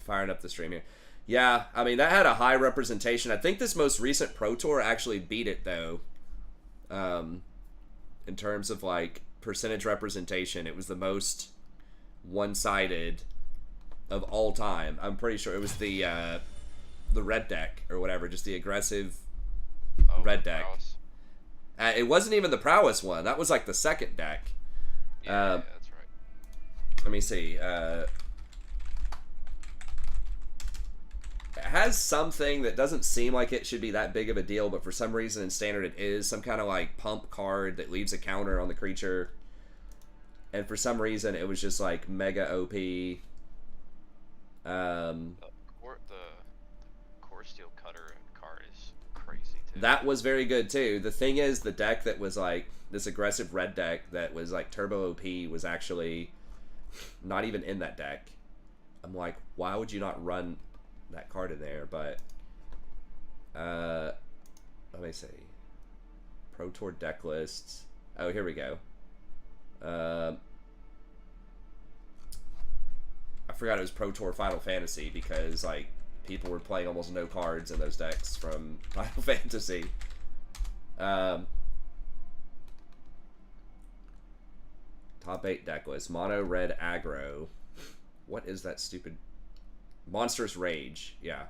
Firing up the stream here. Yeah, I mean, that had a high representation. I think this most recent Pro Tour actually beat it, though. In terms of, like, percentage representation, it was the most one-sided of all time. I'm pretty sure it was the red deck or whatever, just the aggressive red deck. It wasn't even the prowess one. That was like the second deck. Yeah, that's right. Let me see. It has something that doesn't seem like it should be that big of a deal, but for some reason in standard it is. Some kind of like pump card that leaves a counter on the creature. And for some reason it was just like mega OP. The core steel cutter card is crazy too. That was very good too. The thing is, the deck that was like this aggressive red deck that was like turbo OP was actually not even in that deck. I'm like, why would you not run that card in there? But let me see. Pro Tour deck lists. Oh, here we go. I forgot it was Pro Tour Final Fantasy because like people were playing almost no cards in those decks from Final Fantasy. Top 8 deck list. Mono red aggro. What is that stupid? Monstrous Rage. Yeah.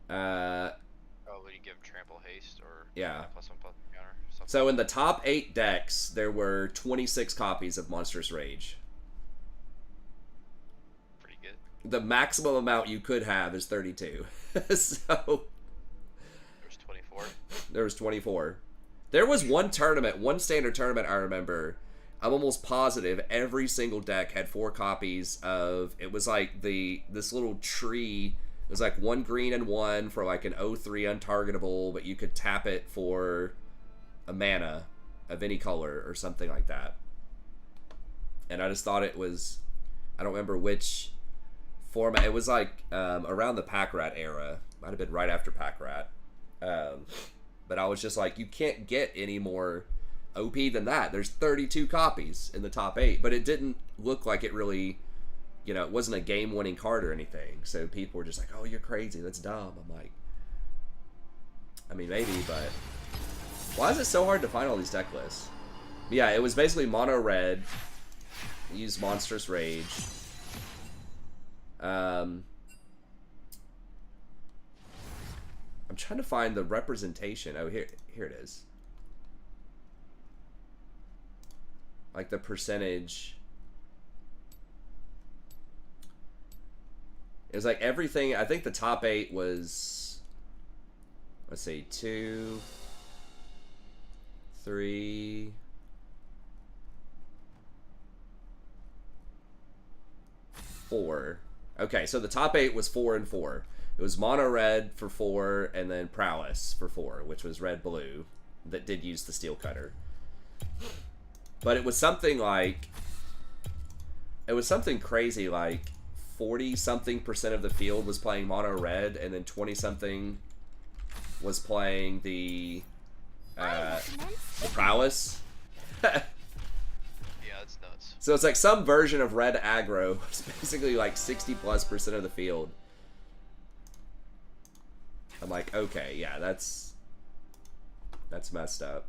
Would you give trample haste or yeah. plus one counter? Something? So in the top 8 decks, there were 26 copies of Monstrous Rage. Pretty good. The maximum amount you could have is 32. So there's 24. There was 24. There was one tournament, one standard tournament I remember. I'm almost positive every single deck had 4 copies of. It was like this little tree. It was like 1 green and 1 for like an 0/3 untargetable, but you could tap it for a mana of any color or something like that. And I just thought it was, I don't remember which format. It was like around the Pack Rat era. Might have been right after Pack Rat. But I was just like, you can't get any more OP than that. There's 32 copies in the top 8, but it didn't look like it really, you know, it wasn't a game-winning card or anything. So people were just like, oh, you're crazy. That's dumb. I'm like, I mean, maybe, but why is it so hard to find all these deck lists? But yeah, it was basically mono red. Use Monstrous Rage. I'm trying to find the representation. Oh, here it is. Like the percentage. It was like everything. I think the top 8 was, let's see, 2, 3, 4. Okay, so the top 8 was 4 and 4. It was mono red for 4, and then prowess for 4, which was red blue that did use the steel cutter. But it was something like, it was something crazy like 40-something% of the field was playing mono red, and then 20-something was playing the prowess. Yeah, that's nuts. So it's like some version of red aggro. It's basically like 60+% of the field. I'm like, okay, yeah, that's messed up.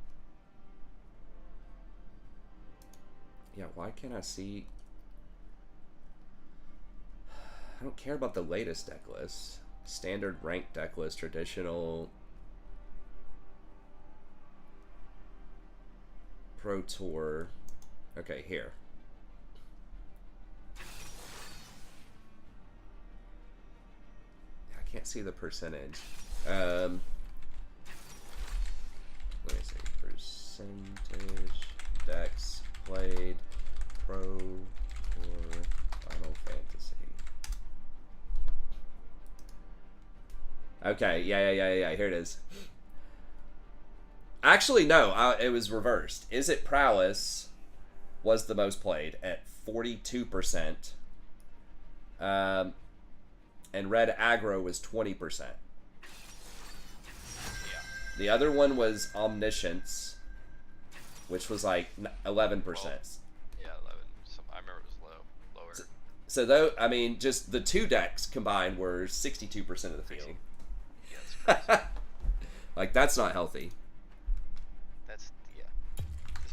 Yeah, why can't I see? I don't care about the latest deck list. Standard ranked deck list, traditional, Pro Tour. Okay, here. I can't see the percentage. Let me see. Percentage decks played Pro Tour Final Fantasy. Okay, yeah. Here it is. Actually, no. It was reversed. Is It Prowess was the most played at 42%. And Red Aggro was 20%. Yeah. The other one was Omniscience, which was like 11%. Well, yeah, 11. I remember it was lower. So though, I mean, just the two decks combined were 62% of the field. Yeah, it's crazy. Like, that's not healthy. That's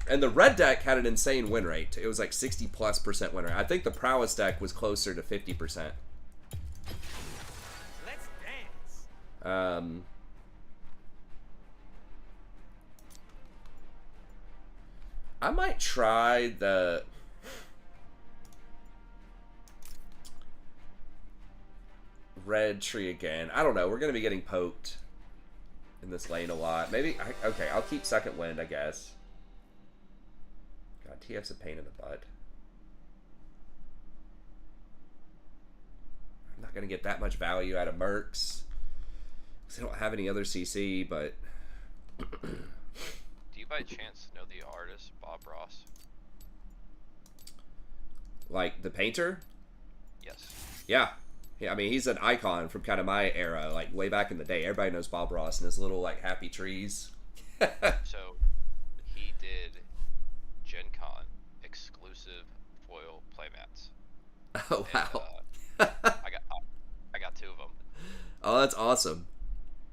And the red deck had an insane win rate. It was like 60+% win rate. I think the prowess deck was closer to 50%. Let's dance. I might try the red tree again. I don't know. We're going to be getting poked in this lane a lot. Maybe, okay, I'll keep second wind, I guess. God, TF's a pain in the butt. I'm not going to get that much value out of Mercs. Because I don't have any other CC, but... Do you by chance know the artist, Bob Ross? Like, the painter? Yes. Yeah. Yeah, I mean, he's an icon from kind of my era, like, way back in the day. Everybody knows Bob Ross and his little, like, happy trees. So, he did Gen Con exclusive foil playmats. Oh, wow. And, I got 2 of them. Oh, that's awesome.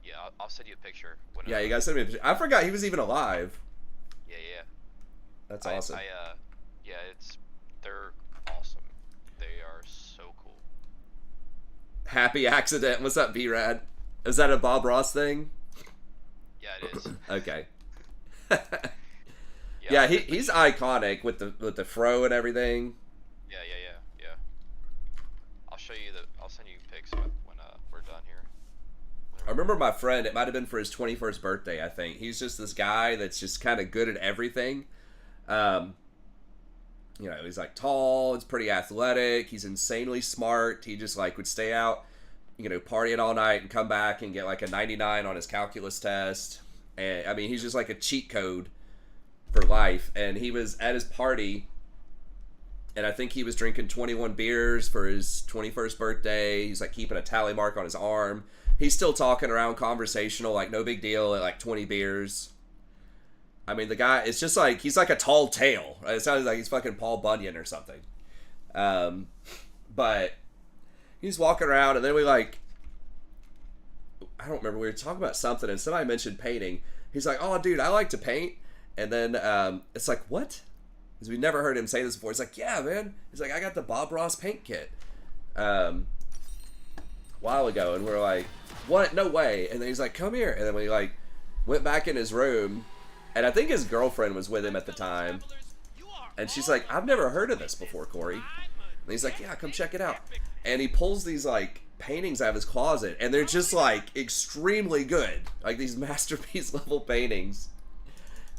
Yeah, I'll send you a picture. Yeah, you guys send me a picture. I forgot he was even alive. Yeah, yeah. That's awesome. Yeah, they're awesome. They are so cool. Happy accident. What's up, B-Rad? Is that a Bob Ross thing? Yeah, it is. Okay. Yeah, he's iconic with the fro and everything. Yeah. I'll send you pics when we're done here. I remember my friend, it might have been for his 21st birthday, I think. He's just this guy that's just kind of good at everything. You know, he's like tall, he's pretty athletic, he's insanely smart. He just like would stay out, you know, partying all night and come back and get like a 99 on his calculus test. And I mean, he's just like a cheat code for life. And he was at his party, and I think he was drinking 21 beers for his 21st birthday. He's like keeping a tally mark on his arm. He's still talking around, conversational, like no big deal at like 20 beers. I mean, the guy, it's just like, he's like a tall tale. It sounds like he's fucking Paul Bunyan or something. But he's walking around, and then we like, I don't remember, we were talking about something, and somebody mentioned painting. He's like, oh, dude, I like to paint. And then it's like, what? Because we've never heard him say this before. He's like, yeah, man. He's like, I got the Bob Ross paint kit a while ago. And we're like, what? No way. And then he's like, come here. And then we like went back in his room, and I think his girlfriend was with him at the time. And she's like, I've never heard of this before, Corey. And he's like, yeah, come check it out. And he pulls these like paintings out of his closet, and they're just like extremely good, like these masterpiece level paintings.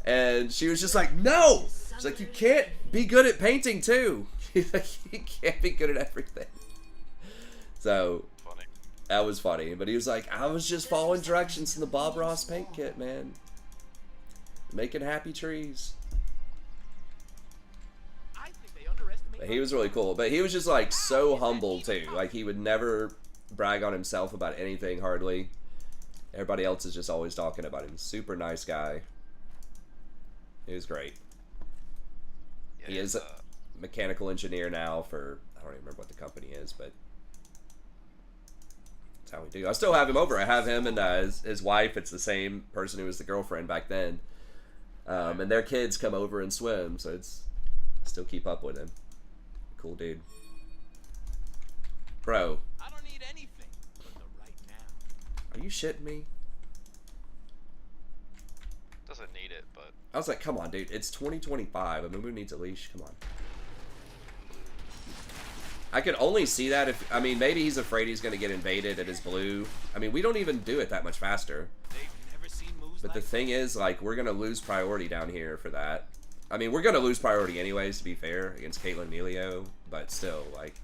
And she was just like, no. She's like, you can't be good at painting too. She's like, you can't be good at everything. So Funny. that was funny. But he was like, I was just following directions from the Bob Ross paint kit, man. Making happy trees. But he was really cool. But he was just like so humble too. Like he would never brag on himself about anything hardly. Everybody else is just always talking about him. Super nice guy. He was great. Yeah, He is a mechanical engineer now for, I don't even remember what the company is, but that's how we do. I still have him over. I have him and his wife. It's the same person who was the girlfriend back then. And their kids come over and swim, so it's, I still keep up with him. Cool dude. Bro. I don't need anything but the right now. Are you shitting me? doesn't need it, but I was like, come on, dude. It's 2025. I mean, who needs a leash? Come on. I could only see that if, I mean, maybe he's afraid he's going to get invaded at his blue. I mean, we don't even do it that much faster. They've never seen moves But the like thing is, like, we're going to lose priority down here for that. I mean, we're going to lose priority anyways, to be fair, against Caitlyn Melio. But still, like...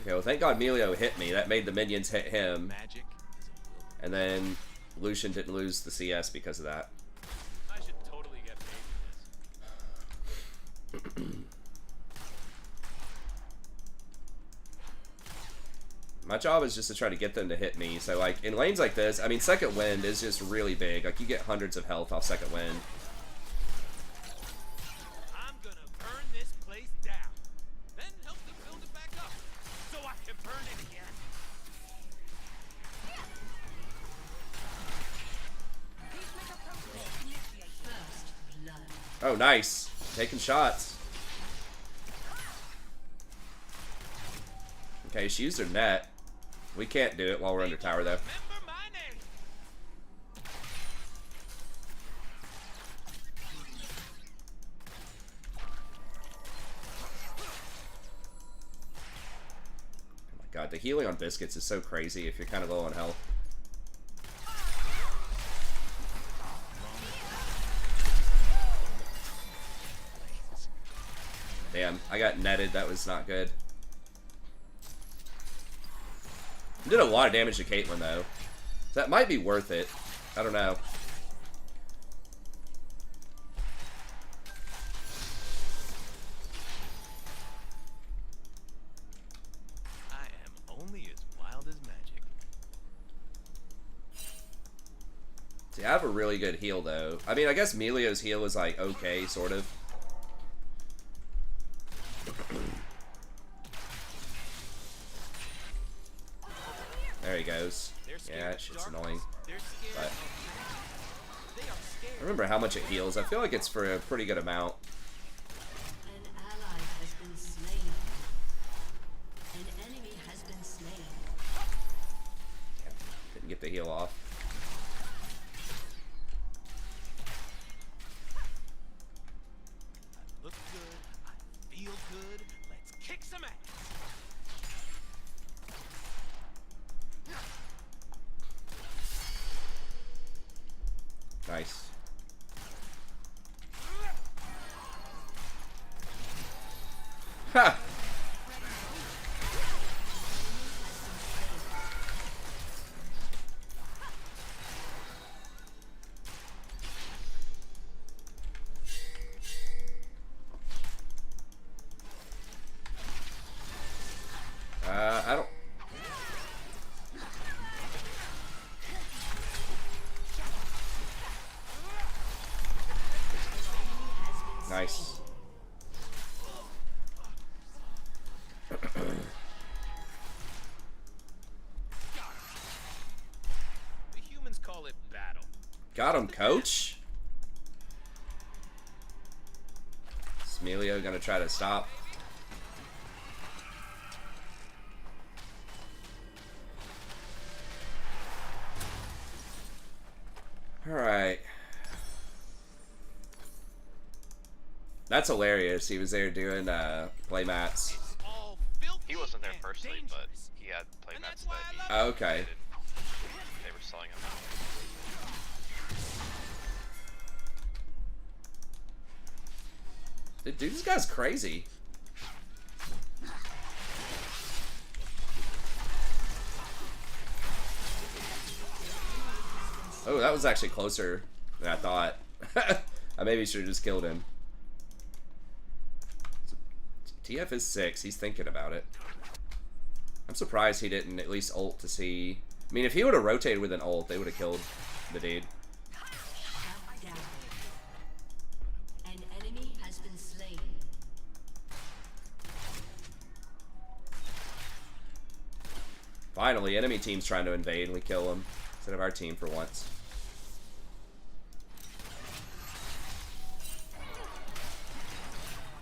Okay, well, thank God Melio hit me. That made the minions hit him. magic is a will. And then Lucian didn't lose the CS because of that. I should totally get paid for this. My job is just to try to get them to hit me. So, like, in lanes like this, I mean, second wind is just really big. Like, you get hundreds of health off second wind. Oh, nice. Taking shots. Okay, she used her net. We can't do it while we're under tower, though. Remember my name. Oh my god, the healing on biscuits is so crazy if you're kind of low on health. Damn, I got netted. That was not good. Did a lot of damage to Caitlyn, though. So that might be worth it. I don't know. I am only as wild as magic. See, I have a really good heal, though. I mean, I guess Melio's heal is, like, okay, sort of. There he goes. Yeah, that shit's annoying. But I remember how much it heals. I feel like it's for a pretty good amount. An ally has been slain. An enemy has been slain. Didn't get the heal off. I look good. I feel good. Let's kick some ass. Nice. Ha! I don't... Nice. The humans call it battle. Got him, coach. Smelio gonna try to stop. Alright. That's hilarious. He was there doing play mats. It's all filthy He wasn't there and personally, but dangerous. he had And that's playmats why that I he love Okay. created. They were selling them out. Dude, this guy's crazy. Oh, that was actually closer than I thought. I maybe should have just killed him. TF is 6. He's thinking about it. I'm surprised he didn't at least ult to see. I mean, if he would have rotated with an ult, they would have killed the dude. Shut down. An enemy has been slain. Finally, enemy team's trying to invade and we kill them. Instead of our team for once.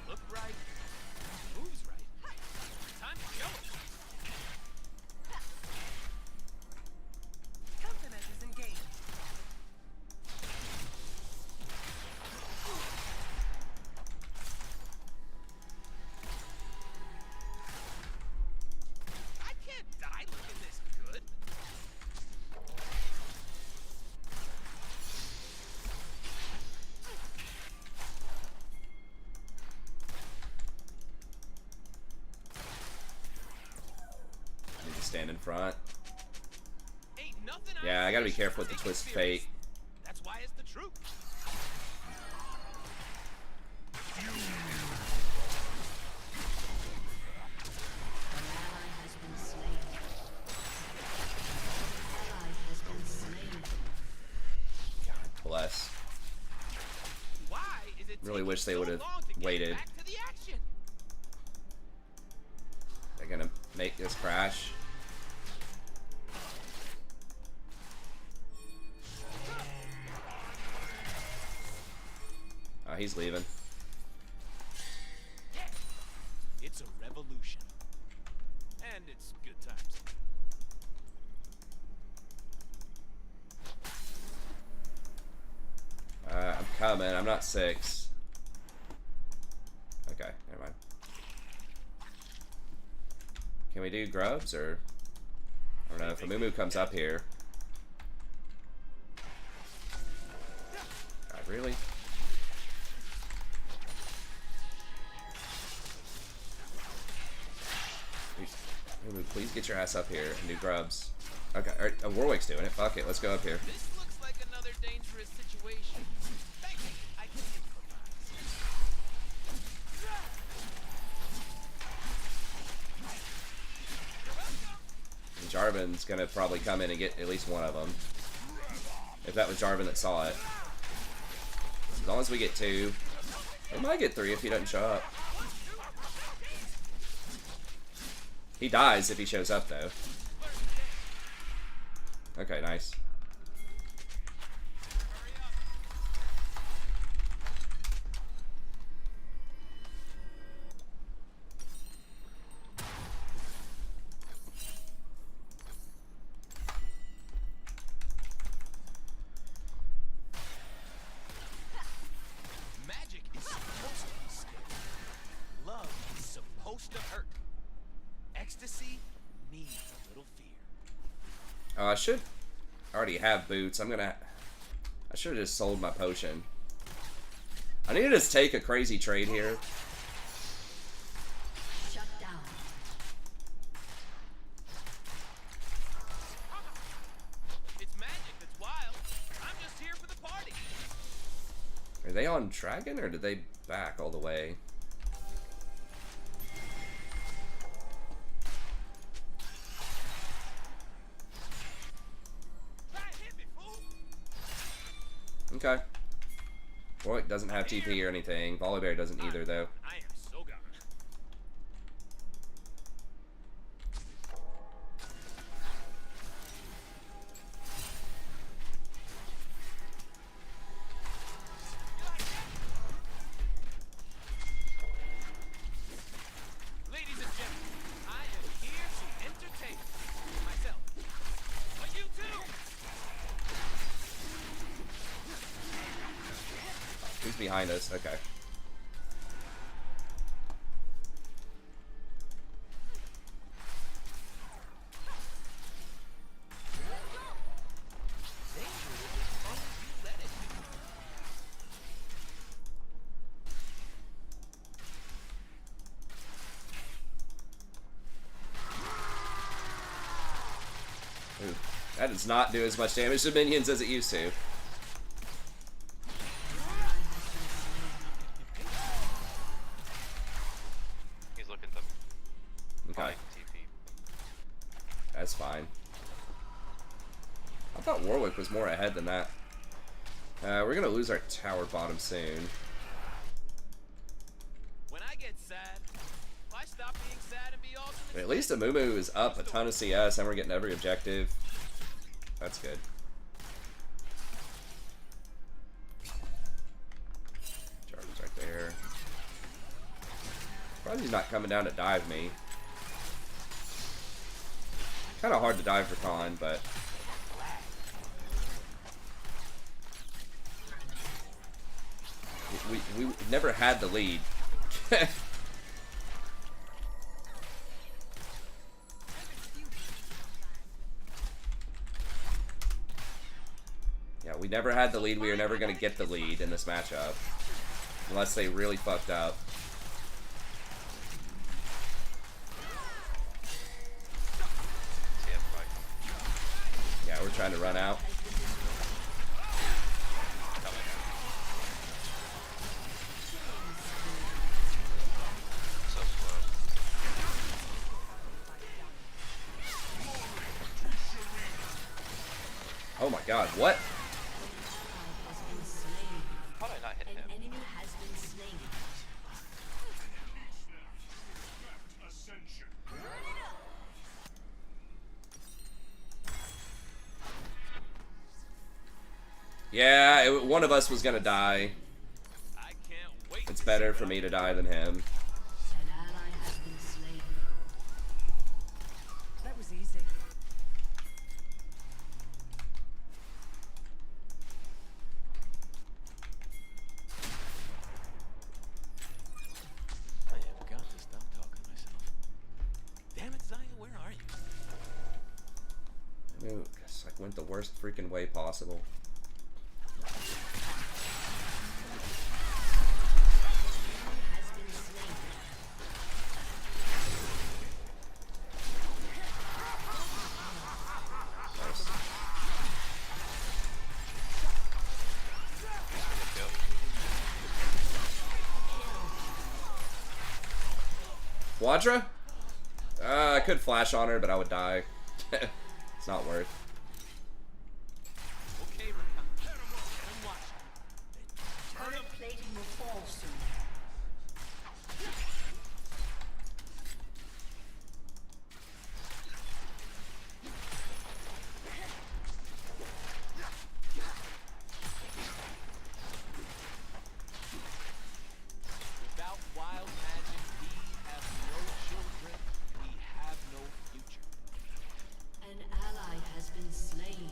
Look right, moves right. Time to show it. Countermeasures engaged. I can't die looking this good. I need to stand in front. Ain't nothing Yeah, I gotta be say careful with the take it twist serious. fate. That's why it's the truth. An ally has been slain. An ally has been slain. God bless. Why is it Really taking wish they so would've long to get waited. back to the action? They're gonna make this crash. Oh, he's leaving. Yeah. It's a revolution. And it's good times. I'm coming. I'm not 6. Okay, never mind. Can we do grubs or? I don't know if a Moo comes up here. God, really? Moo, please get your ass up here and do grubs. Okay, alright, Warwick's doing it. Fuck it, let's go up here. This looks like another dangerous situation. Thank you. I can improvise. Jarvan's gonna probably come in and get at least one of them. If that was Jarvan that saw it. As long as we get 2. We might get 3 if he doesn't show up. He dies if he shows up, though. Okay, nice. Magic is supposed to be scary. Love is supposed to hurt. Ecstasy needs a little fear. I should already have boots. I should have just sold my potion. I need to just take a crazy trade here. Shut down. It's magic that's wild. I'm just here for the party. Are they on dragon or did they back all the way? Try and hit me, fool. Okay. Warwick doesn't have TP or anything. Volibear doesn't either, though. I am so gone. Ladies and gentlemen, I am here to entertain myself. But you too! Who's behind us? Okay. Ooh, that does not do as much damage to minions as it used to. He's looking at them. Okay, TP. that's fine. I thought Warwick was more ahead than that. We're gonna lose our tower bottom soon. When I get sad, I stop being sad and be ultimate. At least Amumu is up a ton of CS and we're getting every objective. That's good. Jarvan's right there. Surprised he's not coming down to dive me. Kind of hard to dive for Khan, but we never had the lead. Yeah, we never had the lead. We are never going to get the lead in this matchup. Unless they really fucked up. Yeah, we're trying to run out. So slow. Oh my god, what? Has been slain. How did I not hit An him? enemy has been slain. Yeah, one of us was gonna die. I It's better for me to die than him. An ally has been slain. That was easy. I have got to stop talking to myself. Damn it, Zaya, where are you? Ooh, guess I went the worst freaking way possible. Has been slain. Nice. Quadra? I could flash on her, but I would die. It's not worth. Okay, Rakan. Let him watch. Turret plating will fall soon. Without wild magic, we have no children, we have no future. An ally has been slain.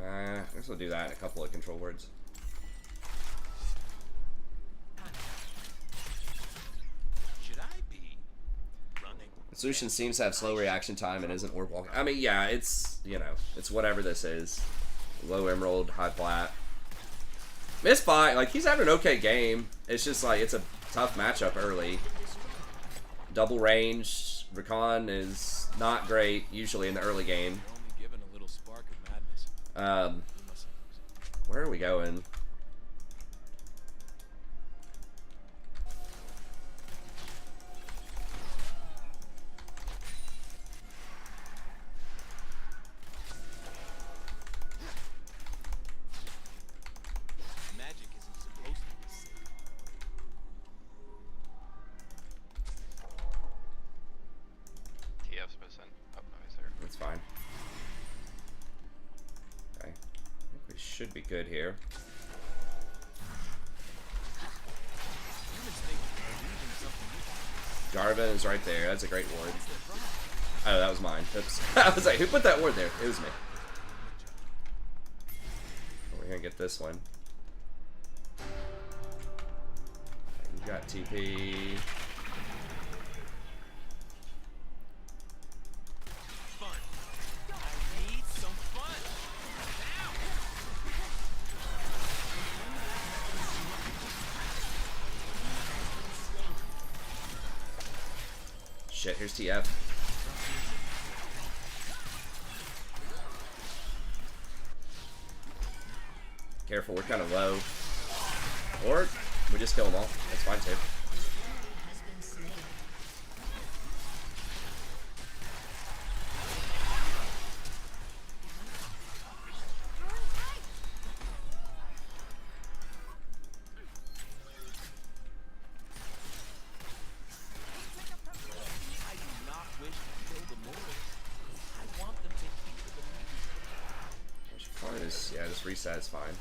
I guess we'll do that in a couple of control words. Should I be running? The solution seems to have slow reaction time and isn't orb walking. I mean, yeah, it's, you know, it's whatever this is. Low emerald, high plat. It's fine. Like, he's having an okay game. It's just like, it's a tough matchup early. Double range. Rakan is not great, usually in the early game. We're only given a little spark of madness. We mustn't lose it. Where are we going? Magic isn't supposed to be safe. TF's missing. Oh, no, he's there. That's fine. Okay. I think we should be good here. Humans think they're leaving something new. Jarvan is right there. That's a great ward. Oh, that was mine. Oops. I was like, who put that ward there? It was me. We're gonna get this one. You got TP. Fun. I need some fun. Shit, here's TF. Careful, we're kind of low. Or we just kill them all. That's fine too. Has been slain. I do not wish to kill the mortals. I want them to hear the music. Fine is, yeah, just reset is fine.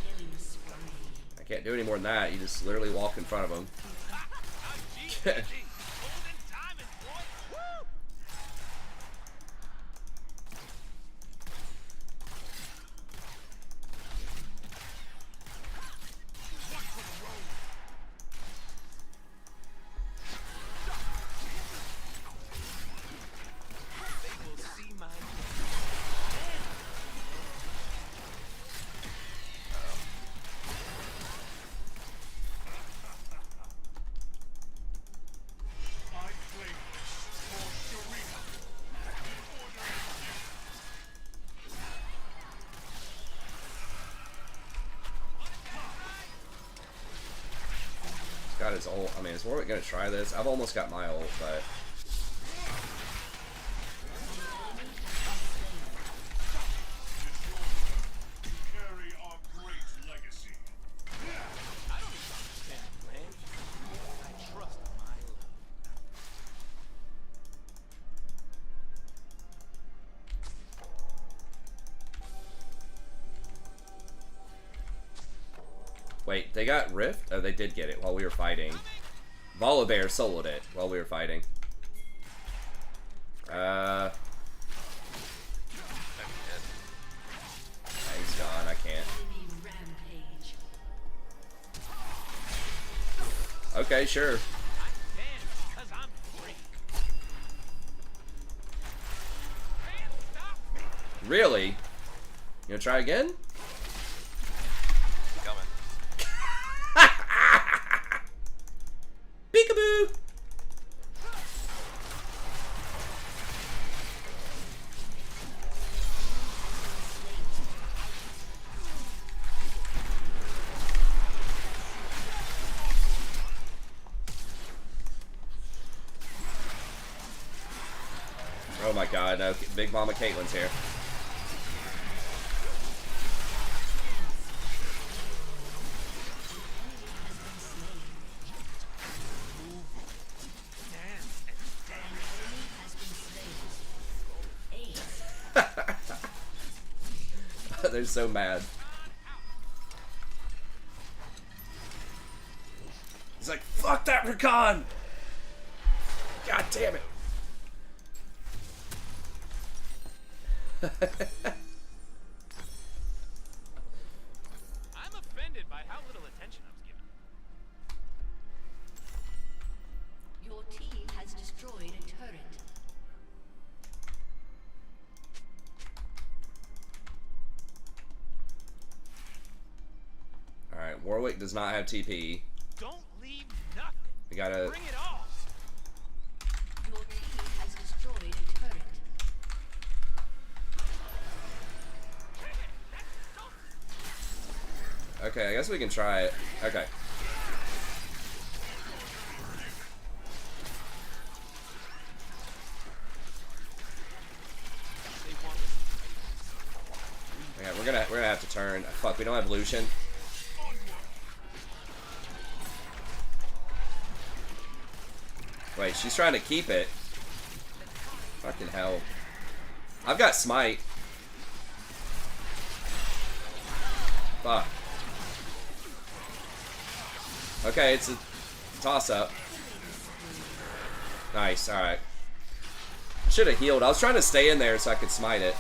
Killing spree. I can't do any more than that. You just literally walk in front of them. Golden diamond, boy. Woo! They will see my got his ult. I mean, is Warwick gonna try this? I've almost got my ult, but Carry our great legacy. I don't even understand the plan. I trust my love. wait, they got Rift? Oh, they did get it while we were fighting. Volibear soloed it while we were fighting. That'd He's gone. I can't. Enemy rampage. Okay, sure. I can because I'm free. Can't stop me. Really? You gonna try again? be coming. Peekaboo! Oh my god, no, Big Mama Caitlin's here. Dance and They're so mad. He's like, fuck that Rakan! God damn it. I'm offended by how little attention I was given. Your team has destroyed a turret. Alright, Warwick does not have TP. Don't leave nothing. We gotta... Bring it all. Your team has destroyed a turret. Okay, I guess we can try it. Okay. Okay, we're gonna have to turn. Fuck, we don't have Lucian. Wait, she's trying to keep it. Fucking hell. I've got smite. Fuck. Okay, it's a toss-up. Nice, alright. Should have healed. I was trying to stay in there so I could smite it.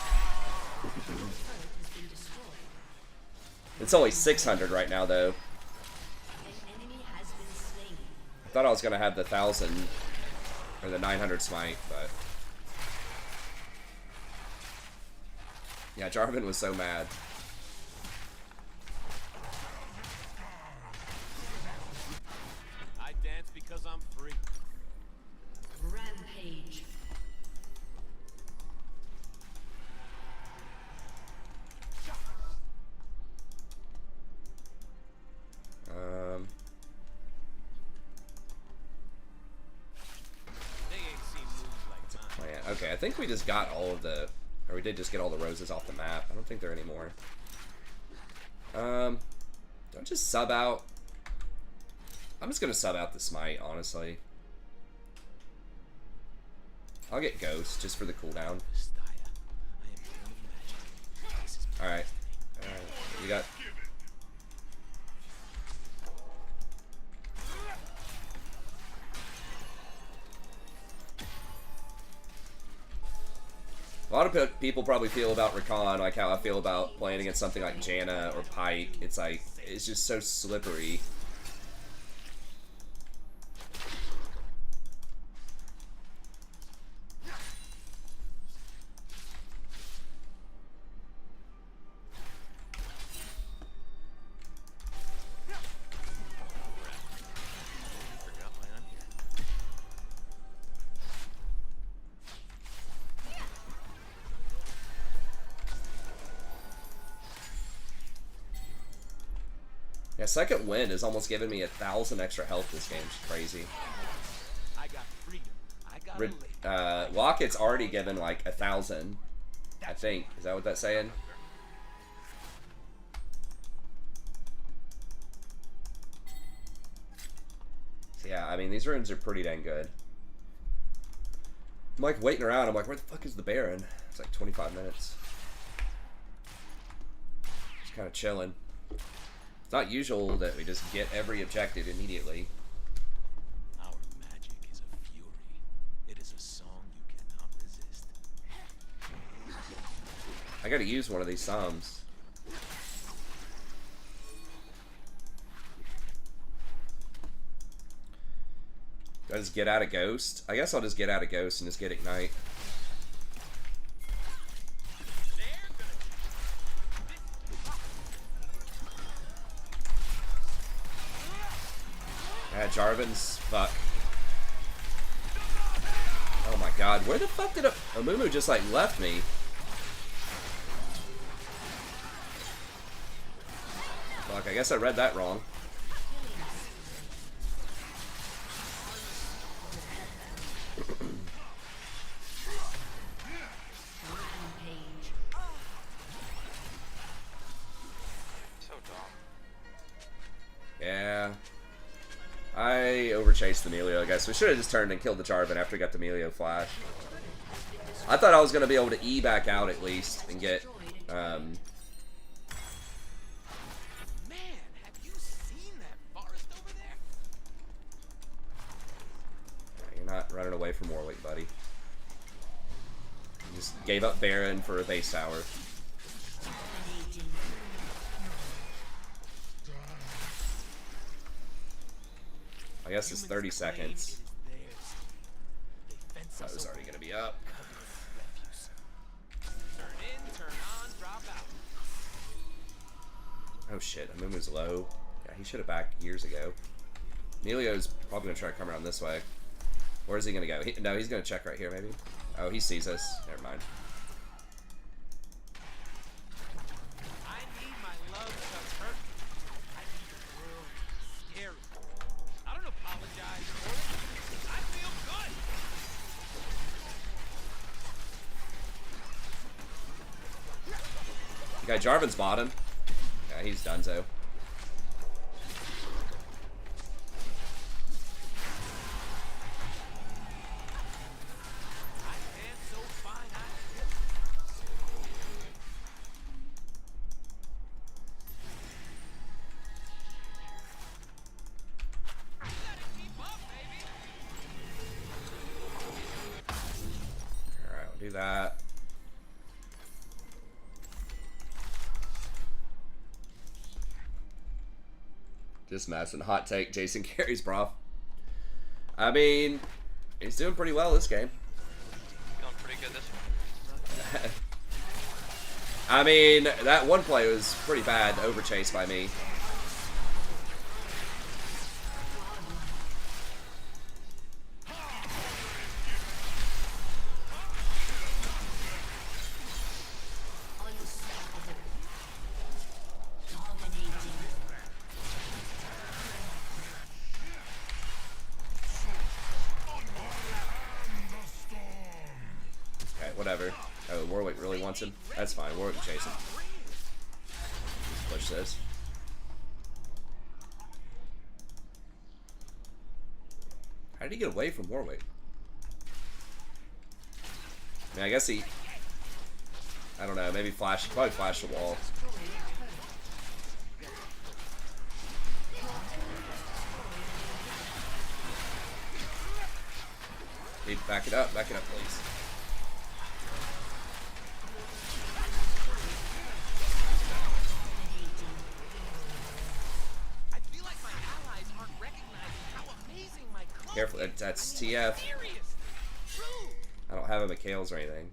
It's only 600 right now, though. An enemy has been slain. I thought I was going to have the 1,000 or the 900 smite, but... Yeah, Jarvan was so mad. I dance because I'm free. Rampage. They ain't seen moves like mine. Man, okay, I think we just got all of the... Or we did just get all the roses off the map. I don't think there are any more. Don't just sub out... I'm just gonna sub out the smite, honestly. I'll get Ghost, just for the cooldown. Alright. You got... A lot of people probably feel about Rakan like how I feel about playing against something like Janna or Pike. It's like, it's just so slippery. Forgot why I'm here. Yeah, second wind is almost giving me 1,000 extra health this game. It's crazy. I got freedom. I got Locket's already given like 1,000. I think. Is that what that's saying? So yeah, I mean, these runes are pretty dang good. I'm like waiting around. I'm like, where the fuck is the Baron? It's like 25 minutes. Just kind of chilling. It's not usual that we just get every objective immediately. Our magic is a fury. It is a song you cannot resist. I gotta use one of these psalms. Do I just get out of Ghost? I guess I'll just get out of Ghost and just get Ignite. Yeah, Jarvan's fuck. Oh my god, where the fuck did Amumu just like left me? Fuck, I guess I read that wrong. So dumb. Yeah. I overchased the Melio, I guess. We should have just turned and killed the Jarvan after we got the Melio flash. I thought I was going to be able to E back out at least and get... Man, have you seen that forest over there? You're not running away from Warwick, buddy. You just gave up Baron for a base tower. I guess it's 30 seconds. I was already going to be up. Turn in, turn on, drop out. Oh shit, Amumu's low. Yeah, he should have backed years ago. Nelio's probably going to try to come around this way. Where is he going to go? No, he's going to check right here maybe. Oh, he sees us. Never mind. I need my love to hurt. I need the world scary. I don't apologize for it. I feel good. The guy Jarvan's bottom. Yeah, he's donezo. I stand so fine, I Alright, we'll do that. Just messing. Hot take, Jason carries Broth. I mean, he's doing pretty well this game. Feeling pretty good this one. I mean, that one play was pretty bad, overchased by me. Okay, whatever. Oh, Warwick really wants him? That's fine, Warwick can chase him. Just push this. How did he get away from Warwick? I mean, I guess he... I don't know, maybe flash... Probably flash the wall. Hey, back it up, please. I feel like my allies aren't recognizing how amazing my cloak Careful, is. that's I mean, TF. seriously. True. I don't have a McHale's or anything.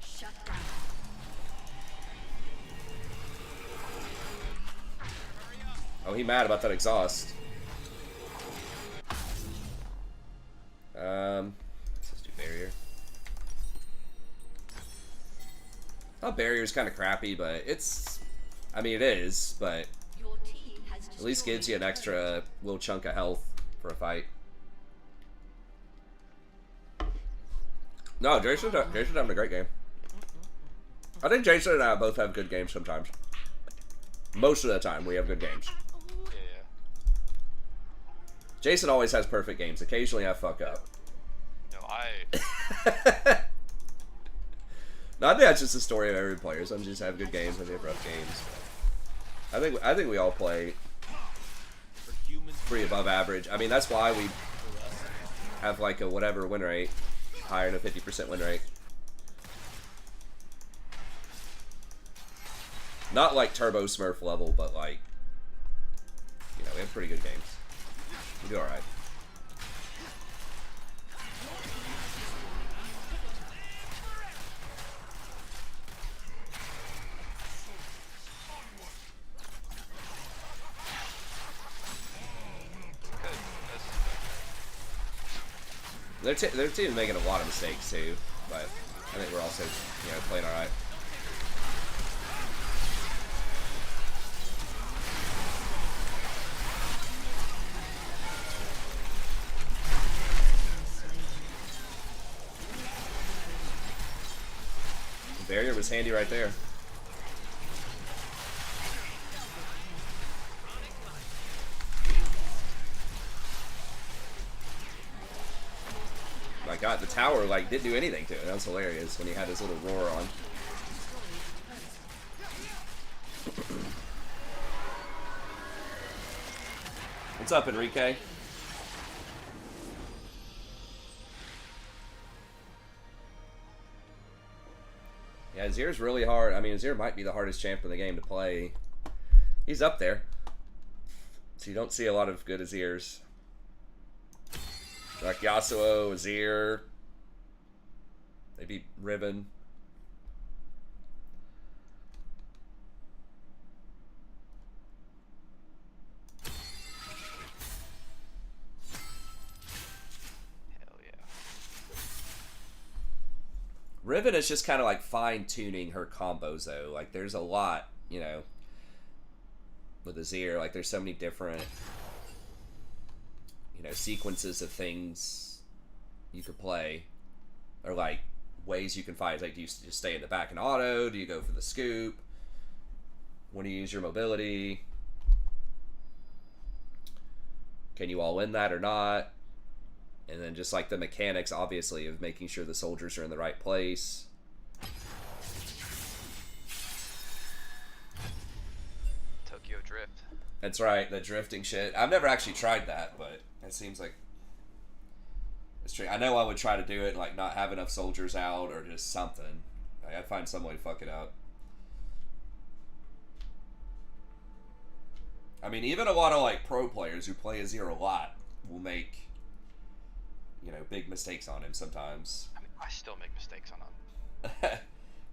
Shut down. Oh, he mad about that exhaust. barrier's kind of crappy, but it's... I mean, it is, but Your team has at least gives you an extra little chunk of health for a fight. No, Jason's having a great game. I think Jason and I both have good games sometimes. Most of the time, we have good games. Yeah. Jason always has perfect games. Occasionally, I fuck up. No, No, I think that's just the story of every player. Some just have good games, some have rough games. I think we all play pretty above average. I mean, that's why we have like a whatever win rate, higher than a 50% win rate. Not like Turbo Smurf level, but like, you know, we have pretty good games. We do alright. Their team is making a lot of mistakes too, but I think we're also, you know, playing alright. The barrier was handy right there. My god, the tower like didn't do anything to it. That was hilarious when he had his little roar on. What's up, Enrique? Yeah, Azir's really hard. I mean, Azir might be the hardest champ in the game to play. He's up there. So you don't see a lot of good Azirs. Like Yasuo, Azir, maybe Ribbon. hell yeah. Riven is just kind of like fine-tuning her combos, though. Like, there's a lot, you know, with Azir. Like, there's so many different, you know, sequences of things you could play, or like ways you can fight. Like, do you just stay in the back and auto? Do you go for the scoop? When do you use your mobility? Can you all in that or not? And then just like the mechanics, obviously, of making sure the soldiers are in the right place. Tokyo Drift. That's right, the drifting shit. I've never actually tried that, but it seems like it's true. I know I would try to do it, like not have enough soldiers out or just something. Like, I'd find some way to fuck it up. I mean, even a lot of like pro players who play Azir a lot will make, you know, big mistakes on him sometimes. I mean, I still make mistakes on him.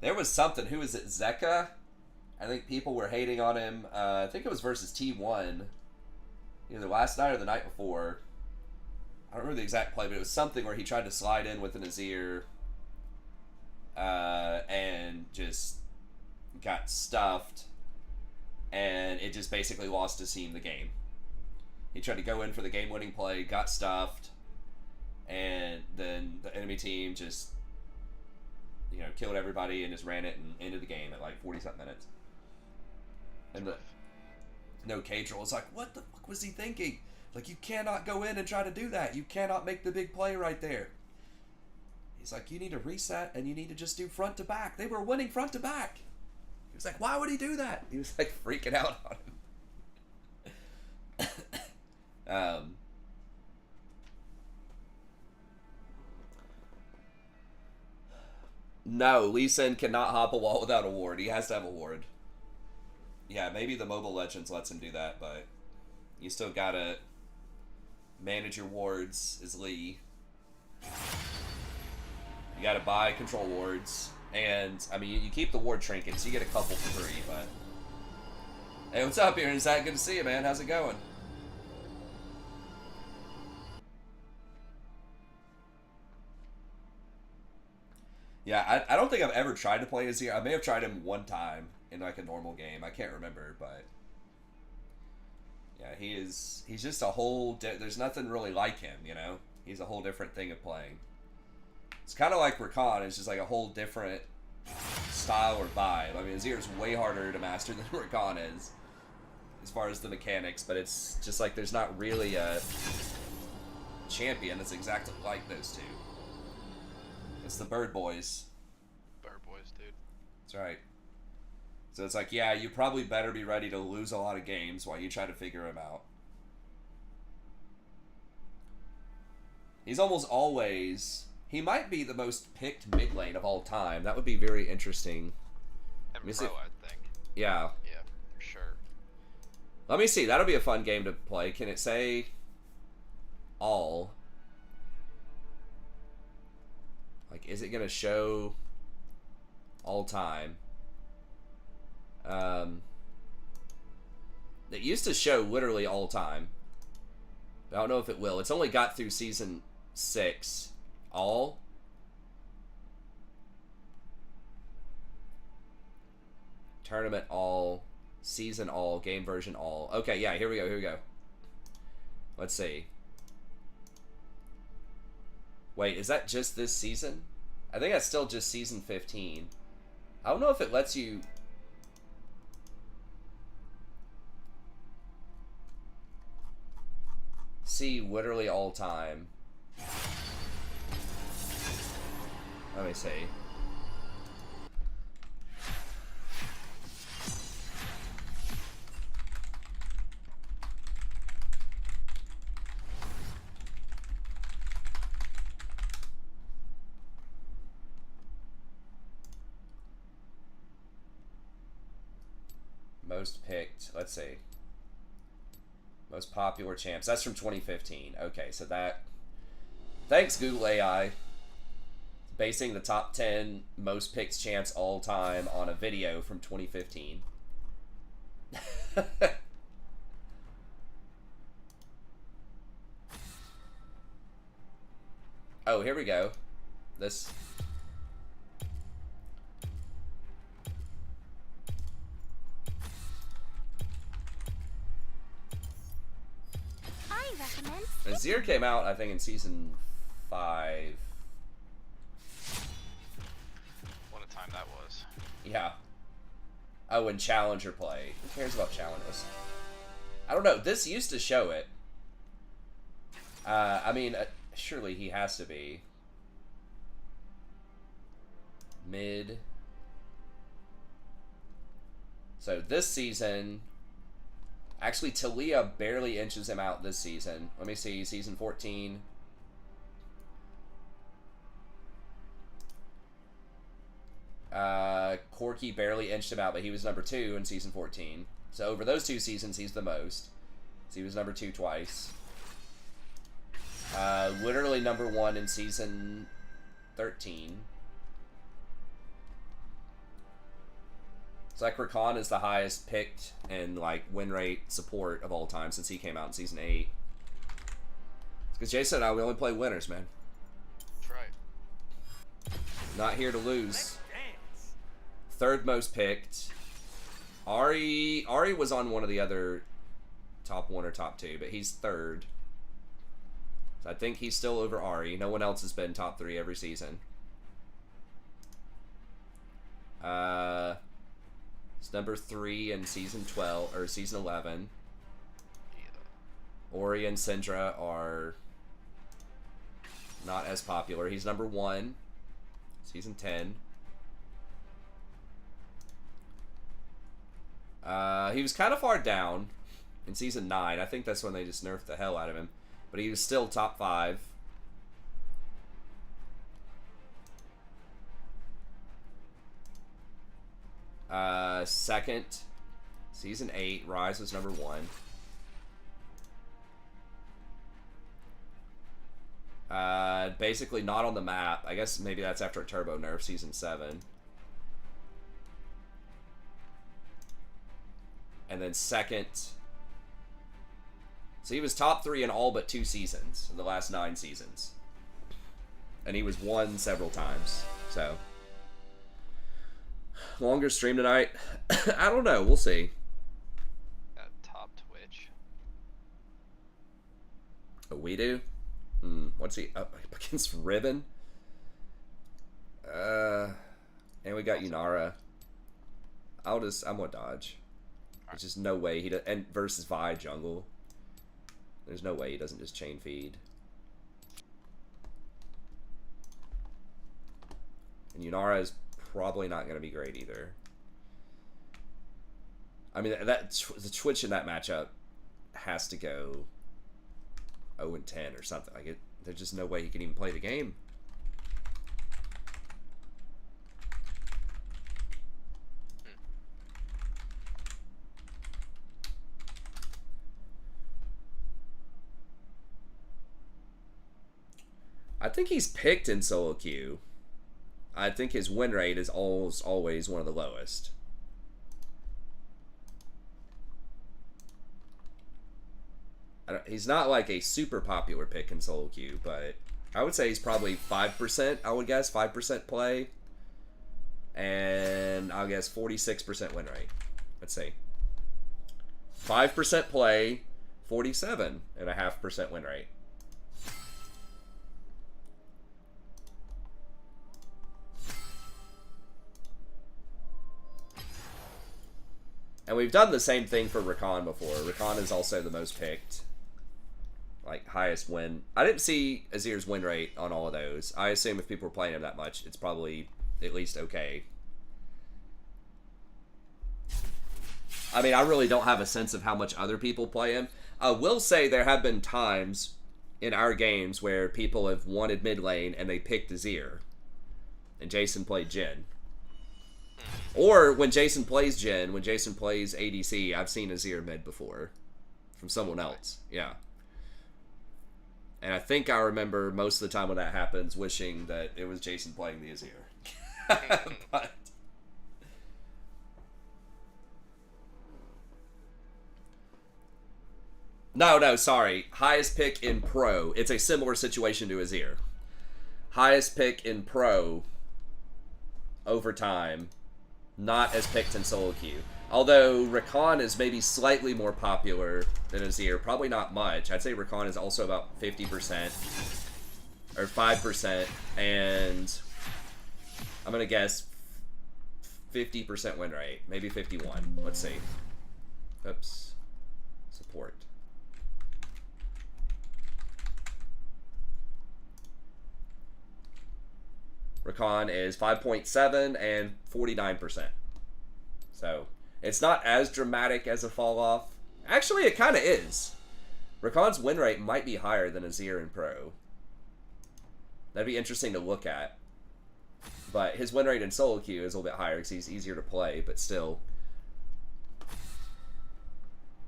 There was something. Who was it? Zeka? I think people were hating on him. I think it was versus T1. Either last night or the night before. I don't remember the exact play, but it was something where he tried to slide in with an Azir and just got stuffed, and it just basically lost his team the game. He tried to go in for the game-winning play, got stuffed, and then the enemy team just, you know, killed everybody and just ran it and ended the game at like 40-something minutes. And no, Cadril was like, what the fuck was he thinking? Like, you cannot go in and try to do that. You cannot make the big play right there. He's like, you need to reset and you need to just do front to back. They were winning front to back. He was like, why would he do that? He was like freaking out on him. No, Lee Sin cannot hop a wall without a ward. He has to have a ward. Yeah, maybe the Mobile Legends lets him do that, but you still gotta manage your wards as Lee. You gotta buy control wards, and I mean, you keep the ward trinkets, you get a couple for free, but... Hey, what's up, Aaron? Zach? Good to see you, man. How's it going? Yeah, I don't think I've ever tried to play Azir. I may have tried him one time in like a normal game. I can't remember, but yeah, he's just a whole. There's nothing really like him, you know. He's a whole different thing of playing. It's kind of like Rakan. It's just like a whole different style or vibe. I mean, Azir's way harder to master than Rakan is, as far as the mechanics. But it's just like there's not really a champion that's exactly like those two. It's the Bird Boys. Bird Boys, dude. That's right. So it's like, yeah, you probably better be ready to lose a lot of games while you try to figure him out. He's almost always... He might be the most picked mid lane of all time. That would be very interesting. And pro, I think. Yeah. Yeah, for sure. Let me see. That'll be a fun game to play. Can it say all? Like, is it going to show all time? It used to show literally all time. I don't know if it will. It's only got through season 6. All? Tournament all. Season all. Game version all. Okay, yeah, here we go. Let's see. Wait, is that just this season? I think that's still just season 15. I don't know if it lets you... see literally all time. Let me see. Most picked, let's see. Most popular champs. That's from 2015. Okay, so that... Thanks, Google AI. Basing the top 10 most picked champs all time on a video from 2015. Oh, here we go. This... Azir came out, I think, in season 5. What a time that was. Yeah. Oh, and Challenger play. Who cares about Challengers? I don't know. This used to show it. I mean, surely he has to be. Mid. So this season... Actually, Talia barely inches him out this season. Let me see, season 14. Corky barely inched him out, but he was number 2 in season 14. So over those 2 seasons, he's the most. So he was number 2 twice. Literally number 1 in season 13. It's like Rakan is the highest picked and like win rate support of all time since he came out in season 8. Because Jason and I, we only play winners, man. That's right. Not here to lose. Third most picked. Ari was on one of the other top 1 or top 2, but he's third. So I think he's still over Ari. No one else has been top 3 every season. It's number 3 in season 12 or season 11. Yeah. Ori and Syndra are not as popular. He's number 1, season 10. He was kind of far down in season 9. I think that's when they just nerfed the hell out of him. But he was still top 5. Second, season 8, Rise was number 1. Basically not on the map. I guess maybe that's after a turbo nerf, season 7. And then second, so he was top 3 in all but 2 seasons, in the last 9 seasons. And he was 1 several times, so... Longer stream tonight? I don't know. We'll see. Top Twitch. Oh, we do? What's he up against? Ribbon? And we got Yunara. I'm gonna dodge. There's just no way he does. And versus Vi jungle. There's no way he doesn't just chain feed. And Yunara is probably not going to be great either. I mean, the Twitch in that matchup has to go 0-10 or something. Like it, there's just no way he can even play the game. I think he's picked in solo queue. I think his win rate is always one of the lowest. He's not like a super popular pick in solo queue, but I would say he's probably 5%, I would guess, 5% play. And I'll guess 46% win rate. Let's see. 5% play, 47.5% win rate. And we've done the same thing for Rakan before. Rakan is also the most picked. Like, highest win. I didn't see Azir's win rate on all of those. I assume if people are playing him that much, it's probably at least okay. I mean, I really don't have a sense of how much other people play him. I will say there have been times in our games where people have wanted mid lane and they picked Azir. And Jason played Jhin. Or when Jason plays Jhin, when Jason plays ADC, I've seen Azir mid before. From someone else. Yeah. And I think I remember most of the time when that happens wishing that it was Jason playing the Azir. But No, sorry. Highest pick in Pro. It's a similar situation to Azir. Highest pick in Pro over time. Not as picked in solo queue. Although Rakan is maybe slightly more popular than Azir. Probably not much. I'd say Rakan is also about 50%. Or 5%. And I'm going to guess 50% win rate. Maybe 51. Let's see. Oops. Support. Rakan is 5.7 and 49%. So, it's not as dramatic as a fall off. Actually, it kind of is. Rakan's win rate might be higher than Azir in Pro. That'd be interesting to look at. But his win rate in solo queue is a little bit higher because he's easier to play, but still.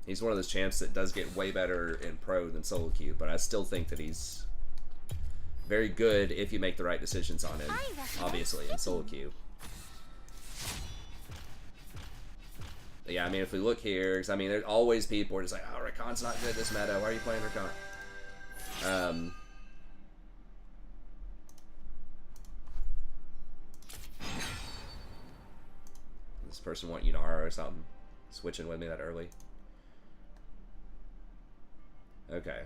He's one of those champs that does get way better in Pro than solo queue, but I still think that he's very good if you make the right decisions on him, obviously, in solo queue. But yeah, I mean, if we look here, because I mean, there's always people who are just like, oh, Rakan's not good this meta. Why are you playing Rakan? This person want Yunara or something. Switching with me that early. Okay.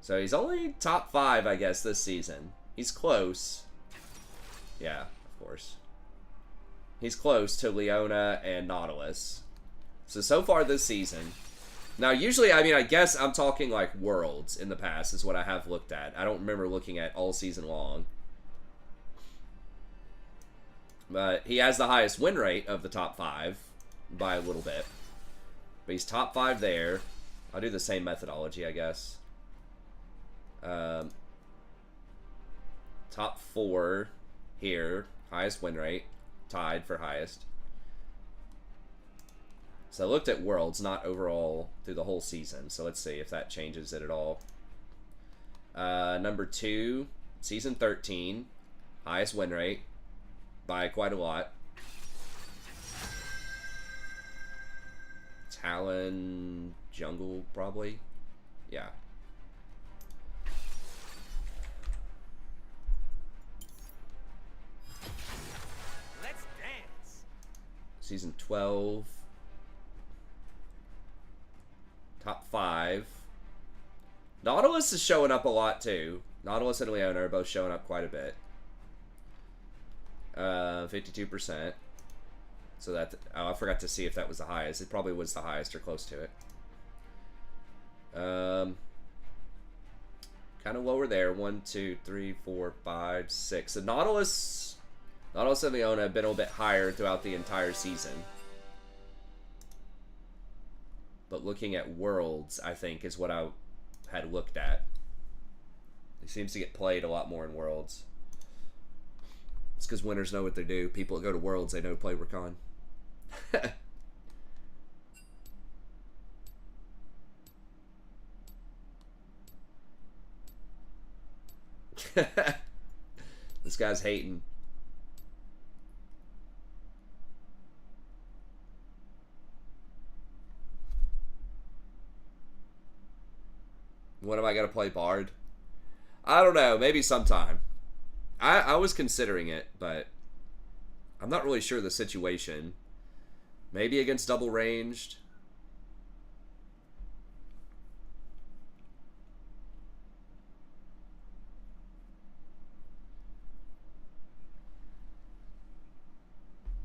So he's only top 5, I guess, this season. He's close. Yeah, of course. He's close to Leona and Nautilus. So far this season. Now, usually, I mean, I guess I'm talking like Worlds in the past is what I have looked at. I don't remember looking at all season long. But he has the highest win rate of the top 5 by a little bit. But he's top 5 there. I'll do the same methodology, I guess. Top 4 here, highest win rate, tied for highest. So I looked at Worlds, not overall through the whole season. So let's see if that changes it at all. Number 2, season 13, highest win rate by quite a lot. Talon jungle probably, yeah. Season 12. Top 5. Nautilus is showing up a lot too. Nautilus and Leona are both showing up quite a bit. 52%. So that, oh, I forgot to see if that was the highest. It probably was the highest or close to it. Kind of lower there. 1, 2, 3, 4, 5, 6. So Nautilus and Leona have been a little bit higher throughout the entire season. But looking at Worlds, I think, is what I had looked at. He seems to get played a lot more in Worlds. It's because winners know what they do. People that go to Worlds, they know to play Rakan. This guy's hating. When am I gonna play Bard? I don't know. Maybe sometime. I was considering it, but I'm not really sure of the situation. Maybe against double ranged.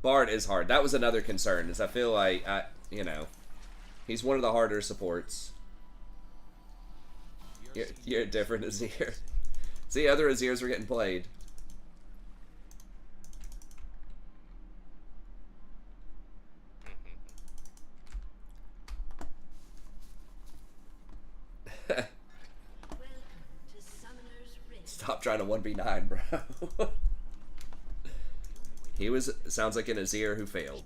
Bard is hard. That was another concern, is I feel like, you know, he's one of the harder supports. You're different Azir. See, other Azirs were getting played. Stop trying to 1v9, bro. He was, sounds like an Azir who failed.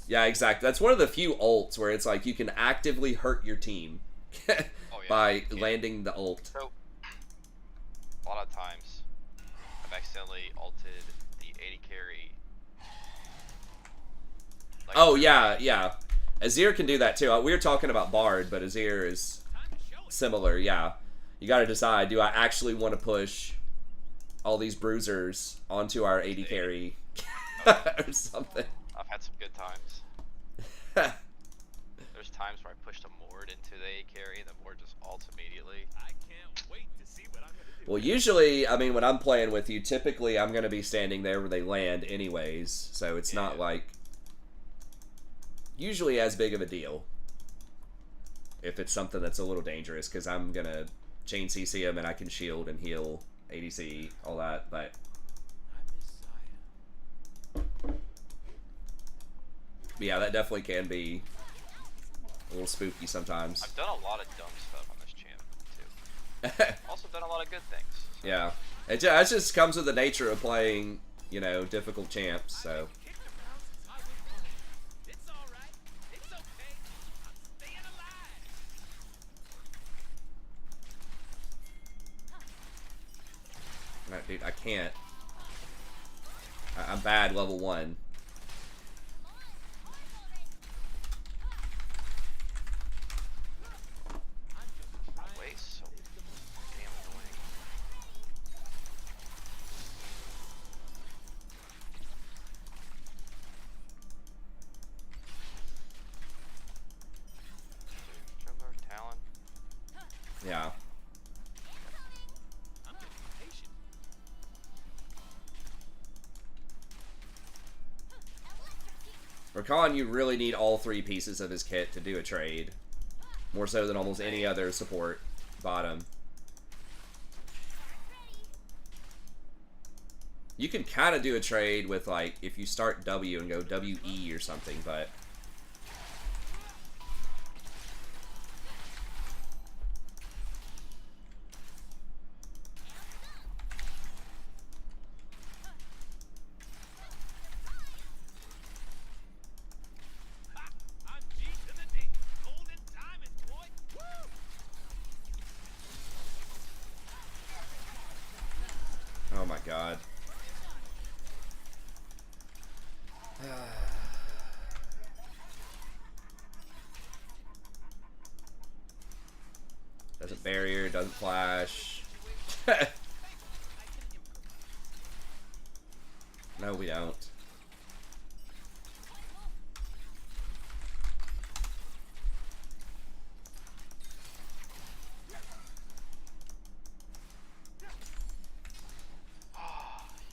Yeah, exactly. That's one of the few ults where it's like you can actively hurt your team by landing the ult. So, a lot of times, I've accidentally ulted the AD carry. Like, oh, yeah, yeah. Azir can do that too. We were talking about Bard, but Azir is similar, yeah. You gotta decide, do I actually want to push all these bruisers onto our AD carry or something? I've had some good times. There's times where I pushed a Mord into the AD carry and the Mord just ults immediately. I can't wait to see what I'm gonna do. Well, usually, I mean, when I'm playing with you, typically I'm gonna be standing there where they land anyways, so it's not like usually as big of a deal if it's something that's a little dangerous, because I'm gonna chain CC him and I can shield and heal ADC, all that, but yeah, that definitely can be a little spooky sometimes. I've done a lot of dumb stuff on this channel, too. Also done a lot of good things. So. Yeah. It just comes with the nature of playing, you know, difficult champs, so. It's alright. It's okay. I'm staying alive. No, dude, I can't. I'm bad level 1. Yeah. I'm getting impatient. Rakan, you really need all 3 pieces of his kit to do a trade. More so than almost any other support bottom. You can kind of do a trade with, like, if you start W and go WE or something, but... I'm G to the D. Golden diamond, boy. Woo! Oh my god. Doesn't barrier, doesn't flash. No, we don't.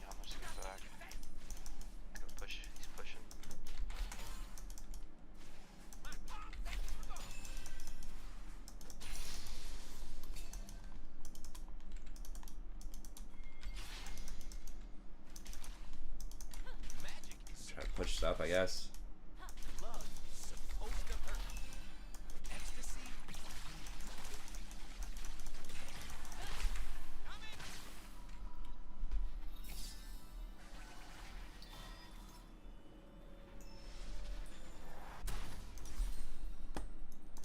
Yeah, I'm just gonna back. Gonna push. He's pushing. Magic is Try to push stuff, I guess. love is supposed to hurt. Ecstasy.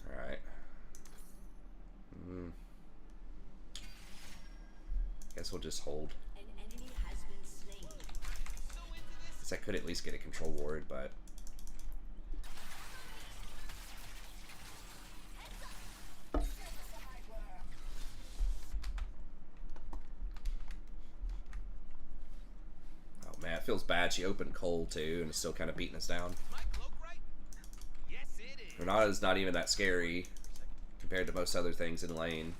Alright. Guess we'll just hold. An enemy has been slain. So into this. Guess I could at least get a control ward, but oh man, it feels bad. She opened cold too, and is still kind of beating us down. My cloak right? Yes, it is. Renata's not even that scary compared to most other things in lane.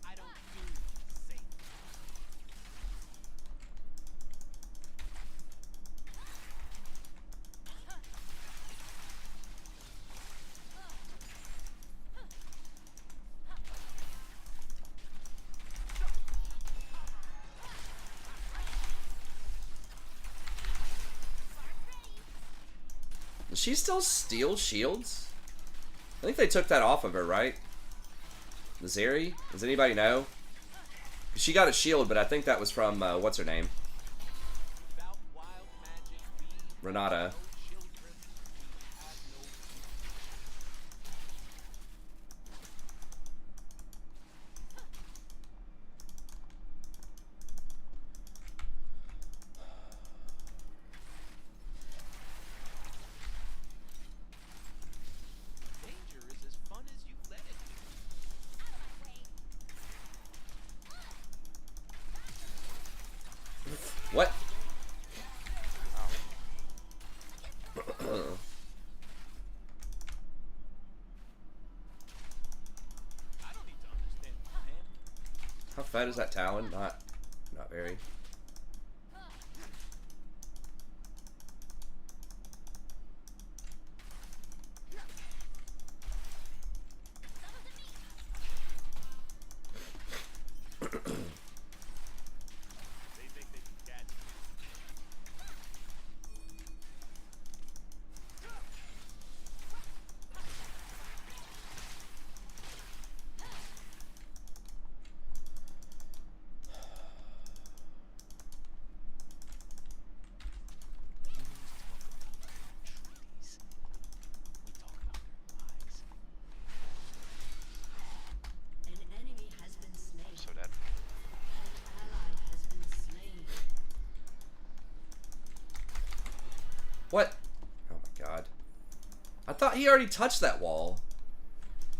I don't do safe. Does she still steal shields? I think they took that off of her, right? Naziri? Does anybody know? She got a shield, but I think that was from, what's her name? Without wild magic, we Renata. no children. We have no danger is as fun as you let it be. What? I don't need to understand the plan. How fed is that Talon? Not very. They think they can catch me. Treaties. We talk about their lives. An enemy has been slain. I'm so dead. An ally has been slain. What? Oh my god. I thought he already touched that wall.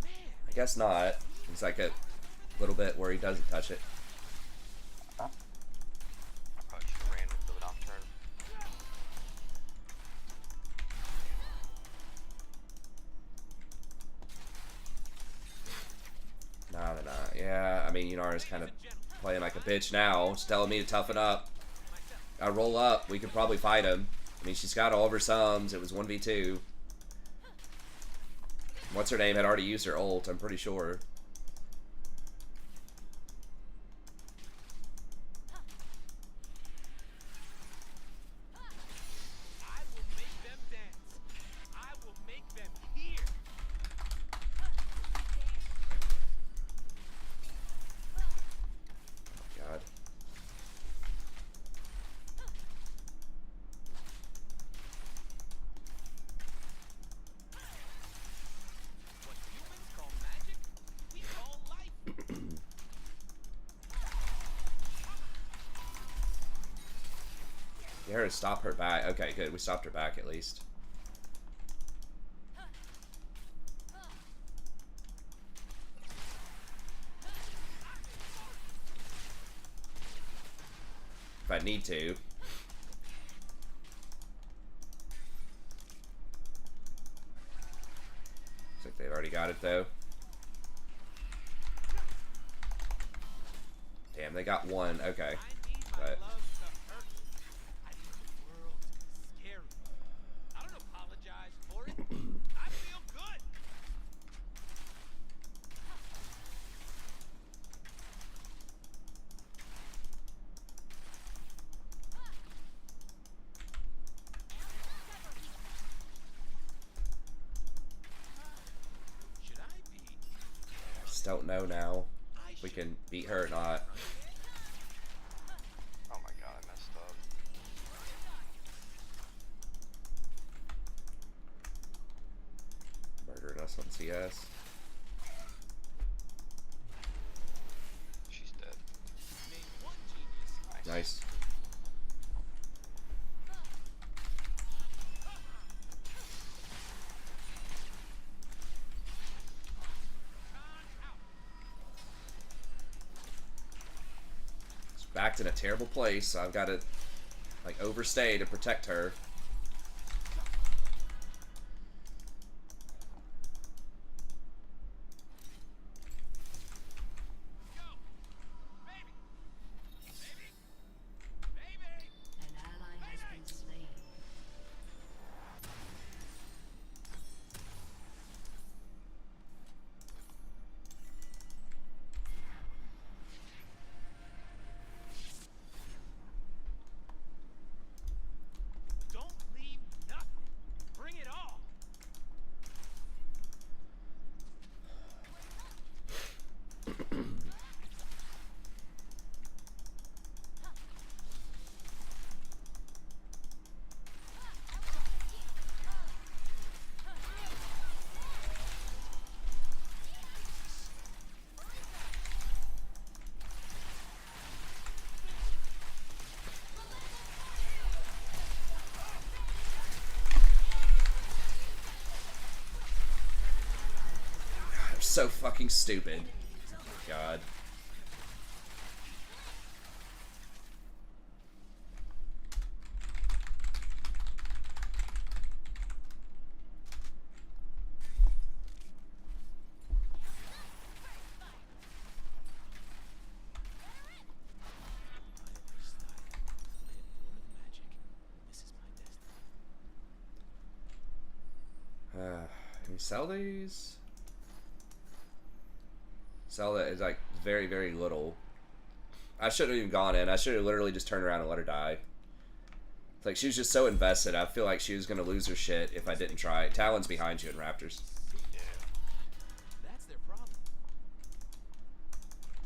I guess not. It's like a little bit where he doesn't touch it. I probably should have ran with the nocturne. Nah. Yeah, I mean, Yunara's kind of playing like a bitch now. She's telling me to toughen up. I roll up. We could probably fight him. I mean, she's got all of her sums. It was 1v2. What's her name had already used her ult, I'm pretty sure. I will make them dance. I will make them hear. God. What humans call magic, Get her to stop her back. Okay, good. We stopped her back at least. If I need to. Looks like they've already got it though. Damn, they got one. Okay. But I just don't know now if we can beat her or not. Oh my god, I messed up. Murdering us on CS. She's dead. Nice. It's backed in a terrible place, so I've got to like overstay to protect her. An ally has been slain. Don't leave nothing. Bring it all. I'm so fucking stupid. God. Can we sell these? Sell that is like very, very little. I shouldn't have even gone in. I should have literally just turned around and let her die. It's like she was just so invested. I feel like she was gonna lose her shit if I didn't try. Talon's behind you in Raptors. Yeah. That's their problem.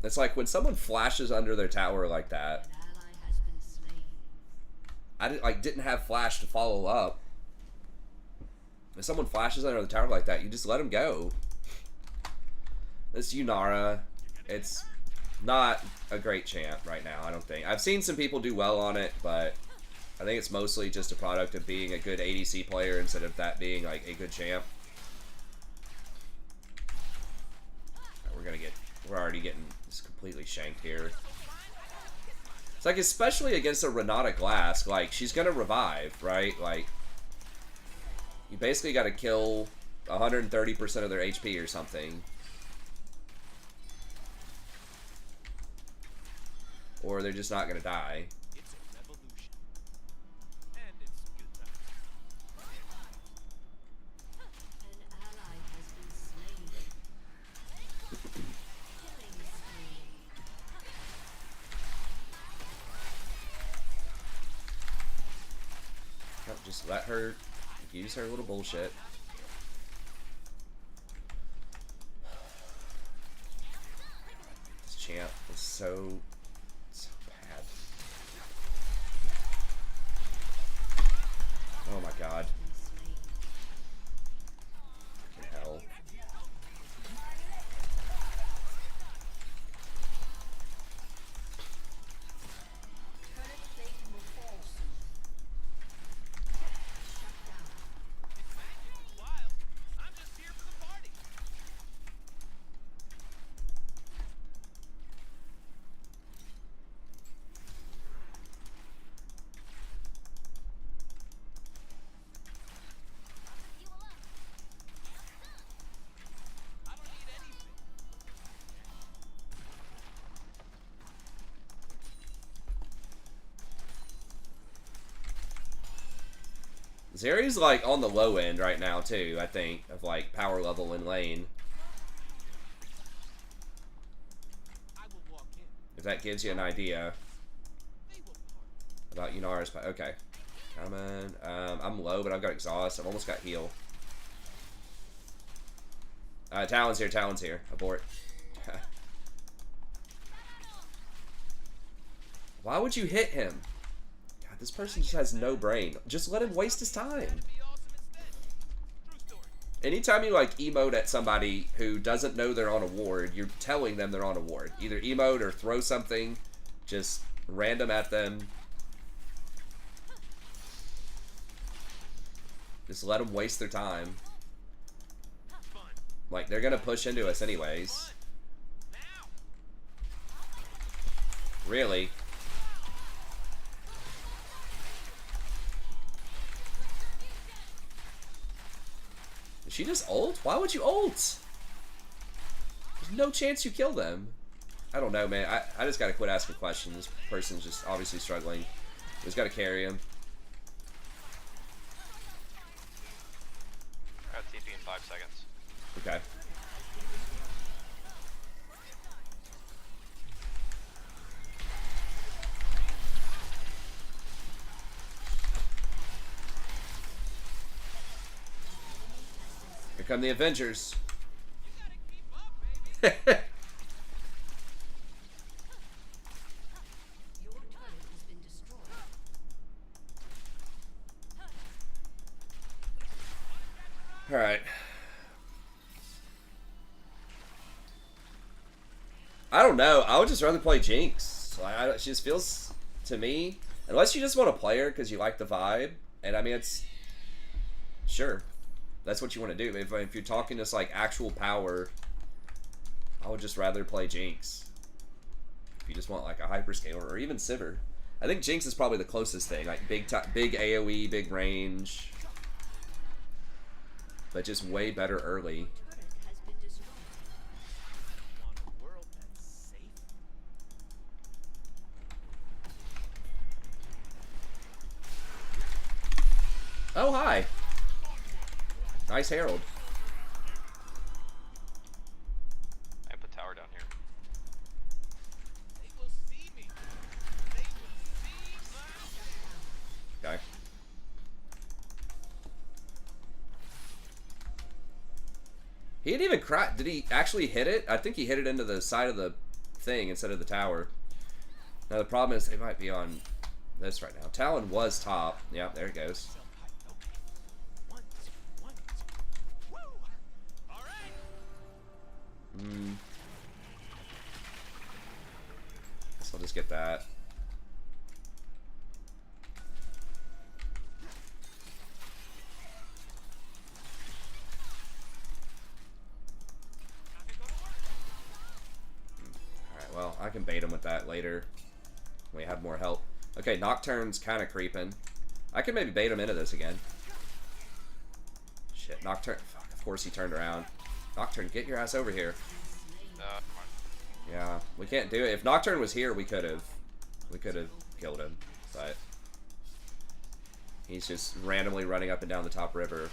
It's like when someone flashes under their tower like that. An ally has been slain. I didn't have flash to follow up. If someone flashes under the tower like that, you just let them go. This Yunara, it's not a great champ right now, I don't think. I've seen some people do well on it, but I think it's mostly just a product of being a good ADC player instead of that being like a good champ. We're already getting just completely shanked here. It's like, especially against a Renata Glass, like, she's gonna revive, right? Like, you basically gotta kill 130% of their HP or something. Or they're just not gonna die. It's a revolution. And it's good time. An ally has been slain. Killing spree. Yep, just let her use her little bullshit. This champ is so bad. Oh my god. Been slain. Fucking hell. Turret plate will fall soon. Zeri's like on the low end right now too, I think, of like power level in lane. I will walk in. If that gives you an idea They will part. about Yunara's. Okay. Come on. I'm low, but I've got exhaust. I've almost got heal. Talon's here. Talon's here. Abort. Why would you hit him? God, this person just has no brain. Just let him waste his time. Be awesome instead. True story. Anytime you like emote at somebody who doesn't know they're on a ward, you're telling them they're on a ward. Either emote or throw something just random at them. Just let them waste their time. Fun. Like, they're gonna push into us anyways. Fun. Now. Really? Did she just ult? Why would you ult? There's no chance you kill them. I don't know, man. I just gotta quit asking questions. This person's just obviously struggling. Just gotta carry him. Got TP in 5 seconds. Okay. Here come the Avengers. You gotta keep up, baby. Your turret has been destroyed. Alright. I don't know. I would just rather play Jinx. Like, she just feels, to me, unless you just want to play her because you like the vibe, and I mean, it's, sure, that's what you want to do. If you're talking just like actual power, I would just rather play Jinx. If you just want like a hyperscaler or even Sivir. I think Jinx is probably the closest thing, like big AoE, big range, but just way better early. Turret has been destroyed. Want a world that's safe? Oh, hi. Nice Herald. I put tower down here. They will see me. They will see my. Okay. He didn't even cry. Did he actually hit it? I think he hit it into the side of the thing instead of the tower. Now the problem is they might be on this right now. Talon was top. Yeah, there it goes. So hyped. Okay. 1, 2, 1, 2. Woo! All right. Guess I'll just get that. Not gonna go to work. Alright, well, I can bait him with that later. When we have more help. Okay, Nocturne's kind of creeping. I can maybe bait him into this again. Shit, Nocturne. Fuck, of course he turned around. Nocturne, get your ass over here. Come on. Yeah, we can't do it. If Nocturne was here, we could have killed him, but he's just randomly running up and down the top river.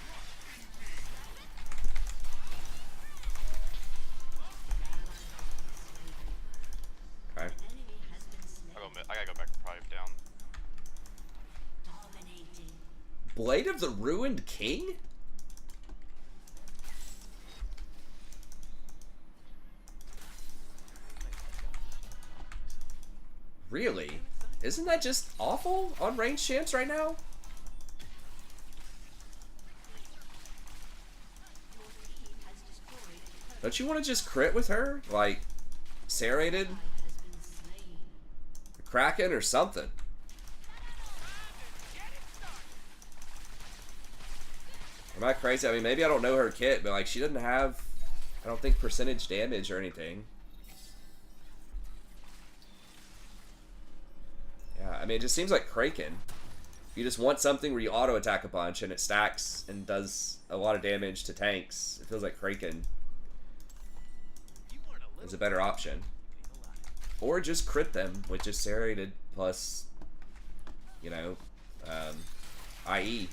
Okay. Enemy has been slain. I gotta go back probably down. Dominating. Blade of the Ruined King? Really? Isn't that just awful on range champs right now? Your team has destroyed a turret. Don't you want to just crit with her? Like, serrated? Ally has been slain. Kraken or something? Am I crazy? I mean, maybe I don't know her kit, but like, she doesn't have, I don't think, percentage damage or anything. Yeah, I mean, it just seems like Kraken. You just want something where you auto attack a bunch and it stacks and does a lot of damage to tanks. It feels like Kraken You weren't a is little a better option. being alive. Or just crit them with just serrated plus, you know, IE.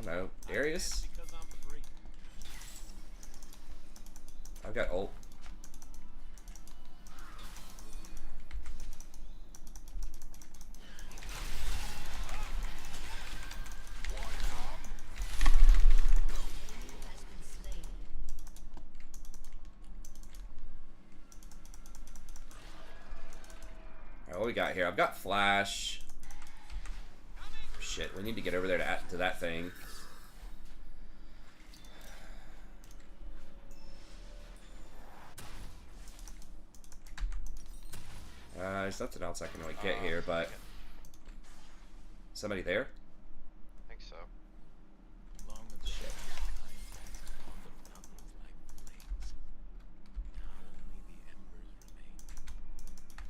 don't know. Darius? Because I'm free. I've got ult. Has been slain. Alright, what we got here? I've got flash. Shit, we need to get over there to that thing. There's nothing else I can really get here, but somebody there? I think so. Long ago, Shit. mankind on the mountains like flames. Now only the embers remain.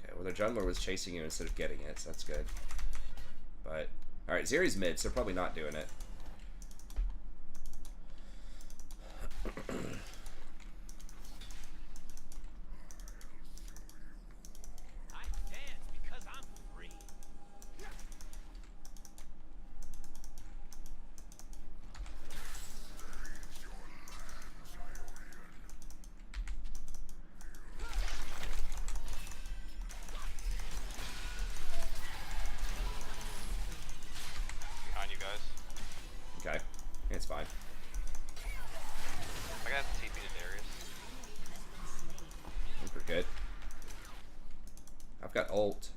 Okay, well, their jungler was chasing you instead of getting it, so that's good. But, alright, Zeri's mid, so probably not doing it. I dance because I'm free. Behind you guys. Okay, it's fine. I got TP to Darius. I think we're good. I've got ult.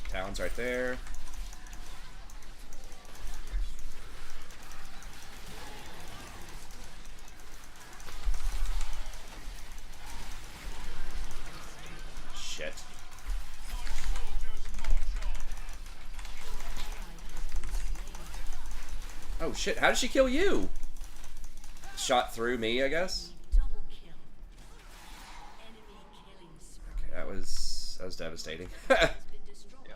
Talon's right there. Shit. Oh shit, how did she kill you? Shot through me, I guess? Double kill. Enemy killing spree That was devastating. has been destroyed. Yeah.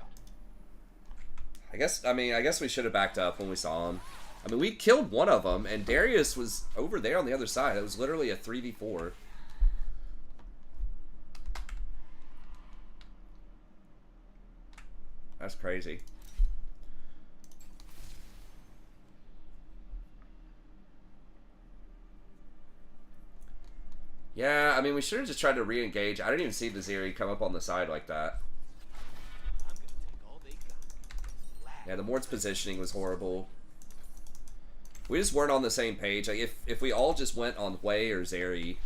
I guess we should have backed up when we saw him. I mean, we killed one of them, and Darius was over there on the other side. It was literally a 3v4. That's crazy. Yeah, I mean, we should have just tried to re-engage. I didn't even see the Zeri come up on the side like that. I'm gonna take all they got. Yeah, the Mord's positioning was horrible. We just weren't on the same page. Like, if we all just went on Hui or Zeri,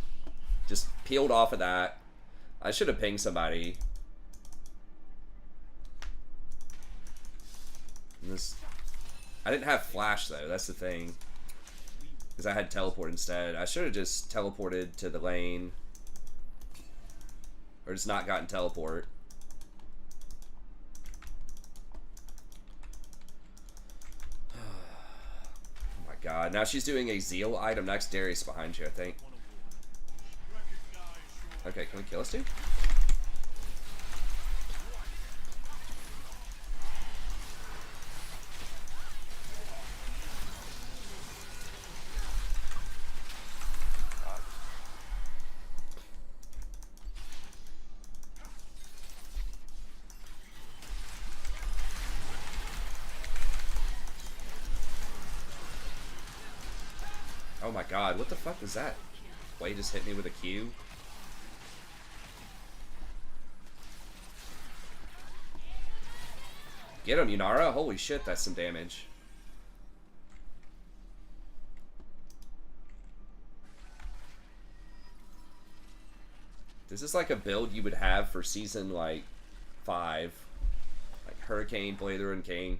just peeled off of that, I should have pinged somebody. And this, I didn't have flash though. That's the thing. Because I had teleport instead. I should have just teleported to the lane. Or just not gotten teleport. Oh my god. Now she's doing a Zeal item next. Darius behind you, I think. Okay, can we kill this dude? Oh my god, what the fuck was that? Wei just hit me with a Q. Get him, Yunara. Holy shit, that's some damage. This is like a build you would have for season, like, 5. Like Hurricane, Blather, and King.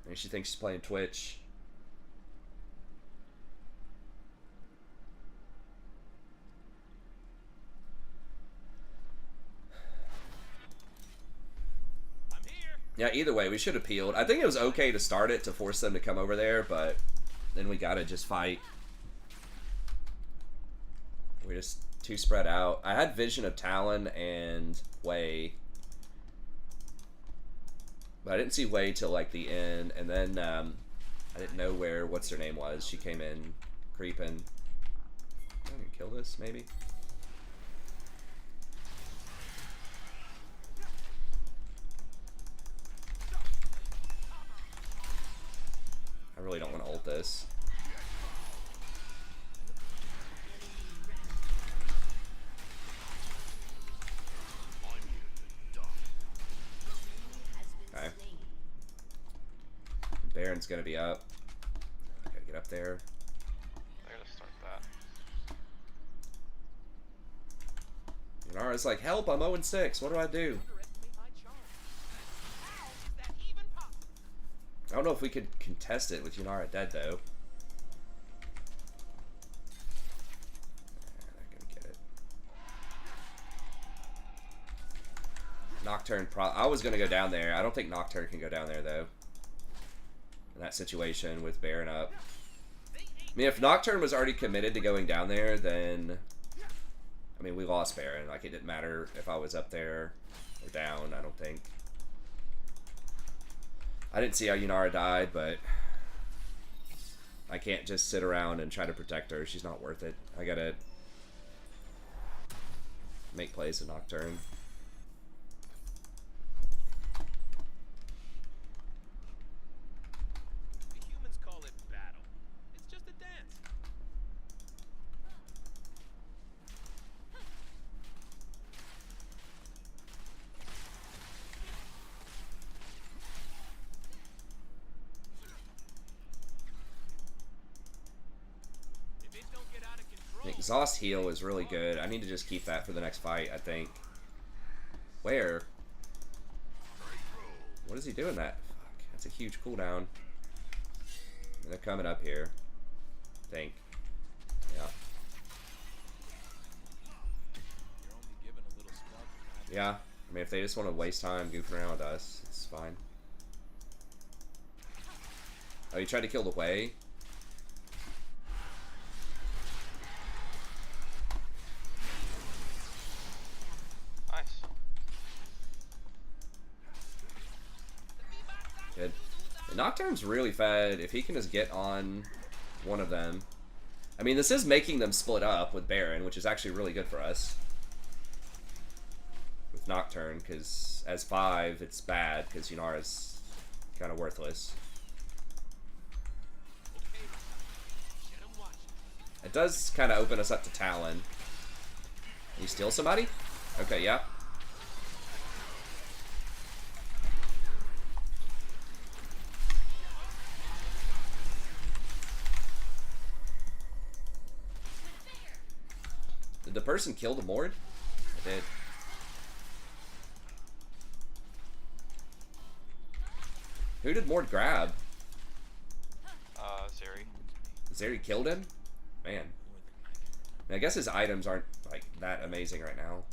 Maybe she thinks she's playing Twitch. I'm here. Yeah, either way, we should have peeled. I think it was okay to start it to force them to come over there, but then we gotta just fight. We're just too spread out. I had Vision of Talon and Wei. But I didn't see Wei till like the end, and then I didn't know where what's her name was. She came in creeping. I'm gonna kill this. this, maybe? I really don't want to ult this. Okay. Baron's gonna be up. I gotta get up there. I gotta start that. Yunara's like, help, I'm 0-6. What do I do? I don't know if we could contest it with Yunara dead, though. Not gonna get it. Nocturne I was gonna go down there. I don't think Nocturne can go down there, though. In that situation with Baron up. I mean, if Nocturne was already committed to going down there, then... I mean, we lost Baron. Like, it didn't matter if I was up there or down, I don't think. I didn't see how Yunara died, but... I can't just sit around and try to protect her. She's not worth it. I gotta... make plays with Nocturne. Exhaust heal is really good. I need to just keep that for the next fight, I think. Where? What is he doing that? Fuck, that's a huge cooldown. They're coming up here. I think. Yeah. Yeah. I mean, if they just want to waste time goofing around with us, it's fine. Oh, you tried to kill the Wei? Good. And Nocturne's really fed. If he can just get on one of them. I mean, this is making them split up with Baron, which is actually really good for us. With Nocturne, because as 5, it's bad, because Yunara's kind of worthless. It does kind of open us up to Talon. Can you steal somebody? Okay, yeah. Did the person kill the Mord? I did. Who did Mord grab? Zeri. Zeri killed him? Man. I mean, I guess his items aren't, like, that amazing right now.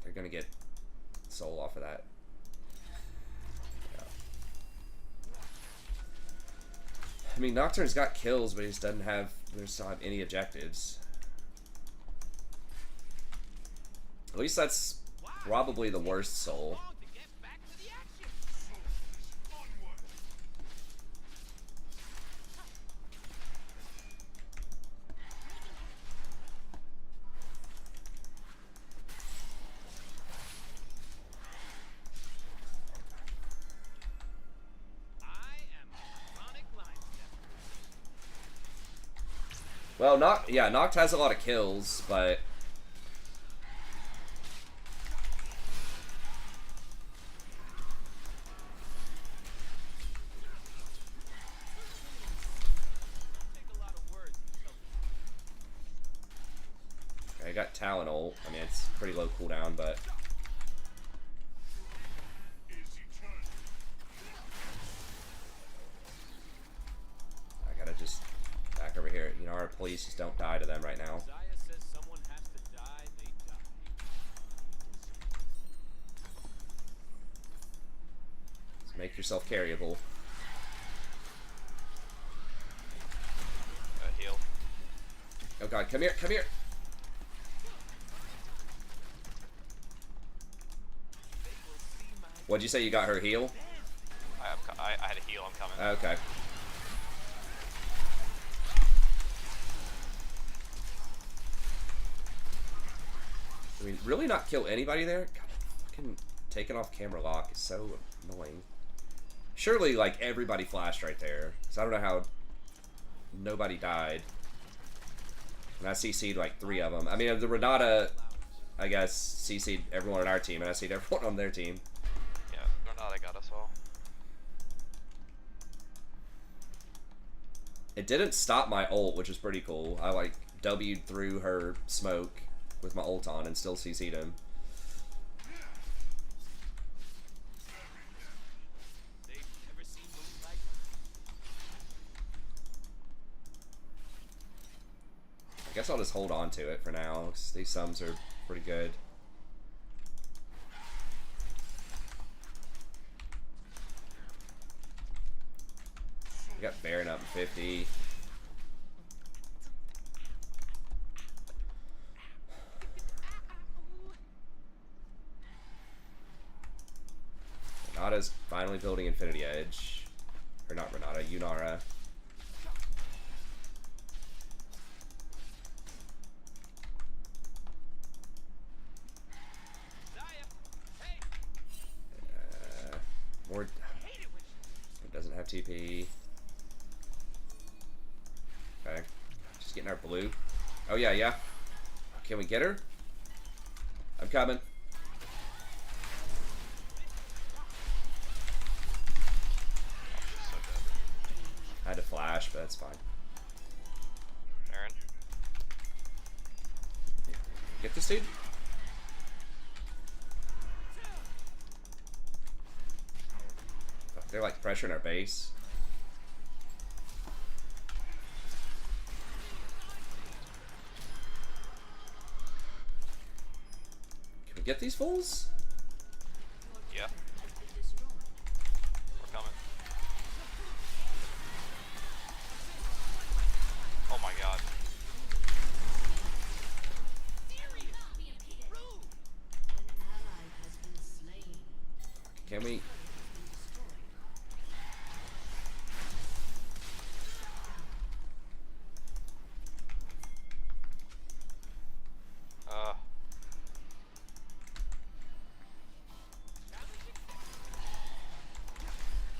They're gonna get soul off of that. Yeah. I mean, Nocturne's got kills, but he just doesn't have any objectives. At least that's probably the worst soul. Well, Noct has a lot of kills, but I got Talon ult. I mean, it's pretty low cooldown, but I gotta just back over here. You know, our police just don't die to them right now. Just make yourself carryable. Heal. Oh god, come here, come here! What'd you say, you got her heal? I had a heal, I'm coming. Okay. Can we really not kill anybody there? God, fucking taking off camera lock is so annoying. Surely, like, everybody flashed right there. So I don't know how nobody died. And I CC'd like 3 of them. I mean, the Renata, I guess, CC'd everyone on our team, and I CC'd everyone on their team. Yeah, Renata got us all. It didn't stop my ult, which is pretty cool. I, like, W'd through her smoke with my ult on and still CC'd him. I guess I'll just hold on to it for now, because these sums are pretty good. I got Baron up 50. Renata's finally building Infinity Edge. Or not Renata, Yunara. More. It doesn't have TP. Okay. Just getting our blue. Oh, yeah, yeah. Can we get her? I'm coming. So good. I had to flash, but that's fine. Aaron. Get this dude. Fuck, they're like pressuring our base. Can we get these fools? Yeah. We're coming. Oh my god. Can we?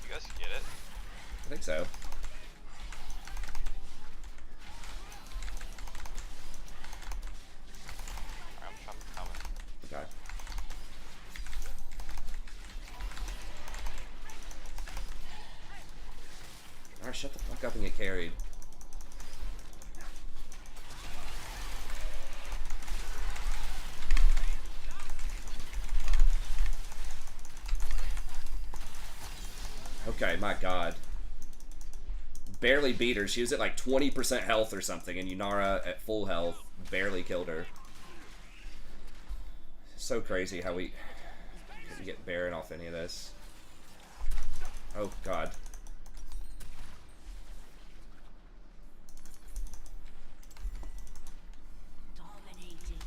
You guys can get it. I think so. I'm coming. Okay. Alright, shut the fuck up and get carried. Okay, my god. Barely beat her. She was at like 20% health or something, and Yunara at full health barely killed her. So crazy how we couldn't get Baron off any of this. Oh god. Dominating.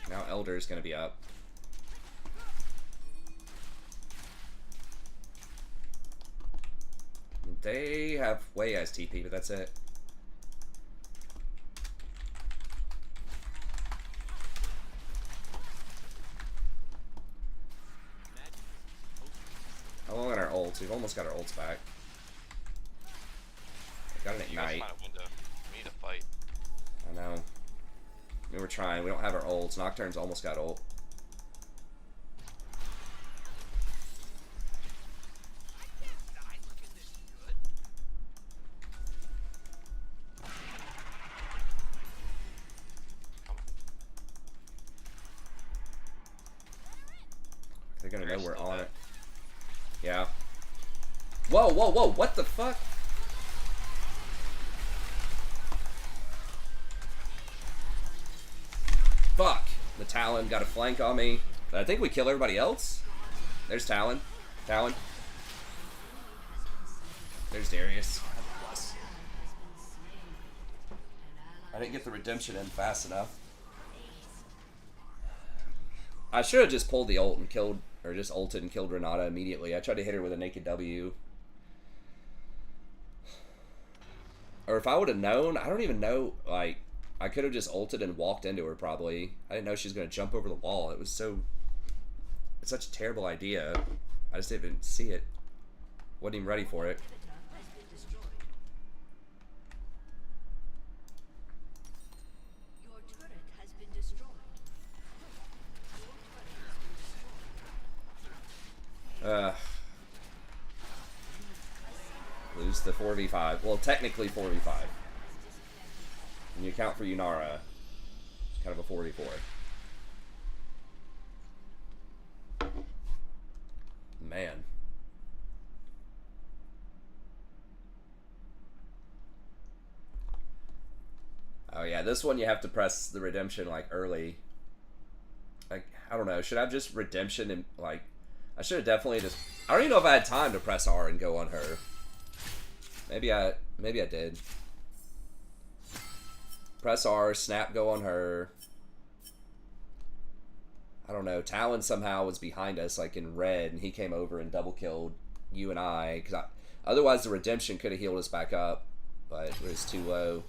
Now Elder is gonna be up. They have way as TP, but that's it. How long on our ults? We've almost got our ults back. Got an You guys Ignite. find a window. We need to fight. I know. We were trying. We don't have our ults. Nocturne's almost got ult. They're gonna know we're on it. Yeah. Whoa, whoa, whoa! What the fuck? Fuck! The Talon got a flank on me. I think we kill everybody else. There's Talon. Talon. There's Darius. Bless. I didn't get the redemption in fast enough. I should have just pulled the ult and killed, or just ulted and killed Renata immediately. I tried to hit her with a naked W. Or if I would have known, I don't even know, like, I could have just ulted and walked into her, probably. I didn't know she was going to jump over the wall. It's such a terrible idea. I just didn't even see it. Wasn't even ready for it. Your turret has been destroyed. Lose the 4v5. Well, technically 4v5. When you account for Yunara, kind of a 4v4. Man. Oh yeah, this one you have to press the redemption like early. Like, I don't know, should I have just redemption and like, I should have definitely just, I don't even know if I had time to press R and go on her. Maybe I did. Press R, snap, go on her. I don't know. Talon somehow was behind us, like in red, and he came over and double killed you and I. Otherwise, the redemption could have healed us back up, but it was too low.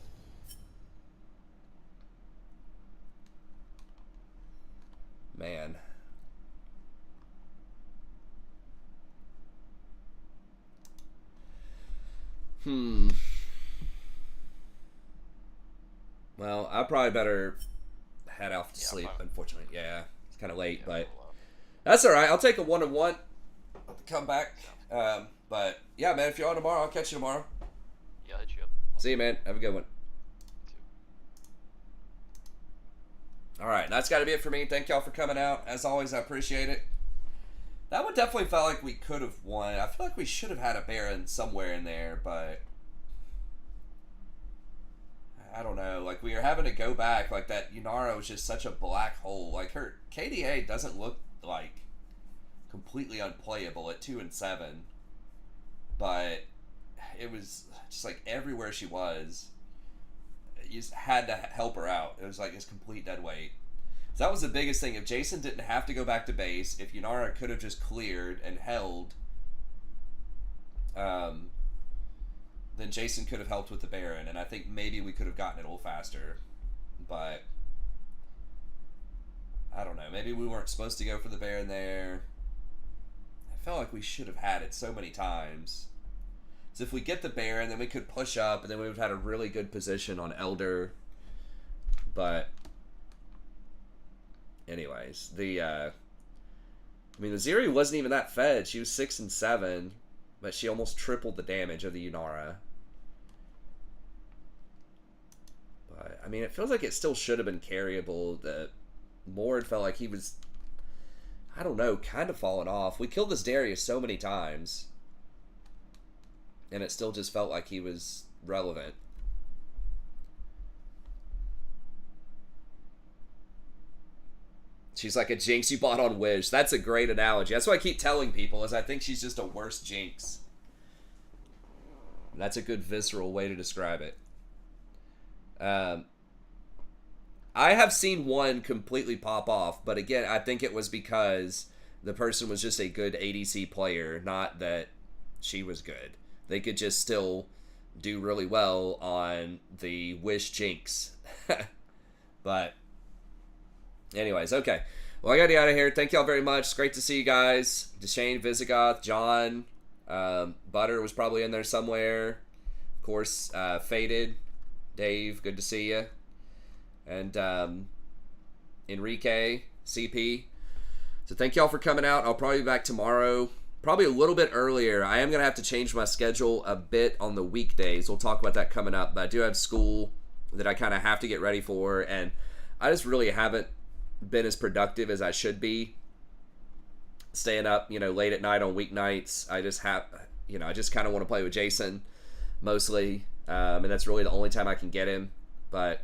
Man. Well, I probably better head off to sleep, unfortunately. Yeah, it's kind of late, but that's all right. I'll take a 1-on-1. I'll come back. But yeah, man, if you're on tomorrow, I'll catch you tomorrow. Yeah, I'll hit you up. See you, man. Have a good one. All right, that's got to be it for me. Thank y'all for coming out. As always, I appreciate it. That one definitely felt like we could have won. I feel like we should have had a Baron somewhere in there, but I don't know. Like, we were having to go back. Like, that Yunara was just such a black hole. Like, her KDA doesn't look, like, completely unplayable at 2 and 7. But it was just, like, everywhere she was, you just had to help her out. It was, like, this complete dead weight. So that was the biggest thing. If Jason didn't have to go back to base, if Yunara could have just cleared and held, then Jason could have helped with the Baron, and I think maybe we could have gotten it a little faster. But I don't know. Maybe we weren't supposed to go for the Baron there. I felt like we should have had it so many times. So if we get the Baron, then we could push up, and then we would have had a really good position on Elder. But anyways, the Zeri wasn't even that fed. She was 6 and 7, but she almost tripled the damage of the Yunara. But I mean, it feels like it still should have been carryable. The Mord felt like he was, I don't know, kind of falling off. We killed this Darius so many times, and it still just felt like he was relevant. She's like a Jinx you bought on Wish. That's a great analogy. That's what I keep telling people, is I think she's just a worse Jinx. That's a good visceral way to describe it. I have seen one completely pop off, but again, I think it was because the person was just a good ADC player, not that she was good. They could just still do really well on the Wish Jinx. But anyways, okay. Well, I gotta get out of here. Thank y'all very much. It's great to see you guys. Deshane, Visigoth, John, Butter was probably in there somewhere. Of course, Faded, Dave, good to see you. And Enrique, CP. So thank y'all for coming out. I'll probably be back tomorrow, probably a little bit earlier. I am going to have to change my schedule a bit on the weekdays. We'll talk about that coming up. But I do have school that I kind of have to get ready for. And I just really haven't been as productive as I should be. Staying up, late at night on weeknights. I just have, I just kind of want to play with Jason mostly. And that's really the only time I can get him. But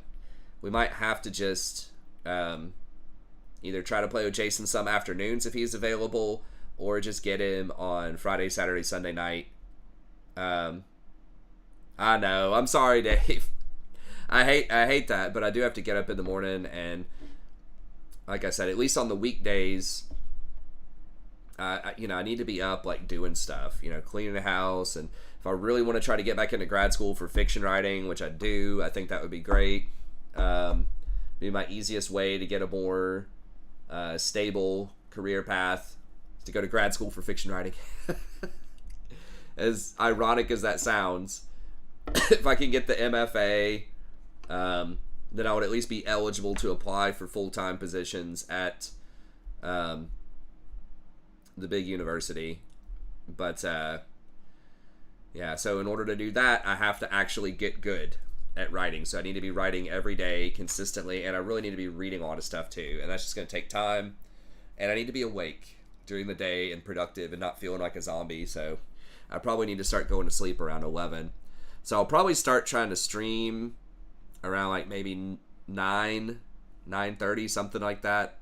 we might have to just either try to play with Jason some afternoons if he's available, or just get him on Friday, Saturday, Sunday night. I know. I'm sorry, Dave. I hate that, but I do have to get up in the morning, and like I said, at least on the weekdays, I need to be up, like, doing stuff, cleaning the house, and if I really want to try to get back into grad school for fiction writing, which I do, I think that would be great. Be my easiest way to get a more stable career path is to go to grad school for fiction writing. As ironic as that sounds, if I can get the MFA, then I would at least be eligible to apply for full-time positions at the big university. But yeah, so in order to do that, I have to actually get good at writing. So I need to be writing every day consistently, and I really need to be reading a lot of stuff too. And that's just going to take time. And I need to be awake during the day and productive and not feeling like a zombie. So I probably need to start going to sleep around 11. So I'll probably start trying to stream around like maybe 9:30, something like that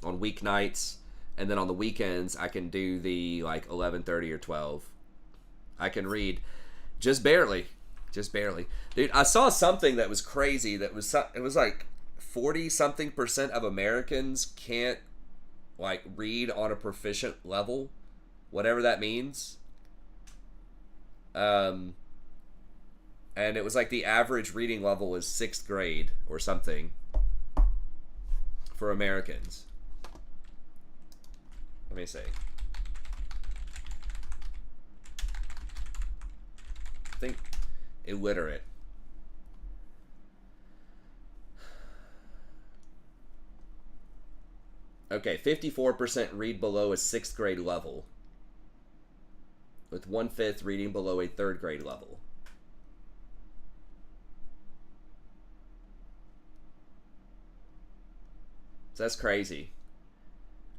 on weeknights. And then on the weekends, I can do the like 11:30 or 12. I can read just barely. Dude, I saw something that was crazy. It was like 40-something% of Americans can't like read on a proficient level, whatever that means. And it was like the average reading level is 6th grade or something for Americans. Let me see. I think illiterate. Okay, 54% read below a 6th grade level, with 1/5 reading below a 3rd grade level. So that's crazy.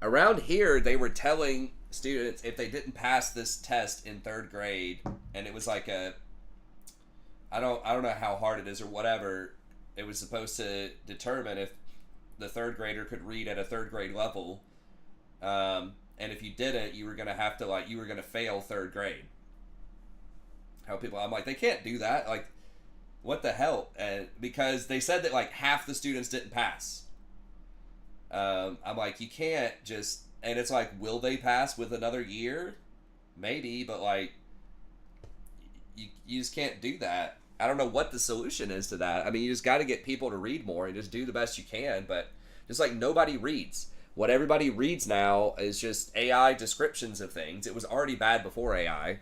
Around here, they were telling students if they didn't pass this test in 3rd grade, and it was like a, I don't know how hard it is or whatever, it was supposed to determine if the 3rd grader could read at a 3rd grade level, and if you didn't, you were gonna have to you were gonna fail 3rd grade. I'm like, they can't do that. Like, what the hell? And because they said that like half the students didn't pass. I'm like, you can't just, and it's like, will they pass with another year? Maybe, but like, you just can't do that. I don't know what the solution is to that. I mean, you just got to get people to read more and just do the best you can, but just like nobody reads. What everybody reads now is just AI descriptions of things. It was already bad before AI,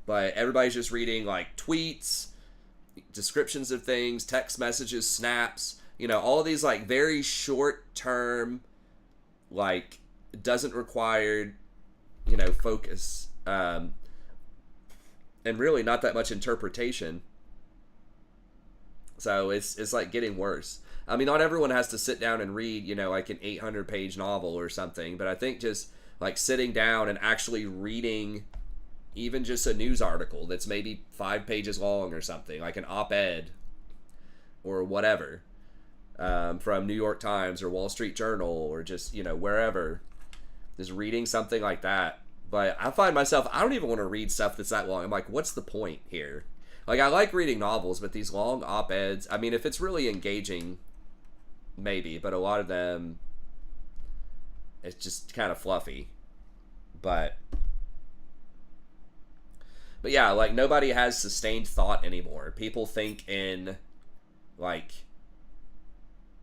but everybody's just reading like tweets, descriptions of things, text messages, snaps, all of these like very short term, like doesn't require, focus, and really not that much interpretation. So it's like getting worse. I mean, not everyone has to sit down and read, like an 800-page novel or something, but I think just like sitting down and actually reading even just a news article that's maybe 5 pages long or something, like an op-ed or whatever, from New York Times or Wall Street Journal or just, wherever, just reading something like that. But I find myself, I don't even want to read stuff that's that long. I'm like, what's the point here? Like, I like reading novels, but these long op-eds, I mean, if it's really engaging, maybe, but a lot of them, it's just kind of fluffy. But yeah, like, nobody has sustained thought anymore. People think in, like,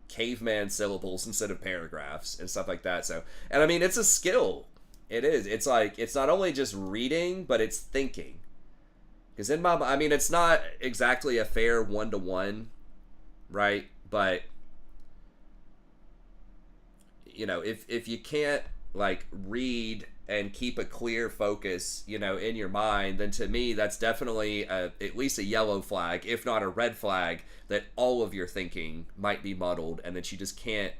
caveman syllables instead of paragraphs and stuff like that. So, and I mean, it's a skill. It is. It's like, it's not only just reading, but it's thinking. Because it's not exactly a fair 1-to-1, right? But, if you can't, like, read and keep a clear focus, in your mind, then to me, that's definitely at least a yellow flag, if not a red flag, that all of your thinking might be muddled and that you just can't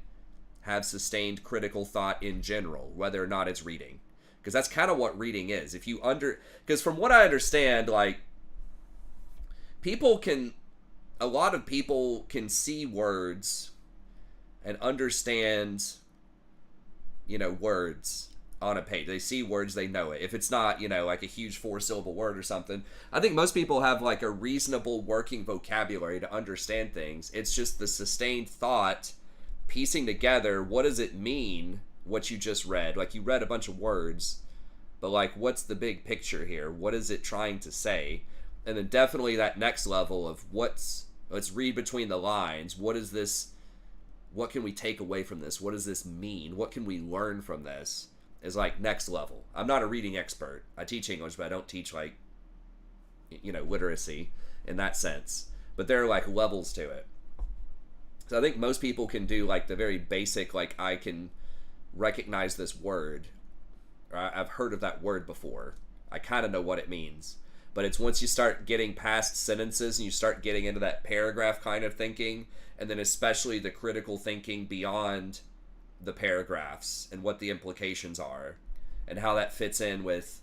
have sustained critical thought in general, whether or not it's reading. Because that's kind of what reading is. Because from what I understand, like, a lot of people can see words and understand, words on a page. They see words, they know it. If it's not, like a huge 4-syllable word or something, I think most people have like a reasonable working vocabulary to understand things. It's just the sustained thought, piecing together, what does it mean, what you just read? Like, you read a bunch of words, but like, what's the big picture here? What is it trying to say? And then definitely that next level of let's read between the lines. What is this? What can we take away from this? What does this mean? What can we learn from this? Is like next level. I'm not a reading expert. I teach English, but I don't teach like, you know, literacy in that sense. But there are like levels to it. So I think most people can do like the very basic, like I can recognize this word. Or I've heard of that word before. I kind of know what it means. But it's once you start getting past sentences and you start getting into that paragraph kind of thinking, and then especially the critical thinking beyond the paragraphs and what the implications are and how that fits in with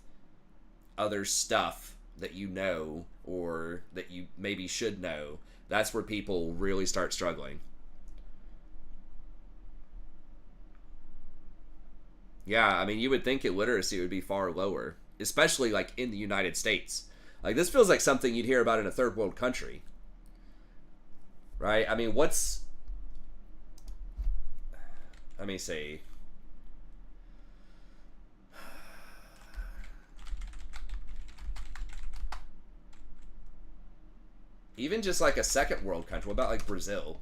other stuff that you know or that you maybe should know, that's where people really start struggling. Yeah, I mean, you would think illiteracy would be far lower, especially like in the United States. Like, this feels like something you'd hear about in a third world country. Right? I mean, let me see. Even just like a second world country. What about like Brazil?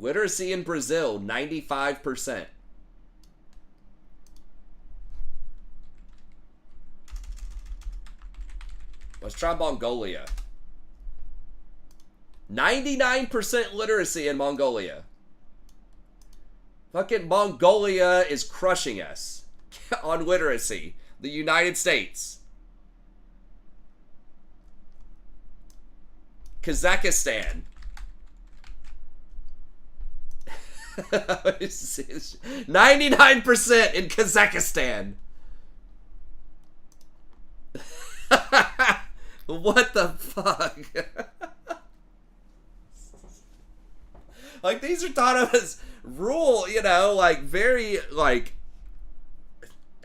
Literacy in Brazil, 95%. Let's try Mongolia. 99% literacy in Mongolia. Fucking Mongolia is crushing us on literacy. The United States. Kazakhstan. 99% in Kazakhstan. What the fuck? Like, these are thought of as rural, you know, like very like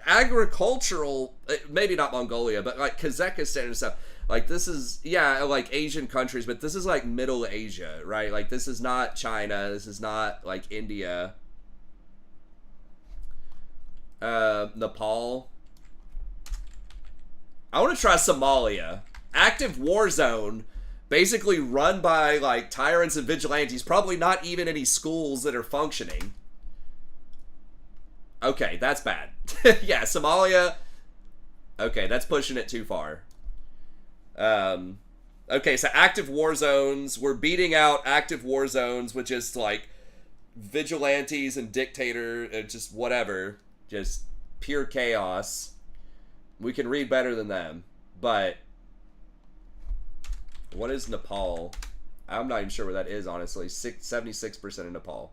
agricultural, maybe not Mongolia, but like Kazakhstan and stuff. Like, this is, yeah, like Asian countries, but this is like Middle Asia, right? Like, this is not China. This is not like India. Nepal. I want to try Somalia. Active war zone, basically run by like tyrants and vigilantes. Probably not even any schools that are functioning. Okay, that's bad. Yeah, Somalia. Okay, that's pushing it too far. Okay, so active war zones. We're beating out active war zones with just like vigilantes and dictator, just whatever. Just pure chaos. We can read better than them. But what is Nepal? I'm not even sure where that is, honestly. 76% in Nepal.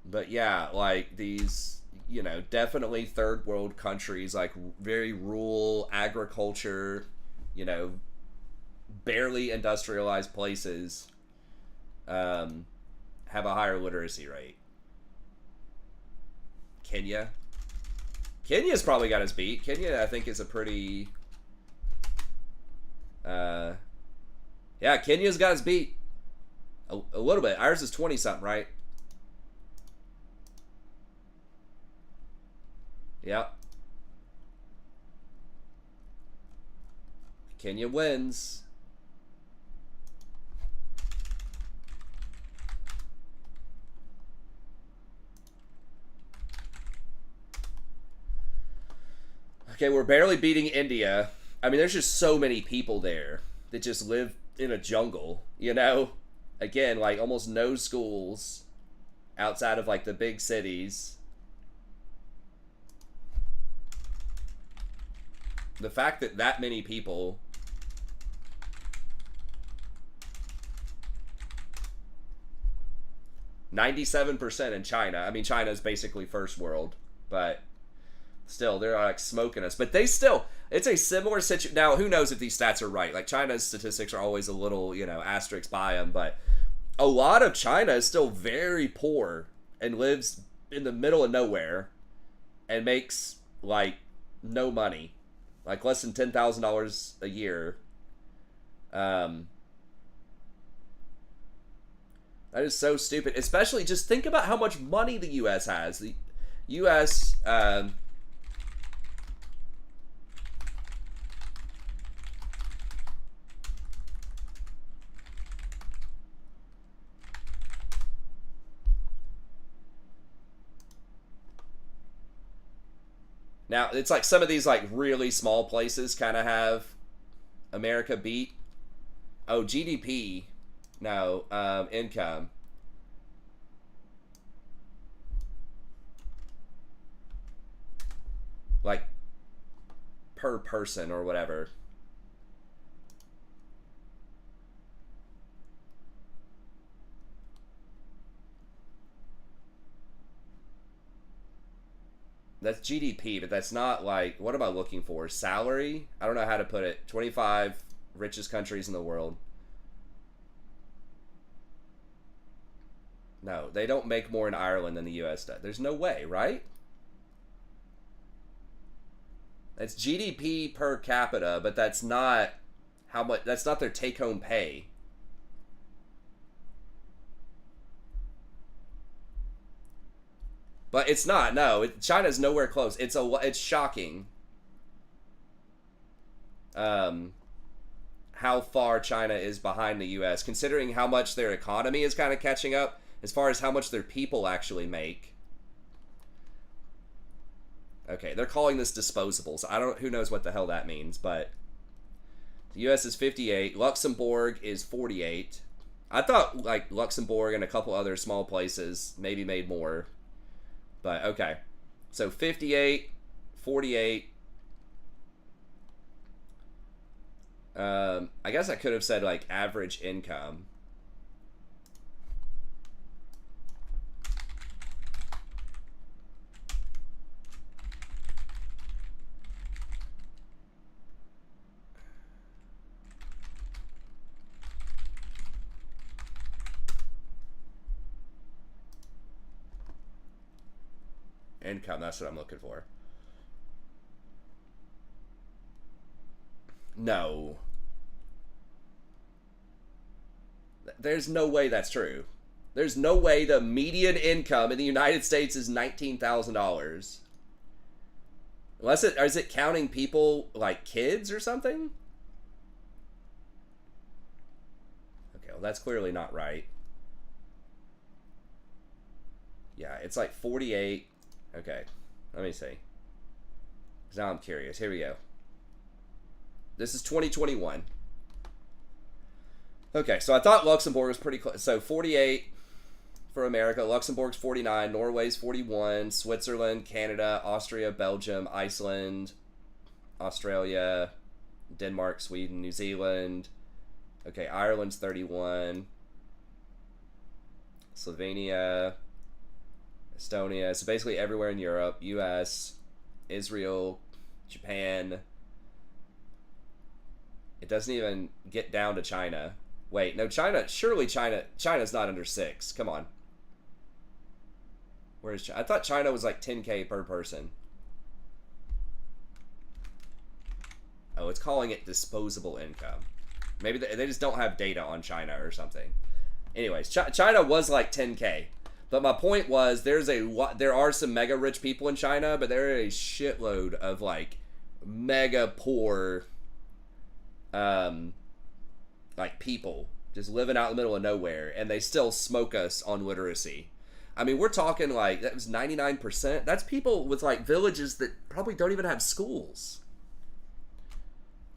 But yeah, like these, you know, definitely third world countries, like very rural agriculture, you know, barely industrialized places, have a higher literacy rate. Kenya's probably got us beat. Kenya, I think, is a pretty... yeah, Kenya's got us beat. A little bit. Ours is 20-something, right? Yep. Kenya wins. Okay, we're barely beating India. I mean, there's just so many people there that just live in a jungle, you know? Again, like almost no schools outside of like the big cities. The fact that that many people... ...97% in China. I mean, China is basically first world, but... Still, they're like smoking us. But they still, it's a similar situation. Now, who knows if these stats are right? Like, China's statistics are always a little, you know, asterisks by them. But a lot of China is still very poor and lives in the middle of nowhere and makes, like, no money. Like, less than $10,000 a year. That is so stupid. Especially, just think about how much money the U.S. has. The U.S. Now, it's like some of these like really small places kind of have America beat. Oh, GDP. No, income. Like, per person or whatever. That's GDP, but that's not like, what am I looking for? Salary? I don't know how to put it. 25 richest countries in the world. No, they don't make more in Ireland than the US does. There's no way, right? That's GDP per capita, but that's not how much, that's not their take-home pay. But it's not. No, China's nowhere close. It's shocking. How far China is behind the U.S., considering how much their economy is kind of catching up as far as how much their people actually make. Okay, they're calling this disposables. Who knows what the hell that means, but the U.S. is 58. Luxembourg is 48. I thought like Luxembourg and a couple other small places maybe made more. But, okay. So, 58, 48. I guess I could have said, like, average income. Income, that's what I'm looking for. No. There's no way that's true. There's no way the median income in the United States is $19,000. Unless is it counting people like kids or something? Okay, well that's clearly not right. Yeah, it's like 48. Okay, let me see. Because now I'm curious. Here we go. This is 2021. Okay, so I thought Luxembourg was pretty close. So 48 for America. Luxembourg's 49. Norway's 41. Switzerland, Canada, Austria, Belgium, Iceland, Australia, Denmark, Sweden, New Zealand. Okay, Ireland's 31. Slovenia, Estonia, so basically everywhere in Europe, US, Israel, Japan. It doesn't even get down to China. Wait, no, China's not under 6. Come on. Where is China? I thought China was like 10K per person. Oh, it's calling it disposable income. Maybe they just don't have data on China or something. Anyways, China was like 10K. But my point was, there are some mega rich people in China, but there are a shitload of like mega poor, like people just living out in the middle of nowhere, and they still smoke us on literacy. I mean, we're talking like that was 99%. That's people with like villages that probably don't even have schools.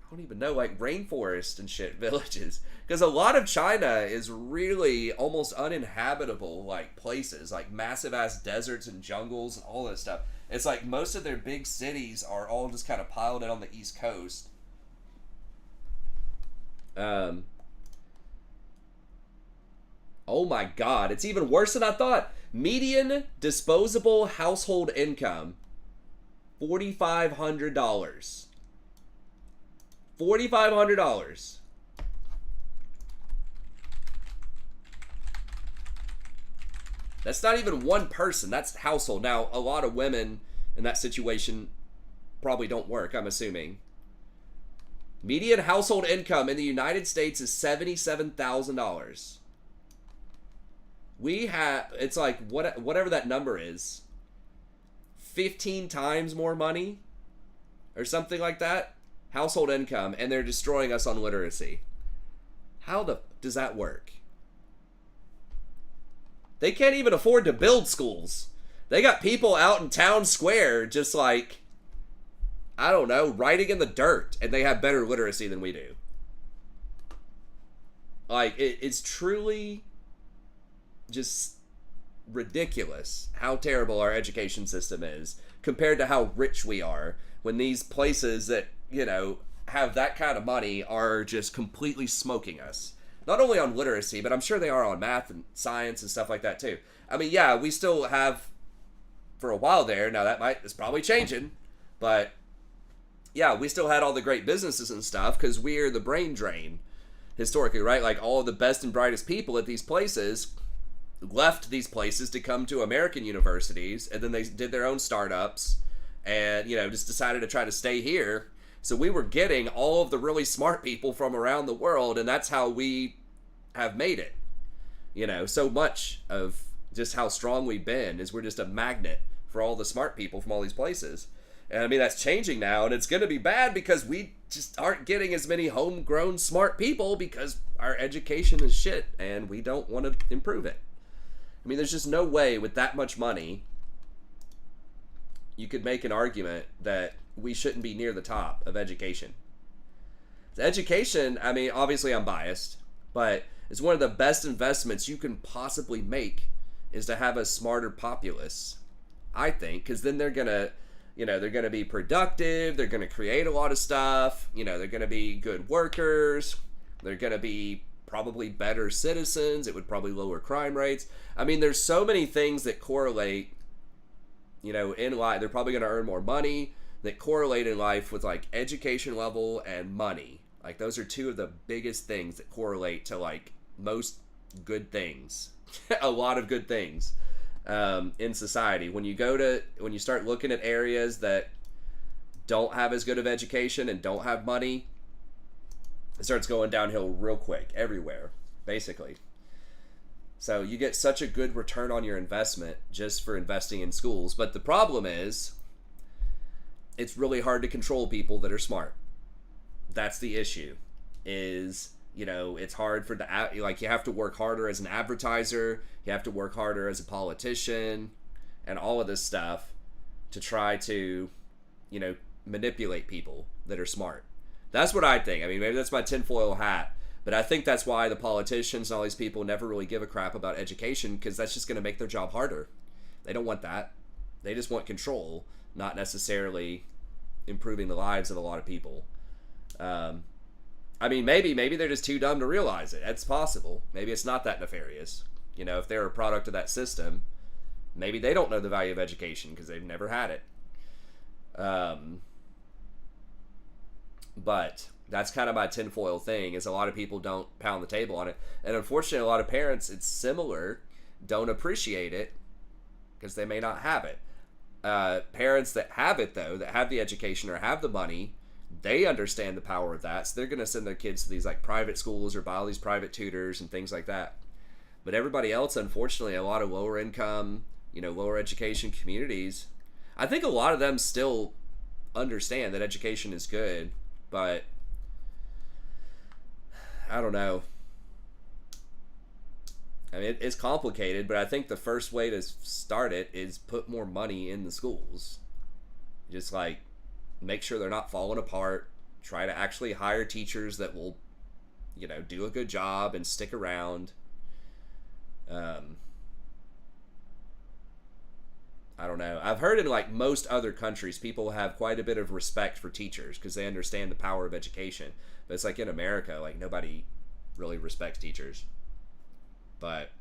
I don't even know, like rainforest and shit villages, because a lot of China is really almost uninhabitable like places, like massive ass deserts and jungles and all that stuff. It's like most of their big cities are all just kind of piled in on the East Coast. Oh my god, it's even worse than I thought. Median disposable household income, $4,500. $4,500. That's not even one person. That's household. Now, a lot of women in that situation probably don't work, I'm assuming. Median household income in the United States is $77,000. We have, it's like whatever that number is, 15 times more money or something like that, household income, and they're destroying us on literacy. How does that work? They can't even afford to build schools. They got people out in town square just like, I don't know, writing in the dirt, and they have better literacy than we do. Like, it's truly just ridiculous how terrible our education system is compared to how rich we are, when these places that, you know, have that kind of money are just completely smoking us. Not only on literacy, but I'm sure they are on math and science and stuff like that too. I mean, yeah, we still have for a while there. Now it's probably changing, but yeah, we still had all the great businesses and stuff because we're the brain drain historically, right? Like all of the best and brightest people at these places left these places to come to American universities, and then they did their own startups and, you know, just decided to try to stay here. So we were getting all of the really smart people from around the world, and that's how we have made it. You know, so much of just how strong we've been is we're just a magnet for all the smart people from all these places. And I mean, that's changing now, and it's going to be bad because we just aren't getting as many homegrown smart people because our education is shit and we don't want to improve it. I mean, there's just no way with that much money you could make an argument that we shouldn't be near the top of education. Education, I mean, obviously I'm biased, but it's one of the best investments you can possibly make is to have a smarter populace, I think, because then they're going to, you know, they're going to be productive, they're going to create a lot of stuff, you know, they're going to be good workers, they're going to be probably better citizens, it would probably lower crime rates. I mean, there's so many things that correlate, you know, in life. They're probably going to earn more money, that correlate in life with like education level and money. Like those are two of the biggest things that correlate to like most good things, a lot of good things in society. When you start looking at areas that don't have as good of education and don't have money, it starts going downhill real quick everywhere, basically. So you get such a good return on your investment just for investing in schools. But the problem is, it's really hard to control people that are smart. That's the issue. Is, you know, it's hard for like, you have to work harder as an advertiser, you have to work harder as a politician, and all of this stuff to try to, you know, manipulate people that are smart. That's what I think. I mean, maybe that's my tinfoil hat, but I think that's why the politicians and all these people never really give a crap about education, because that's just going to make their job harder. They don't want that. They just want control, not necessarily improving the lives of a lot of people. I mean, maybe they're just too dumb to realize it. That's possible. Maybe it's not that nefarious. You know, if they're a product of that system, maybe they don't know the value of education because they've never had it. But that's kind of my tinfoil thing, is a lot of people don't pound the table on it. And unfortunately, a lot of parents, it's similar, don't appreciate it because they may not have it. Parents that have it, though, that have the education or have the money, they understand the power of that, so they're going to send their kids to these like private schools or buy all these private tutors and things like that. But everybody else, unfortunately, a lot of lower income, you know, lower education communities, I think a lot of them still understand that education is good, but I don't know. I mean, it's complicated, but I think the first way to start it is put more money in the schools. Just like make sure they're not falling apart. Try to actually hire teachers that will, you know, do a good job and stick around. I don't know. I've heard in like most other countries, people have quite a bit of respect for teachers because they understand the power of education. But it's like in America, like nobody really respects teachers. But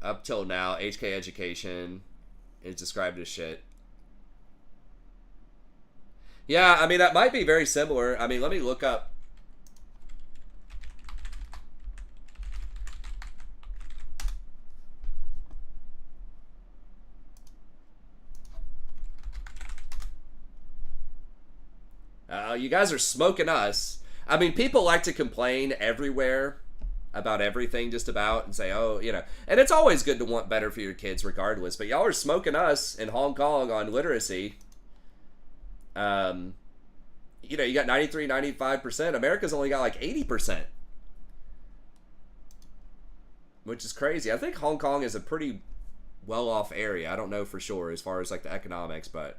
up till now, HK education is described as shit. Yeah, I mean, that might be very similar. I mean, let me look up. You guys are smoking us. I mean, people like to complain everywhere about everything just about and say, oh, you know, and it's always good to want better for your kids regardless, but y'all are smoking us in Hong Kong on literacy. You know, you got 93, 95%. America's only got like 80%. Which is crazy. I think Hong Kong is a pretty well-off area. I don't know for sure as far as like the economics, but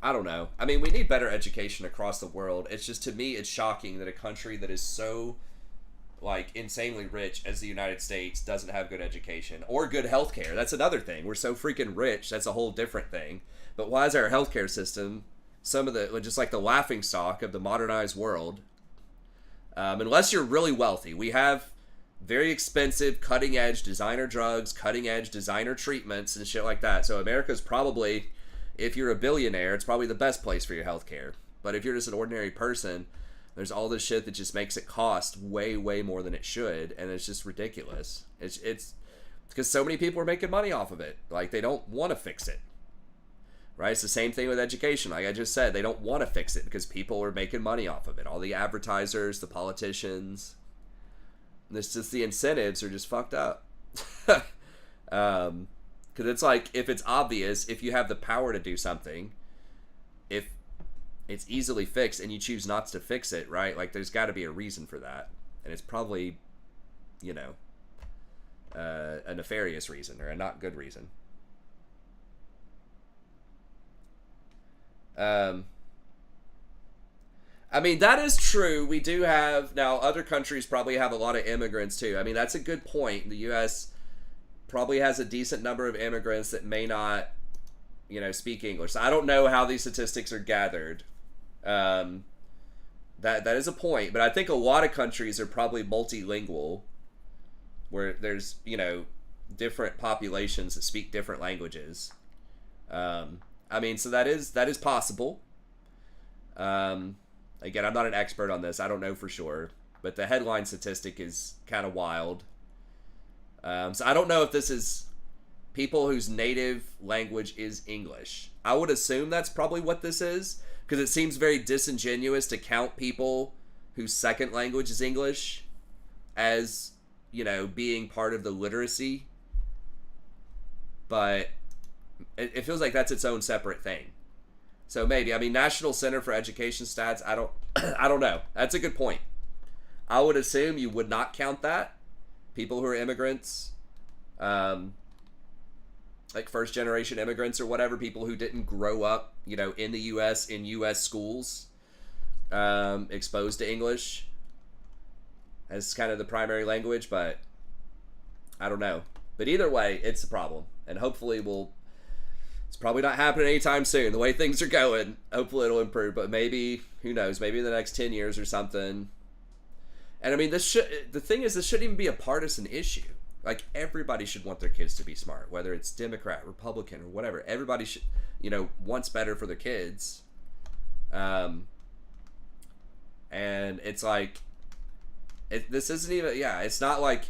I don't know. I mean, we need better education across the world. It's just, to me, it's shocking that a country that is so like insanely rich as the United States doesn't have good education or good healthcare. That's another thing. We're so freaking rich. That's a whole different thing. But why is our healthcare system some of the, just like the laughing stock of the modernized world? Unless you're really wealthy. We have very expensive, cutting-edge designer drugs, cutting-edge designer treatments, and shit like that. So America's probably, if you're a billionaire, it's probably the best place for your healthcare. But if you're just an ordinary person, there's all this shit that just makes it cost way, way more than it should, and it's just ridiculous. It's because so many people are making money off of it. Like, they don't want to fix it. Right? It's the same thing with education. Like I just said, they don't want to fix it because people are making money off of it. All the advertisers, the politicians. It's just the incentives are just fucked up. Because it's like, if it's obvious, if you have the power to do something, if it's easily fixed and you choose not to fix it, right? Like, there's got to be a reason for that. And it's probably, you know, a nefarious reason or a not good reason. I mean, that is true. We do have, now other countries probably have a lot of immigrants too. I mean, that's a good point. The U.S. probably has a decent number of immigrants that may not, you know, speak English. So I don't know how these statistics are gathered. That is a point, but I think a lot of countries are probably multilingual, where there's, you know, different populations that speak different languages. I mean, so that is possible. Again, I'm not an expert on this. I don't know for sure. But the headline statistic is kind of wild. So I don't know if this is people whose native language is English. I would assume that's probably what this is, because it seems very disingenuous to count people whose second language is English as, you know, being part of the literacy. But it feels like that's its own separate thing. So maybe, I mean, National Center for Education Stats, I don't know. That's a good point. I would assume you would not count that. People who are immigrants, like first generation immigrants or whatever, people who didn't grow up, you know, in the U.S., in U.S. schools, exposed to English as kind of the primary language, but I don't know. But either way, it's a problem. And hopefully it's probably not happening anytime soon. The way things are going, hopefully it'll improve. But maybe, who knows, maybe in the next 10 years or something. And I mean, the thing is, this shouldn't even be a partisan issue. Like, everybody should want their kids to be smart, whether it's Democrat, Republican, or whatever. Everybody should, you know, wants better for their kids. And it's like, this isn't even, yeah, it's not like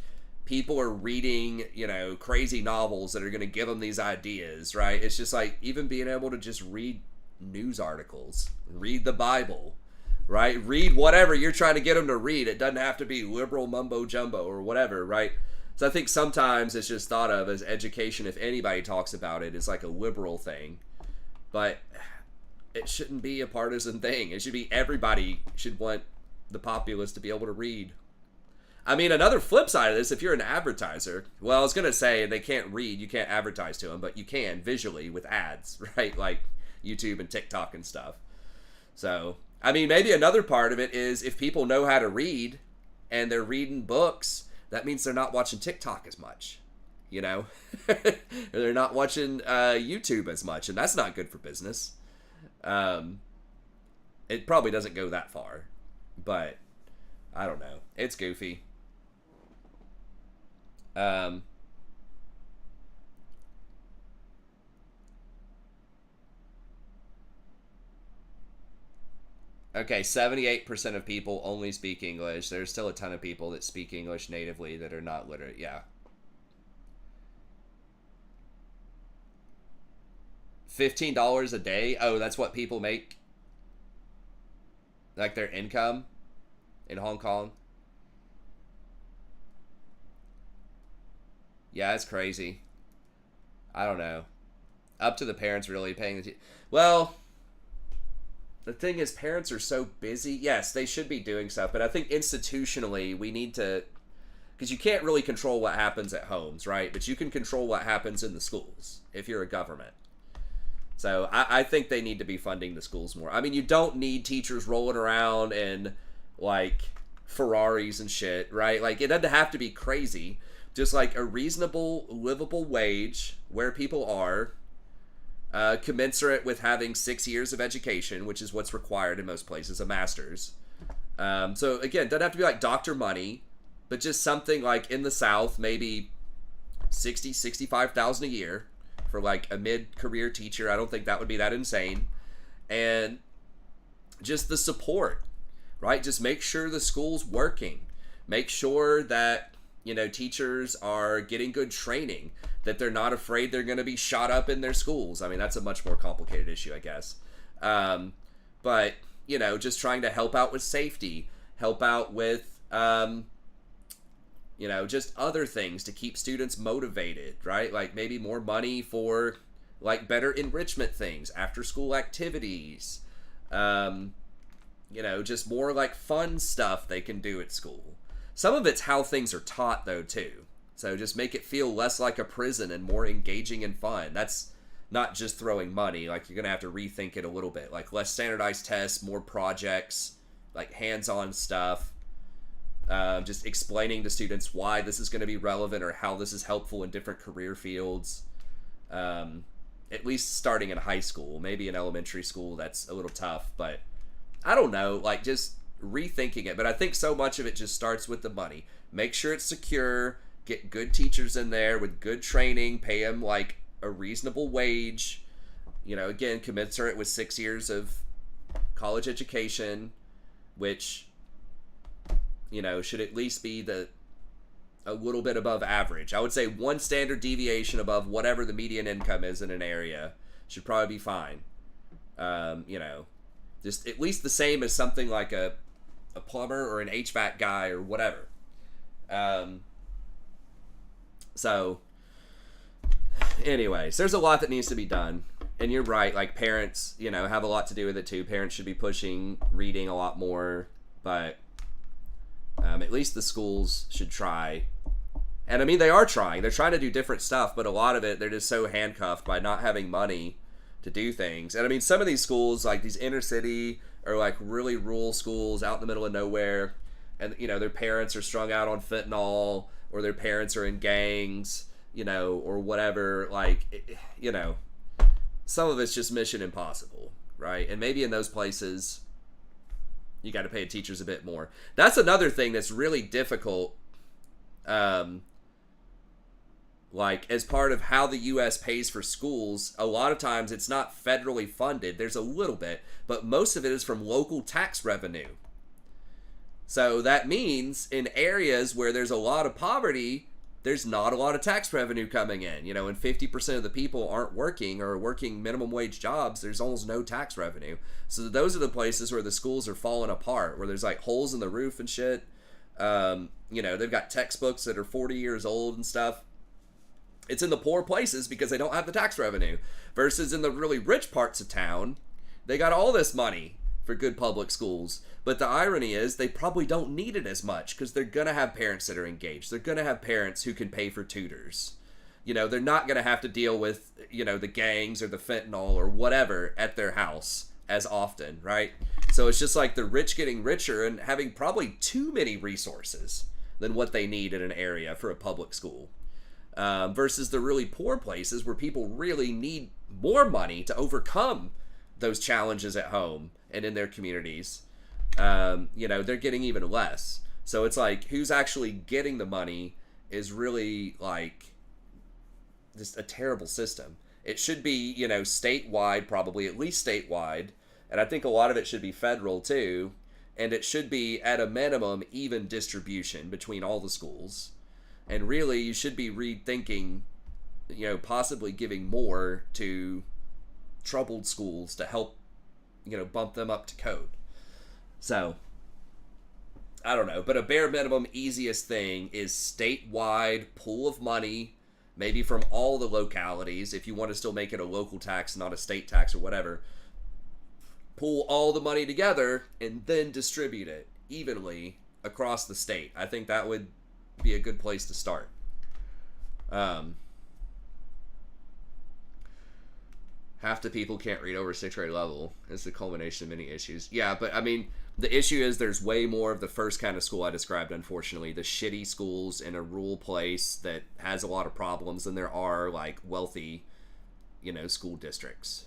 people are reading, you know, crazy novels that are going to give them these ideas, right? It's just like, even being able to just read news articles, read the Bible, right? Read whatever you're trying to get them to read. It doesn't have to be liberal mumbo jumbo or whatever, right? So I think sometimes it's just thought of as education, if anybody talks about it, is like a liberal thing. But it shouldn't be a partisan thing. It should be, everybody should want the populace to be able to read. I mean, another flip side of this, if you're an advertiser, well, I was going to say they can't read, you can't advertise to them, but you can visually with ads, right? Like YouTube and TikTok and stuff. So, I mean, maybe another part of it is if people know how to read and they're reading books, that means they're not watching TikTok as much, you know? Or they're not watching YouTube as much, and that's not good for business. It probably doesn't go that far, but I don't know. It's goofy. Okay, 78% of people only speak English. There's still a ton of people that speak English natively that are not literate. Yeah. $15 a day? Oh, that's what people make? Like their income? in Hong Kong. Yeah, it's crazy. I don't know. Up to the parents really paying the well, the thing is, parents are so busy. Yes, they should be doing stuff, but I think institutionally we need to, because you can't really control what happens at homes, right? But you can control what happens in the schools if you're a government. So I think they need to be funding the schools more. I mean, you don't need teachers rolling around in like Ferraris and shit, right? Like, it doesn't have to be crazy. Just like a reasonable, livable wage where people are, commensurate with having 6 years of education, which is what's required in most places, a master's. So again, doesn't have to be like doctor money, but just something like in the South, maybe 60, 65,000 a year for like a mid-career teacher. I don't think that would be that insane. And just the support, right? Just make sure the school's working. Make sure that, teachers are getting good training, that they're not afraid they're going to be shot up in their schools. I mean, that's a much more complicated issue, I guess. But, just trying to help out with safety, help out with, just other things to keep students motivated, right? Like maybe more money for like better enrichment things, after school activities, just more like fun stuff they can do at school. Some of it's how things are taught though too. So just make it feel less like a prison and more engaging and fun. That's not just throwing money. Like, you're going to have to rethink it a little bit. Like less standardized tests, more projects, like hands-on stuff. Just explaining to students why this is going to be relevant or how this is helpful in different career fields. At least starting in high school. Maybe in elementary school that's a little tough, but I don't know. Like, just rethinking it. But I think so much of it just starts with the money. Make sure it's secure. Get good teachers in there with good training. Pay them like a reasonable wage. Again, commensurate with 6 years of college education, which should at least be a little bit above average. I would say one standard deviation above whatever the median income is in an area should probably be fine. Just at least the same as something like a plumber or an HVAC guy or whatever. So, anyways, there's a lot that needs to be done. And you're right, like parents, have a lot to do with it too. Parents should be pushing reading a lot more, but at least the schools should try. And I mean, they are trying. They're trying to do different stuff, but a lot of it, they're just so handcuffed by not having money to do things. And I mean, some of these schools, like these inner city or like really rural schools out in the middle of nowhere, and their parents are strung out on fentanyl, or their parents are in gangs, or whatever. Like, some of it's just mission impossible, right? And maybe in those places, you got to pay teachers a bit more. That's another thing that's really difficult. Like, as part of how the U.S. pays for schools, a lot of times it's not federally funded. There's a little bit, but most of it is from local tax revenue. So that means in areas where there's a lot of poverty, there's not a lot of tax revenue coming in. And 50% of the people aren't working or working minimum wage jobs, there's almost no tax revenue. So those are the places where the schools are falling apart, where there's like holes in the roof and shit. They've got textbooks that are 40 years old and stuff. It's in the poor places because they don't have the tax revenue. Versus in the really rich parts of town, they got all this money for good public schools. But the irony is they probably don't need it as much because they're going to have parents that are engaged. They're going to have parents who can pay for tutors. They're not going to have to deal with, the gangs or the fentanyl or whatever at their house as often, right? So it's just like the rich getting richer and having probably too many resources than what they need in an area for a public school. Versus the really poor places where people really need more money to overcome those challenges at home and in their communities. They're getting even less. So it's like, who's actually getting the money is really like just a terrible system. It should be, statewide, probably at least statewide. And I think a lot of it should be federal too. And it should be at a minimum even distribution between all the schools. And really, you should be rethinking, possibly giving more to troubled schools to help, bump them up to code. So, I don't know, but a bare minimum easiest thing is statewide pool of money, maybe from all the localities, if you want to still make it a local tax, not a state tax or whatever. Pool all the money together and then distribute it evenly across the state. I think that would be a good place to start. Half the people can't read over 6th grade level. It's the culmination of many issues. Yeah, but I mean, the issue is there's way more of the first kind of school I described, unfortunately. The shitty schools in a rural place that has a lot of problems than there are, like, wealthy, school districts.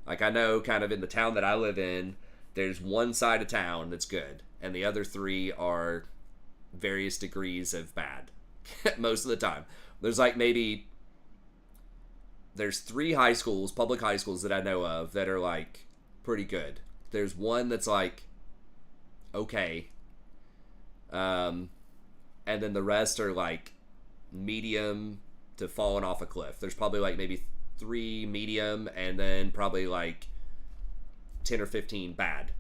Like, I know kind of in the town that I live in, there's one side of town that's good, and the other 3 are various degrees of bad most of the time. There's like there's 3 high schools, public high schools that I know of that are like pretty good. There's one that's like okay. And then the rest are like medium to falling off a cliff. There's probably like maybe 3 medium and then probably like 10 or 15 bad.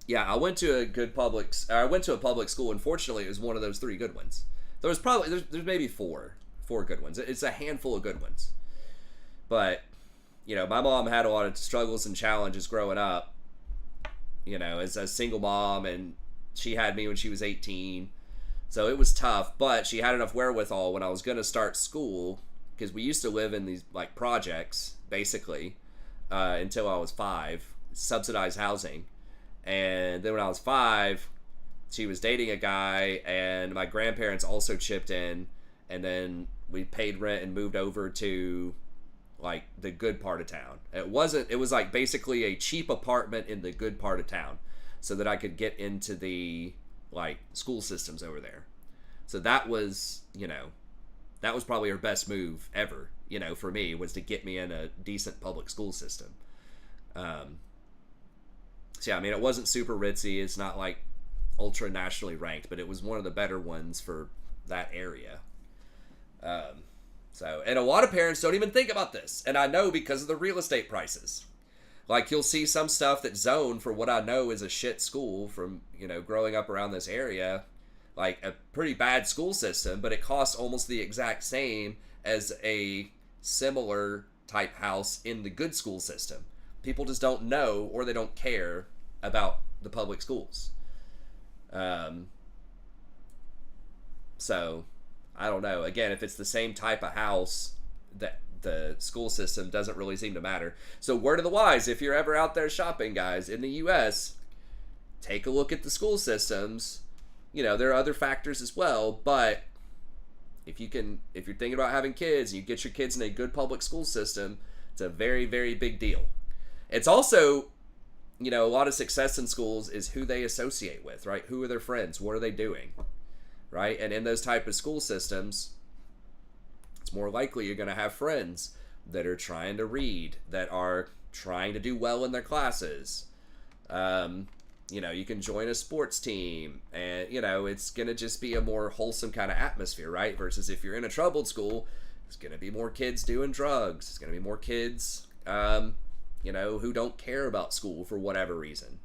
Yeah, I went to a public school. Unfortunately, it was one of those 3 good ones. There's maybe 4 good ones. It's a handful of good ones. But, my mom had a lot of struggles and challenges growing up, as a single mom, and she had me when she was 18. So it was tough, but she had enough wherewithal when I was going to start school, because we used to live in these, like, projects, basically, until I was 5, subsidized housing. And then when I was 5, she was dating a guy, and my grandparents also chipped in, and then we paid rent and moved over to like the good part of town. It was like basically a cheap apartment in the good part of town so that I could get into the like school systems over there. So that was probably her best move ever, for me, was to get me in a decent public school system. So yeah, I mean, it wasn't super ritzy. It's not like ultra nationally ranked, but it was one of the better ones for that area. And a lot of parents don't even think about this. And I know because of the real estate prices. Like, you'll see some stuff that's zoned for what I know is a shit school from, growing up around this area. Like, a pretty bad school system, but it costs almost the exact same as a similar type house in the good school system. People just don't know, or they don't care about the public schools. So, I don't know. Again, if it's the same type of house, that the school system doesn't really seem to matter. So, word of the wise, if you're ever out there shopping, guys, in the U.S., take a look at the school systems. There are other factors as well, but if you're thinking about having kids and you get your kids in a good public school system, it's a very, very big deal. It's also, a lot of success in schools is who they associate with, right? Who are their friends? What are they doing? Right? And in those type of school systems, it's more likely you're going to have friends that are trying to read, that are trying to do well in their classes. You can join a sports team, and, it's going to just be a more wholesome kind of atmosphere, right? Versus if you're in a troubled school, there's going to be more kids doing drugs. There's going to be more kids, who don't care about school for whatever reason.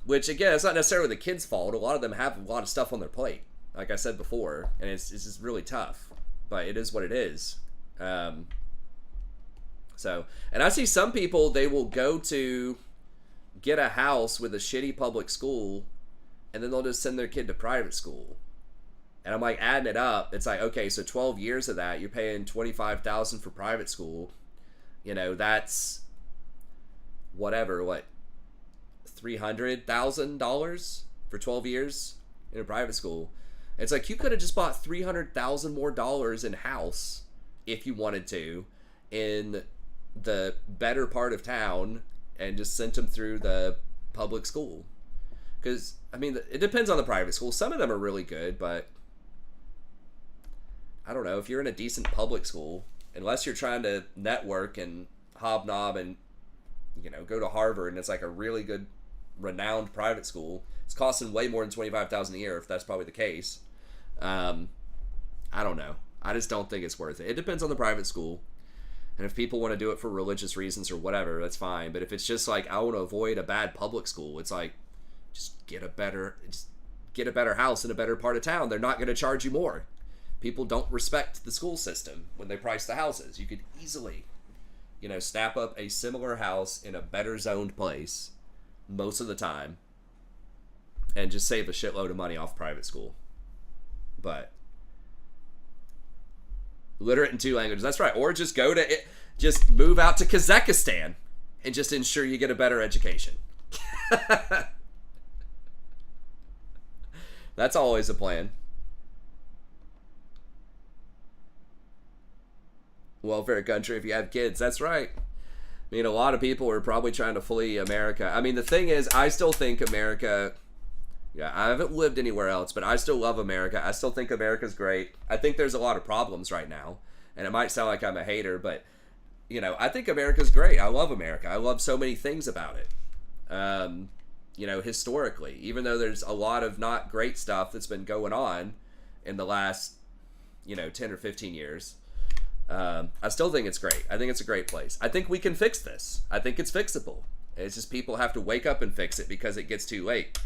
Which, again, it's not necessarily the kids' fault. A lot of them have a lot of stuff on their plate, like I said before, and it's just really tough. But it is what it is. And I see some people, they will go to get a house with a shitty public school, and then they'll just send their kid to private school. And I'm like, adding it up, it's like, okay, so 12 years of that, you're paying $25,000 for private school. That's whatever, $300,000 for 12 years in a private school. It's like, you could have just bought $300,000 more in house if you wanted to in the better part of town and just sent them through the public school. Because, I mean, it depends on the private school. Some of them are really good, but I don't know. If you're in a decent public school, unless you're trying to network and hobnob and, go to Harvard, and it's like a really good, renowned private school, it's costing way more than $25,000 a year, if that's probably the case. I don't know. I just don't think it's worth it. It depends on the private school. And if people want to do it for religious reasons or whatever, that's fine. But if it's just like, I want to avoid a bad public school, it's like, just get a better house in a better part of town. They're not going to charge you more. People don't respect the school system when they price the houses. You could easily, snap up a similar house in a better zoned place most of the time and just save a shitload of money off private school. But literate in 2 languages, that's right. Or just just move out to Kazakhstan and just ensure you get a better education. That's always a plan. Welfare country if you have kids, that's right. I mean, a lot of people are probably trying to flee America. I mean, the thing is, I still think America, I haven't lived anywhere else, but I still love America. I still think America's great. I think there's a lot of problems right now, and it might sound like I'm a hater, but, I think America's great. I love America. I love so many things about it. Historically, even though there's a lot of not great stuff that's been going on in the last, 10 or 15 years, I still think it's great. I think it's a great place. I think we can fix this. I think it's fixable. It's just people have to wake up and fix it because it gets too late.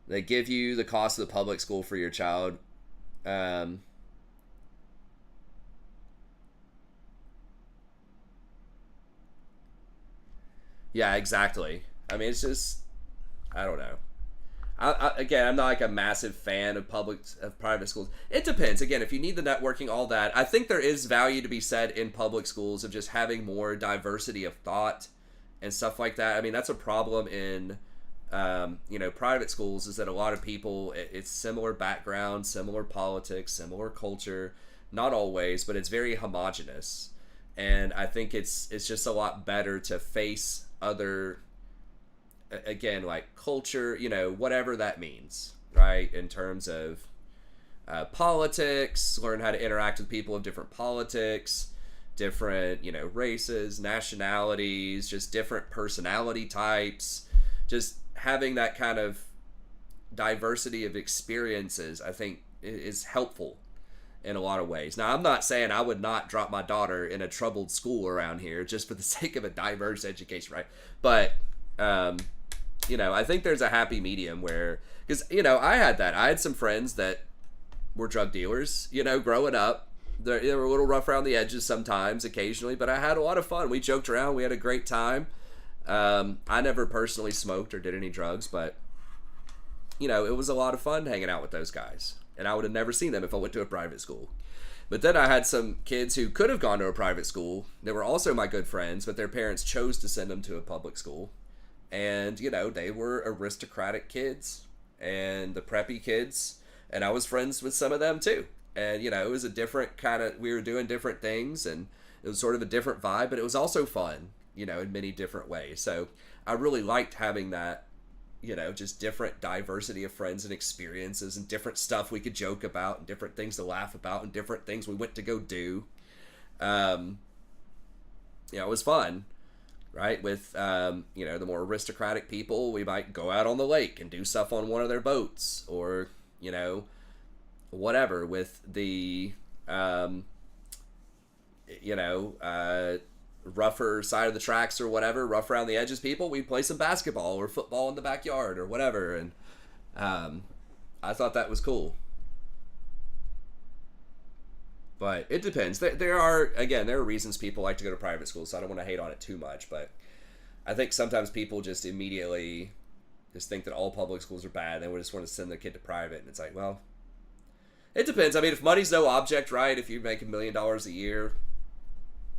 They give you the cost of the public school for your child. Yeah, exactly. I mean, it's just, I don't know. Again, I'm not like a massive fan of private schools. It depends. Again, if you need the networking, all that, I think there is value to be said in public schools of just having more diversity of thought and stuff like that. I mean, that's a problem in, private schools, is that a lot of people, it's similar background, similar politics, similar culture, not always, but it's very homogenous. And I think it's just a lot better to face other, again, like culture, whatever that means, right? In terms of politics, learn how to interact with people of different politics, different, races, nationalities, just different personality types. Just having that kind of diversity of experiences, I think, is helpful in a lot of ways. Now, I'm not saying I would not drop my daughter in a troubled school around here just for the sake of a diverse education, right? But, I think there's a happy medium where, because, I had that. I had some friends that were drug dealers, growing up. They were a little rough around the edges sometimes, occasionally, but I had a lot of fun. We joked around. We had a great time. I never personally smoked or did any drugs, but, it was a lot of fun hanging out with those guys. And I would have never seen them if I went to a private school. But then I had some kids who could have gone to a private school. They were also my good friends, but their parents chose to send them to a public school. And, they were aristocratic kids and the preppy kids. And I was friends with some of them too. And, it was a different kind of, we were doing different things and it was sort of a different vibe, but it was also fun, in many different ways. So I really liked having that, just different diversity of friends and experiences and different stuff we could joke about and different things to laugh about and different things we went to go do. It was fun, right? With, the more aristocratic people, we might go out on the lake and do stuff on one of their boats or, whatever. With the, rougher side of the tracks or whatever, rough around the edges people, we'd play some basketball or football in the backyard or whatever. And I thought that was cool. But it depends. There are reasons people like to go to private schools, so I don't want to hate on it too much, but I think sometimes people just immediately just think that all public schools are bad and they just want to send their kid to private, and it's like, well, it depends. I mean, if money's no object, right? If you make $1 million a year,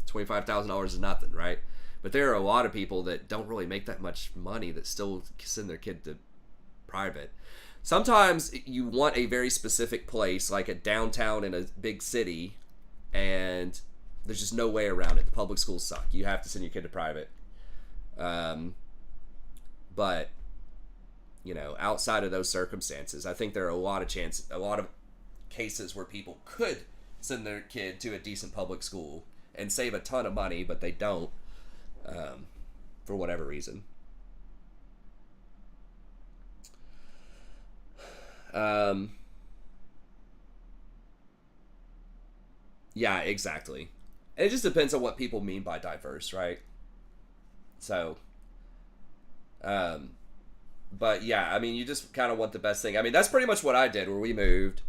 $25,000 is nothing, right? But there are a lot of people that don't really make that much money that still send their kid to private. Sometimes you want a very specific place, like a downtown in a big city, and there's just no way around it. The public schools suck. You have to send your kid to private. But, outside of those circumstances, I think there are a lot of cases where people could send their kid to a decent public school and save a ton of money, but they don't, for whatever reason. Um, yeah, exactly. And it just depends on what people mean by diverse, right? So, um, but yeah, I mean, you just kind of want the best thing. I mean, that's pretty much what I did where we moved.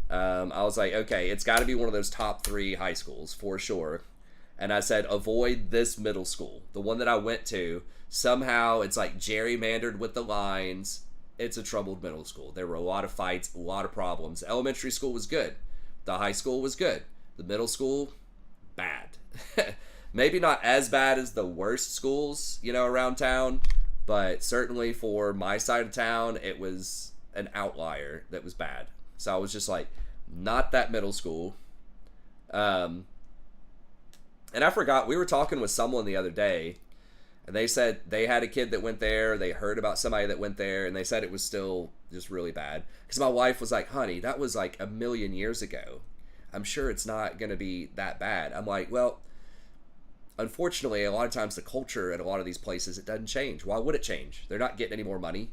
I was like, okay, it's got to be one of those top 3 high schools for sure. And I said, avoid this middle school. The one that I went to, somehow it's like gerrymandered with the lines. It's a troubled middle school. There were a lot of fights, a lot of problems. Elementary school was good. The high school was good. The middle school, bad. Maybe not as bad as the worst schools, around town, but certainly for my side of town, it was an outlier that was bad. So I was just like, not that middle school. And I forgot, we were talking with someone the other day, and they said they had a kid that went there, they heard about somebody that went there, and they said it was still just really bad. Because my wife was like, honey, that was like a million years ago. I'm sure it's not going to be that bad. I'm like, well, unfortunately, a lot of times the culture at a lot of these places, it doesn't change. Why would it change? They're not getting any more money.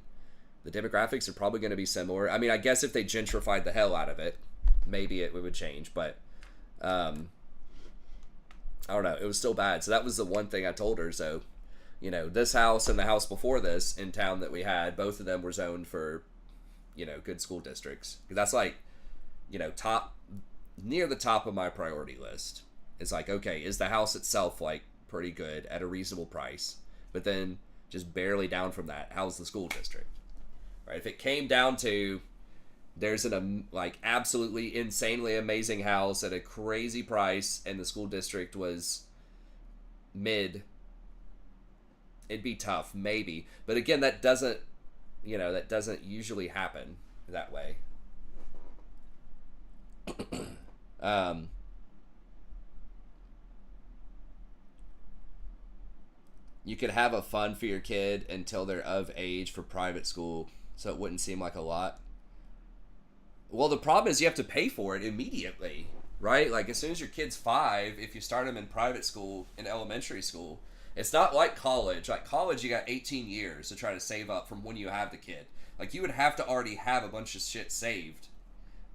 The demographics are probably going to be similar. I mean, I guess if they gentrified the hell out of it, maybe it would change. But I don't know. It was still bad. So that was the one thing I told her. So, this house and the house before this in town that we had, both of them were zoned for, good school districts. That's like, top, near the top of my priority list. It's like, okay, is the house itself like pretty good at a reasonable price? But then just barely down from that, how's the school district? Right? If it came down to there's an like absolutely insanely amazing house at a crazy price and the school district was mid, it'd be tough, maybe. But again, that doesn't usually happen that way. You could have a fund for your kid until they're of age for private school, so it wouldn't seem like a lot. Well, the problem is you have to pay for it immediately, right? Like as soon as your kid's 5, if you start them in private school, in elementary school, it's not like college. Like college, you got 18 years to try to save up from when you have the kid. Like you would have to already have a bunch of shit saved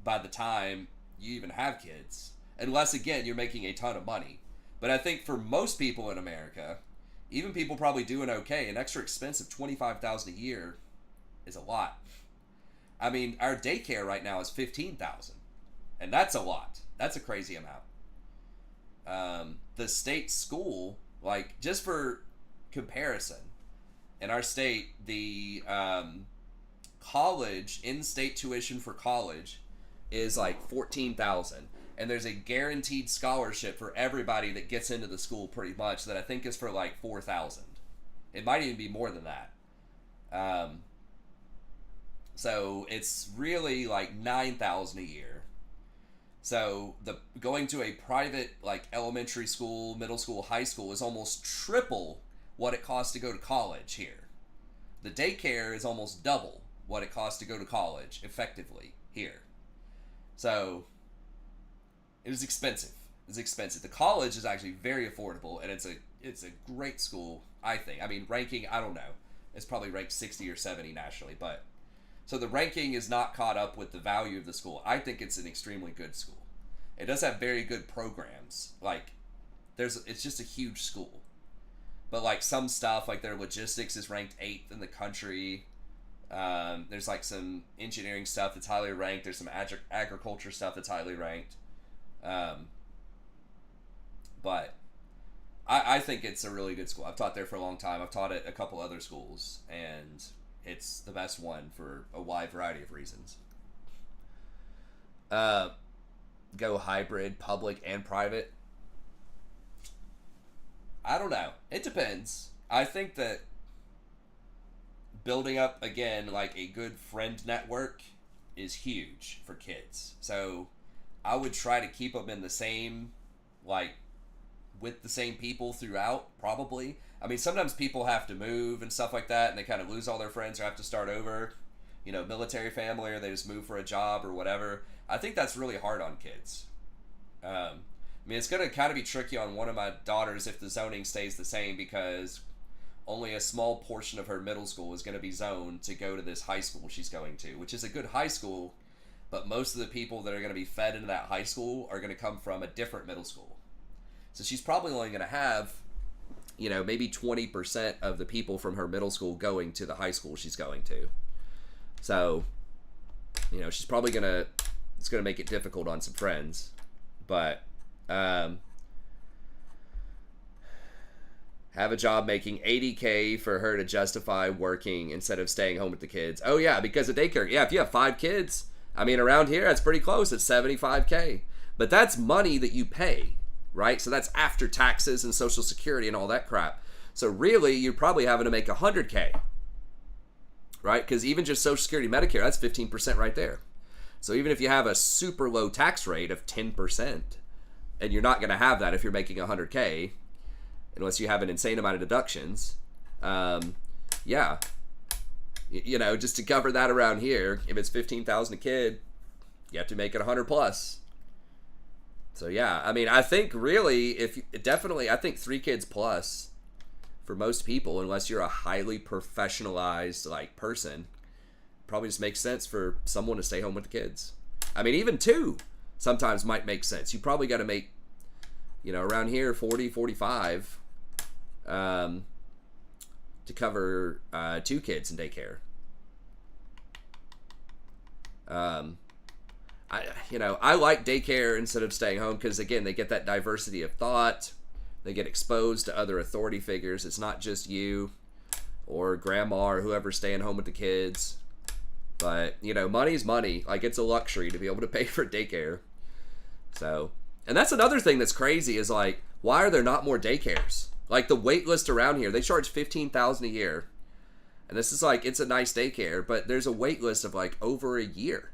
by the time you even have kids. Unless, again, you're making a ton of money. But I think for most people in America, even people probably doing okay, an extra expense of $25,000 a year is a lot. I mean, our daycare right now is $15,000, and that's a lot. That's a crazy amount. The state school, like just for comparison, in our state, the college in-state tuition for college is like $14,000, and there's a guaranteed scholarship for everybody that gets into the school pretty much that I think is for like $4,000. It might even be more than that. So it's really like $9,000 a year. So the going to a private like elementary school, middle school, high school is almost triple what it costs to go to college here. The daycare is almost double what it costs to go to college effectively here. So it was expensive. It's expensive. The college is actually very affordable, and it's a great school, I think. I mean, ranking, I don't know. It's probably ranked 60 or 70 nationally, but so the ranking is not caught up with the value of the school. I think it's an extremely good school. It does have very good programs. Like, it's just a huge school. But like some stuff, like their logistics is ranked 8th in the country. There's like some engineering stuff that's highly ranked. There's some agriculture stuff that's highly ranked. But I think it's a really good school. I've taught there for a long time. I've taught at a couple other schools, and it's the best one for a wide variety of reasons. Go hybrid, public and private. I don't know. It depends. I think that building up, again, like a good friend network is huge for kids. So I would try to keep them in the same, like, with the same people throughout, probably. I mean, sometimes people have to move and stuff like that, and they kind of lose all their friends or have to start over. You know, military family, or they just move for a job or whatever. I think that's really hard on kids. I mean, it's going to kind of be tricky on one of my daughters if the zoning stays the same, because only a small portion of her middle school is going to be zoned to go to this high school she's going to, which is a good high school, but most of the people that are going to be fed into that high school are going to come from a different middle school. So she's probably only going to have, you know, maybe 20% of the people from her middle school going to the high school she's going to. So, you know, she's probably it's going to make it difficult on some friends. But, have a job making $80K for her to justify working instead of staying home with the kids. Oh, yeah, because of daycare. Yeah, if you have 5 kids, I mean, around here, that's pretty close. It's $75K. But that's money that you pay, right? So that's after taxes and Social Security and all that crap. So really, you're probably having to make $100K, right? Because even just Social Security, Medicare, that's 15% right there. So even if you have a super low tax rate of 10%, and you're not going to have that if you're making $100K, unless you have an insane amount of deductions, yeah, you know, just to cover that around here, if it's $15,000 a kid, you have to make it 100 plus. So yeah, I mean, I think really, I think 3 kids plus for most people, unless you're a highly professionalized like person, probably just makes sense for someone to stay home with the kids. I mean, even 2 sometimes might make sense. You probably got to make, you know, around here 40, 45 to cover 2 kids in daycare. I like daycare instead of staying home because, again, they get that diversity of thought. They get exposed to other authority figures. It's not just you or grandma or whoever's staying home with the kids. But, you know, money's money. Like, it's a luxury to be able to pay for daycare. So, and that's another thing that's crazy is, like, why are there not more daycares? Like, the wait list around here, they charge $15,000 a year. And this is like, it's a nice daycare, but there's a wait list of, like, over a year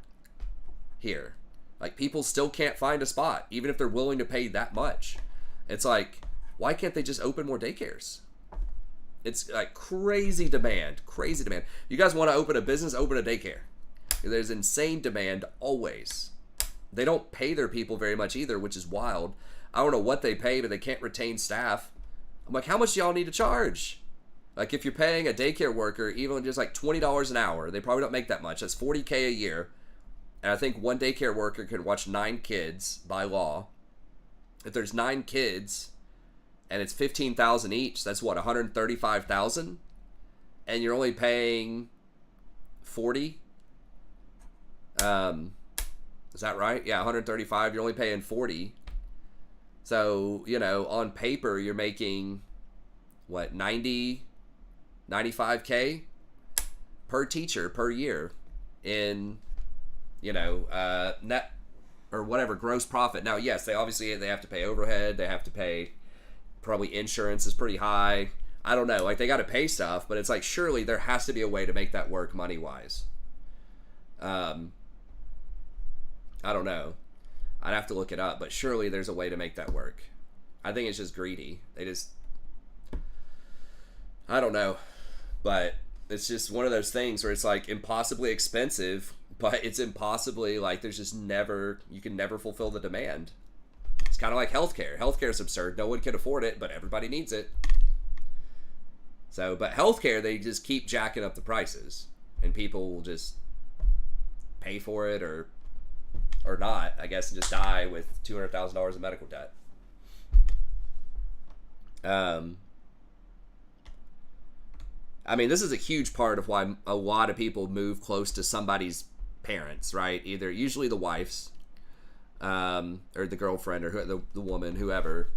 here. Like, people still can't find a spot, even if they're willing to pay that much. It's like, why can't they just open more daycares? It's like crazy demand. You guys want to open a business, open a daycare. There's insane demand always. They don't pay their people very much either, which is wild. I don't know what they pay, but they can't retain staff. I'm like, how much do y'all need to charge? Like, if you're paying a daycare worker even just like $20 an hour, they probably don't make that much. That's $40K a year. And I think one daycare worker can watch 9 kids by law. If there's 9 kids and it's $15,000 each, that's what, $135,000? And you're only paying 40? Is that right? Yeah, 135. You're only paying 40. So, you know, on paper, you're making, what, 95K per teacher per year in, you know, net or whatever, gross profit. Now, yes, they have to pay overhead. They have to pay, probably insurance is pretty high. I don't know. Like, they got to pay stuff, but it's like, surely there has to be a way to make that work money-wise. I don't know. I'd have to look it up, but surely there's a way to make that work. I think it's just greedy. I don't know. But it's just one of those things where it's like impossibly expensive, but it's impossibly like you can never fulfill the demand. It's kind of like healthcare. Healthcare is absurd. No one can afford it, but everybody needs it. So, but healthcare, they just keep jacking up the prices, and people will just pay for it or not, I guess, and just die with $200,000 in medical debt. I mean, this is a huge part of why a lot of people move close to somebody's parents, right? Usually the wife's, or the girlfriend, or the woman, whoever.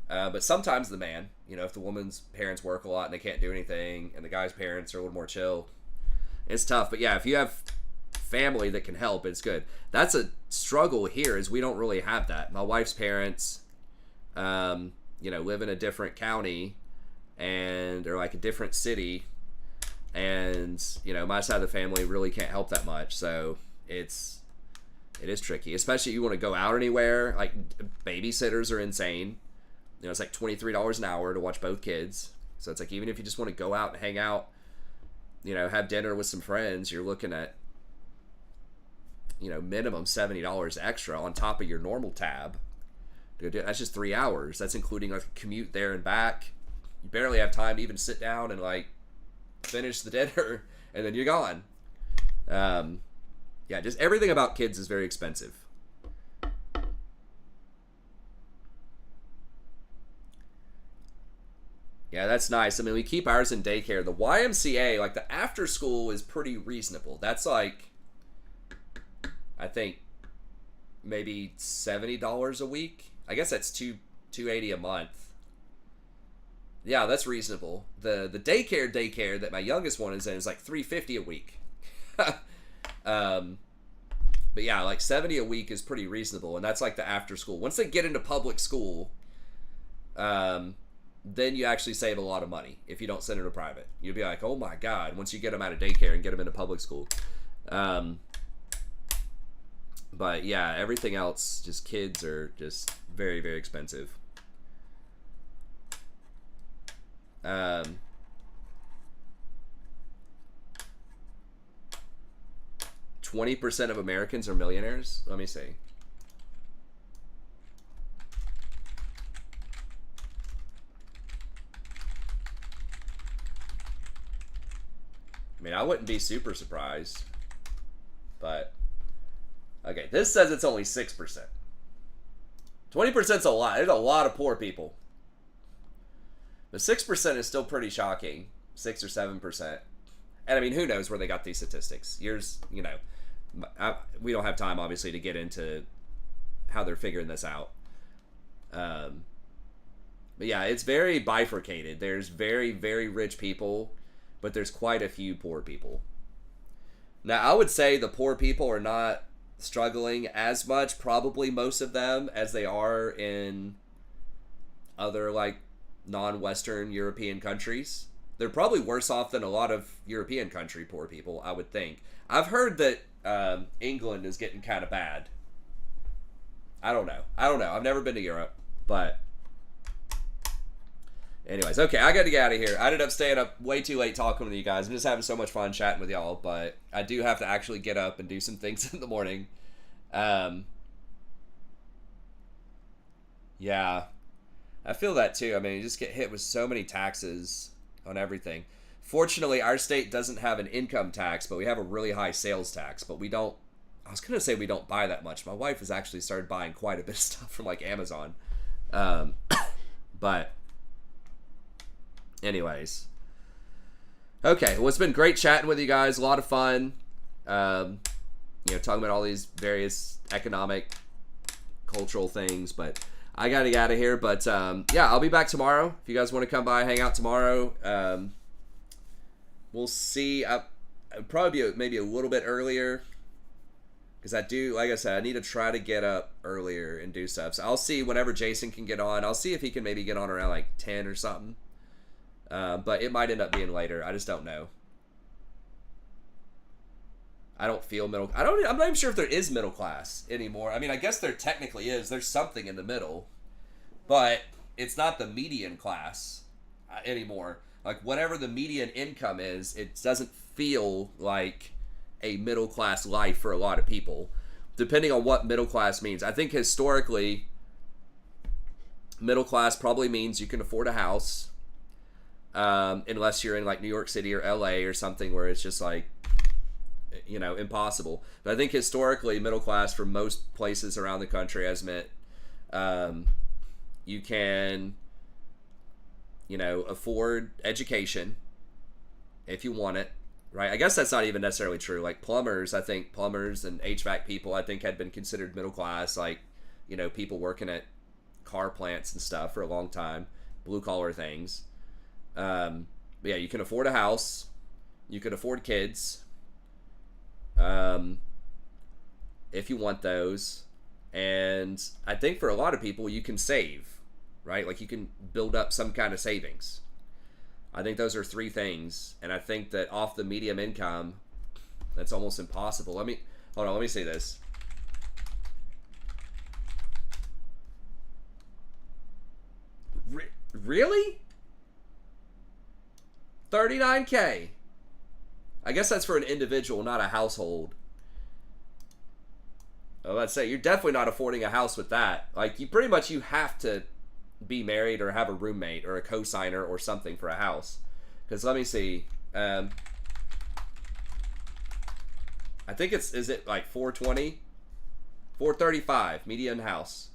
But sometimes the man, you know, if the woman's parents work a lot and they can't do anything, and the guy's parents are a little more chill, it's tough. But yeah, if you have family that can help, it's good. That's a struggle here, is we don't really have that. My wife's parents, you know, live in a different county or like a different city, and you know, my side of the family really can't help that much. So it is tricky, especially if you want to go out anywhere. Like, babysitters are insane. You know, it's like $23 an hour to watch both kids. So it's like, even if you just want to go out and hang out, you know, have dinner with some friends, you're looking at, you know, minimum $70 extra on top of your normal tab. That's just 3 hours. That's including like a commute there and back. you barely have time to even sit down and like finish the dinner, and then you're gone. Yeah, just everything about kids is very expensive. Yeah, that's nice. I mean, we keep ours in daycare. The YMCA, like the after school, is pretty reasonable. That's like, I think, maybe $70 a week. I guess that's $280 a month. Yeah, that's reasonable. The daycare that my youngest one is in is like $350 a week. But yeah, like 70 a week is pretty reasonable, and that's like the after school. Once they get into public school, then you actually save a lot of money if you don't send them to private. You'll be like, oh my god, once you get them out of daycare and get them into public school. But yeah, everything else, just kids are just very, very expensive. 20% of Americans are millionaires? Let me see. I mean, I wouldn't be super surprised. But, okay, this says it's only 6%. 20% is a lot. There's a lot of poor people. But 6% is still pretty shocking. 6 or 7%. And I mean, who knows where they got these statistics? We don't have time, obviously, to get into how they're figuring this out. But yeah, it's very bifurcated. There's very, very rich people, but there's quite a few poor people. Now, I would say the poor people are not struggling as much, probably most of them, as they are in other, like, non-Western European countries. They're probably worse off than a lot of European country poor people, I would think. I've heard that England is getting kind of bad. I don't know. I've never been to Europe, but anyways, okay, I got to get out of here. I ended up staying up way too late talking with you guys. I'm just having so much fun chatting with y'all, but I do have to actually get up and do some things in the morning. Yeah, I feel that too. I mean, you just get hit with so many taxes on everything. Fortunately, our state doesn't have an income tax, but we have a really high sales tax. But we don't, I was going to say we don't buy that much. My wife has actually started buying quite a bit of stuff from like Amazon. But anyways. Okay, well, it's been great chatting with you guys. A lot of fun. Talking about all these various economic, cultural things. But I got to get out of here. But yeah, I'll be back tomorrow. If you guys want to come by, hang out tomorrow. We'll see. I'll probably be maybe a little bit earlier. Because I do, like I said, I need to try to get up earlier and do stuff. So I'll see whenever Jason can get on. I'll see if he can maybe get on around like 10 or something. But it might end up being later. I just don't know. I don't feel middle. I'm not even sure if there is middle class anymore. I mean, I guess there technically is. There's something in the middle, but it's not the median class anymore. Like whatever the median income is, it doesn't feel like a middle class life for a lot of people, depending on what middle class means. I think historically, middle class probably means you can afford a house. Unless you're in like New York City or LA or something where it's just like, impossible. But I think historically, middle class for most places around the country has meant you can, afford education if you want it, right? I guess that's not even necessarily true. Like plumbers and HVAC people, I think had been considered middle class, like, people working at car plants and stuff for a long time, blue collar things. But yeah, you can afford a house, you can afford kids, if you want those, and I think for a lot of people you can save, right? Like you can build up some kind of savings. I think those are three things, and I think that off the medium income, that's almost impossible. Let me see this. Really? 39K. I guess that's for an individual, not a household. Oh, let's say you're definitely not affording a house with that. Like you have to be married or have a roommate or a co-signer or something for a house. Because let me see. I think is it like 420? 435 median house.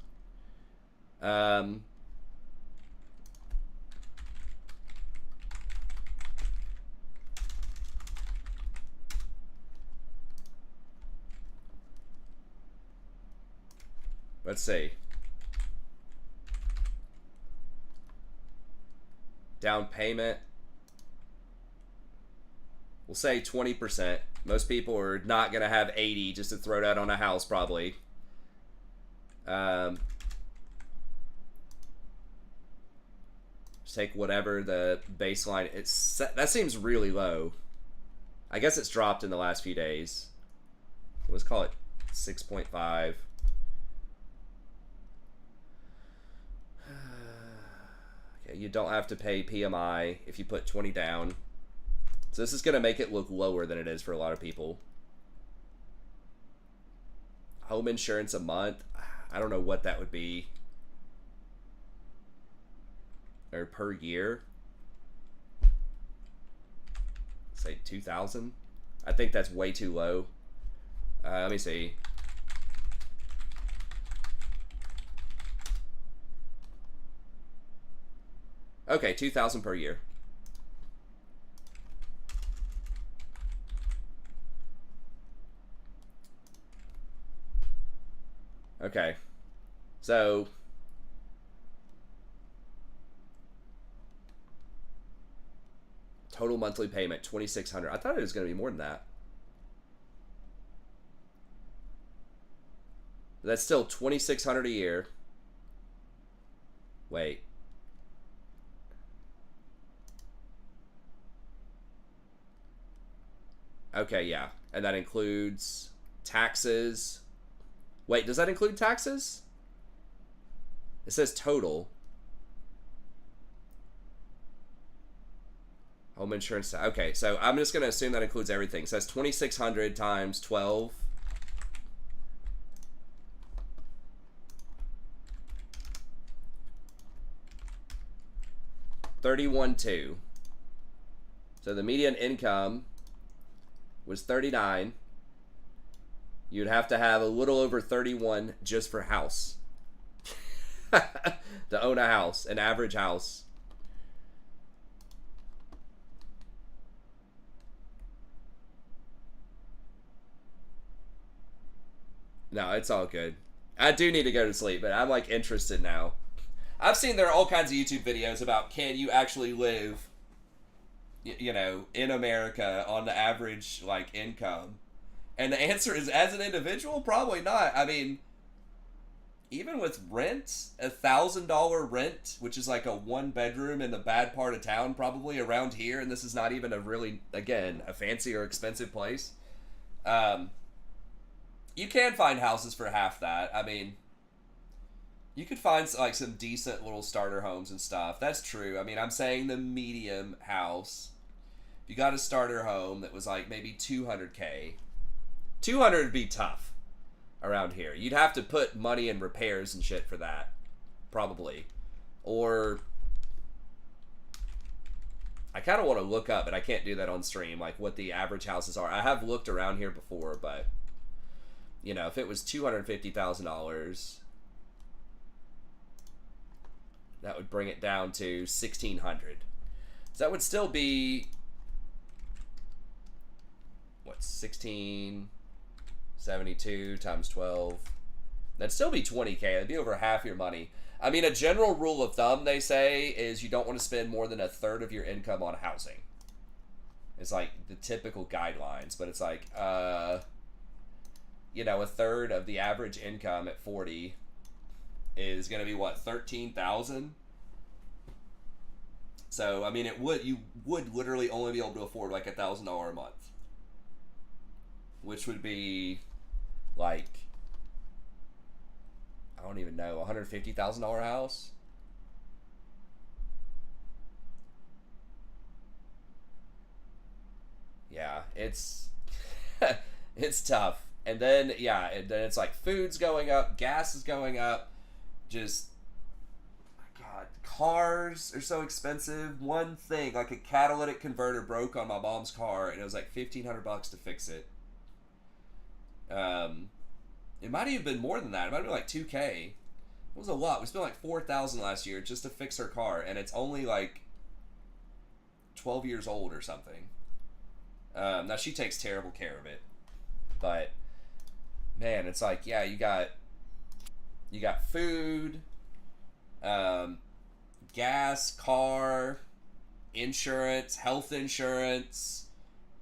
Let's see. Down payment. We'll say 20%. Most people are not going to have 80 just to throw that on a house, probably. Just take whatever the baseline. That seems really low. I guess it's dropped in the last few days. Let's call it 6.5. Okay, you don't have to pay PMI if you put 20 down. So this is going to make it look lower than it is for a lot of people. Home insurance a month. I don't know what that would be. Or per year. Say 2,000. I think that's way too low. Let me see. Okay, 2,000 per year. Okay. So total monthly payment 2,600. I thought it was going to be more than that. That's still 2,600 a year. Wait. Okay, yeah. And that includes taxes. Wait, does that include taxes? It says total. Home insurance. Okay, so I'm just going to assume that includes everything. So that's 2,600 times 12. $31,200. So the median income was 39. You'd have to have a little over 31 just for house. To own a house, an average house. No, it's all good. I do need to go to sleep, but I'm like interested now. I've seen there are all kinds of YouTube videos about can you actually live, you know, in America on the average like income. And the answer is, as an individual, probably not. I mean, even with rent, $1,000 rent, which is like a 1-bedroom in the bad part of town, probably around here, and this is not even a really, again, a fancy or expensive place. You can find houses for half that. I mean, you could find like some decent little starter homes and stuff. That's true. I mean, I'm saying the medium house. If you got a starter home that was like maybe $200K. 200 would be tough around here. You'd have to put money in repairs and shit for that, probably. Or I kind of want to look up, but I can't do that on stream, like what the average houses are. I have looked around here before, but you know, if it was $250,000, that would bring it down to 1,600. So that would still be what, 1,672 times 12. That'd still be 20K. That'd be over half your money. I mean, a general rule of thumb, they say, is you don't want to spend more than 1/3 of your income on housing. It's like the typical guidelines, but it's like, you know, 1/3 of the average income at 40 is going to be what, 13,000? So, I mean, you would literally only be able to afford like $1,000 a month, which would be like, I don't even know, $150,000 house. Yeah, it's it's tough. And then yeah, and then it's like food's going up, gas is going up. Just God, cars are so expensive. One thing, like a catalytic converter broke on my mom's car, and it was like $1,500 to fix it. It might have been more than that. It might have been like $2K. It was a lot. We spent like $4,000 last year just to fix her car, and it's only like 12 years old or something. Now she takes terrible care of it, but man, it's like, yeah, you got food, gas, car, insurance, health insurance,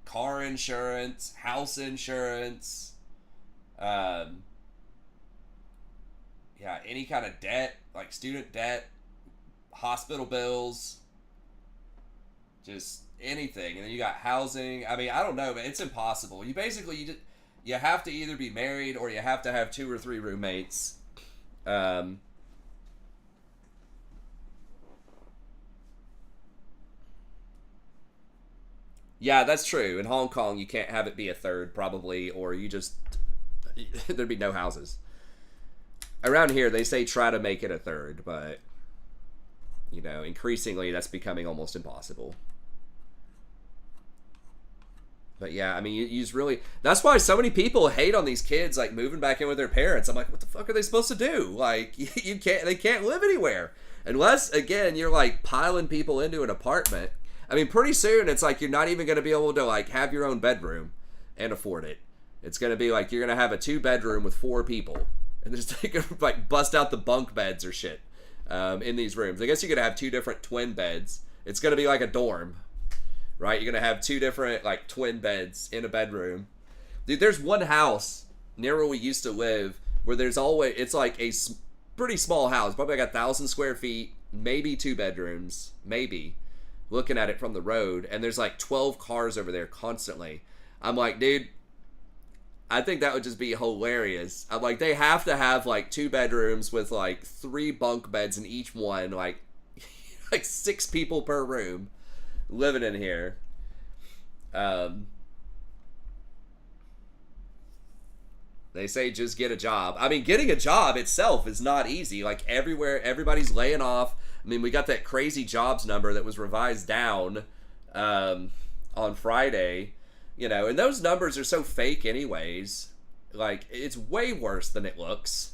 car insurance, house insurance, yeah, any kind of debt, like student debt, hospital bills, just anything. And then you got housing. I mean, I don't know, but it's impossible. You basically, you have to either be married or you have to have 2 or 3 roommates. Yeah, that's true. In Hong Kong, you can't have it be a third, probably, or you just, there'd be no houses. Around here, they say try to make it a third, but, you know, increasingly that's becoming almost impossible. But yeah, I mean, you just really, that's why so many people hate on these kids, like, moving back in with their parents. I'm like, what the fuck are they supposed to do? Like, they can't live anywhere. Unless, again, you're, like, piling people into an apartment. I mean, pretty soon, it's like you're not even going to be able to, like, have your own bedroom and afford it. It's going to be like you're going to have a 2-bedroom with 4 people. And they're just going to, like, bust out the bunk beds or shit in these rooms. I guess you're going to have 2 different twin beds. It's going to be like a dorm, right? You're going to have 2 different, like, twin beds in a bedroom. Dude, there's one house near where we used to live where there's always, it's like a pretty small house, probably like 1,000 square feet, maybe 2 bedrooms, maybe, looking at it from the road, and there's like 12 cars over there constantly. I'm like, dude, I think that would just be hilarious. I'm like, they have to have like 2 bedrooms with like 3 bunk beds in each one, like 6 people per room living in here. They say just get a job. I mean, getting a job itself is not easy. Like, everywhere, everybody's laying off. I mean, we got that crazy jobs number that was revised down on Friday. You know, and those numbers are so fake anyways. Like, it's way worse than it looks,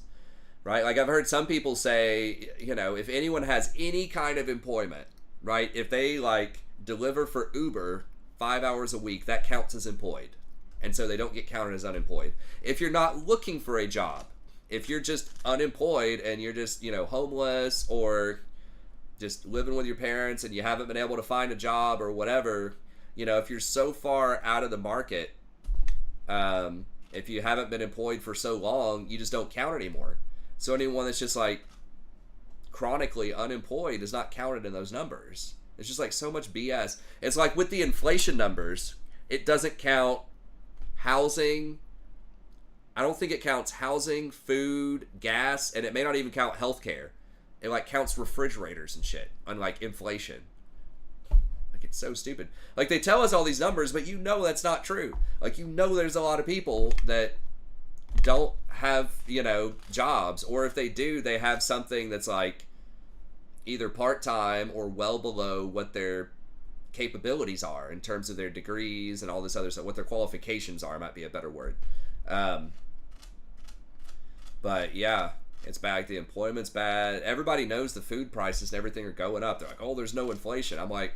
right? Like, I've heard some people say, you know, if anyone has any kind of employment, right? If they, like, deliver for Uber 5 hours a week, that counts as employed. And so they don't get counted as unemployed. If you're not looking for a job, if you're just unemployed and you're just, you know, homeless or just living with your parents and you haven't been able to find a job or whatever, you know, if you're so far out of the market, if you haven't been employed for so long, you just don't count anymore. So anyone that's just like chronically unemployed is not counted in those numbers. It's just like so much BS. It's like with the inflation numbers, it doesn't count housing. I don't think it counts housing, food, gas, and it may not even count healthcare. It like counts refrigerators and shit on like inflation. Like, it's so stupid. Like, they tell us all these numbers, but you know that's not true. Like, you know there's a lot of people that don't have, you know, jobs, or if they do, they have something that's like either part-time or well below what their capabilities are in terms of their degrees and all this other stuff. What their qualifications are might be a better word. But yeah, it's bad. The employment's bad. Everybody knows the food prices and everything are going up. They're like, oh, there's no inflation. I'm like,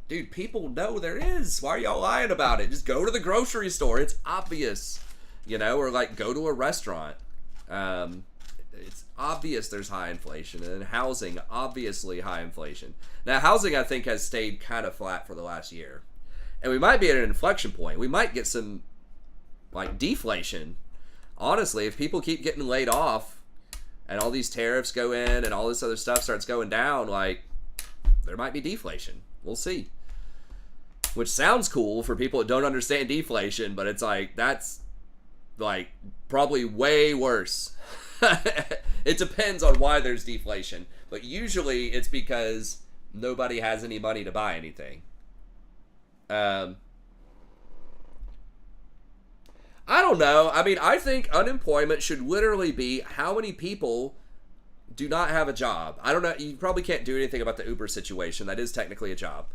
dude, people know there is. Why are y'all lying about it? Just go to the grocery store. It's obvious, you know, or like go to a restaurant. It's obvious there's high inflation, and housing, obviously high inflation. Now, housing, I think, has stayed kind of flat for the last year, and we might be at an inflection point. We might get some like deflation. Honestly, if people keep getting laid off and all these tariffs go in and all this other stuff starts going down, like, there might be deflation. We'll see. Which sounds cool for people that don't understand deflation, but it's like, that's like probably way worse. It depends on why there's deflation, but usually it's because nobody has any money to buy anything. I don't know. I mean, I think unemployment should literally be how many people do not have a job. I don't know. You probably can't do anything about the Uber situation. That is technically a job,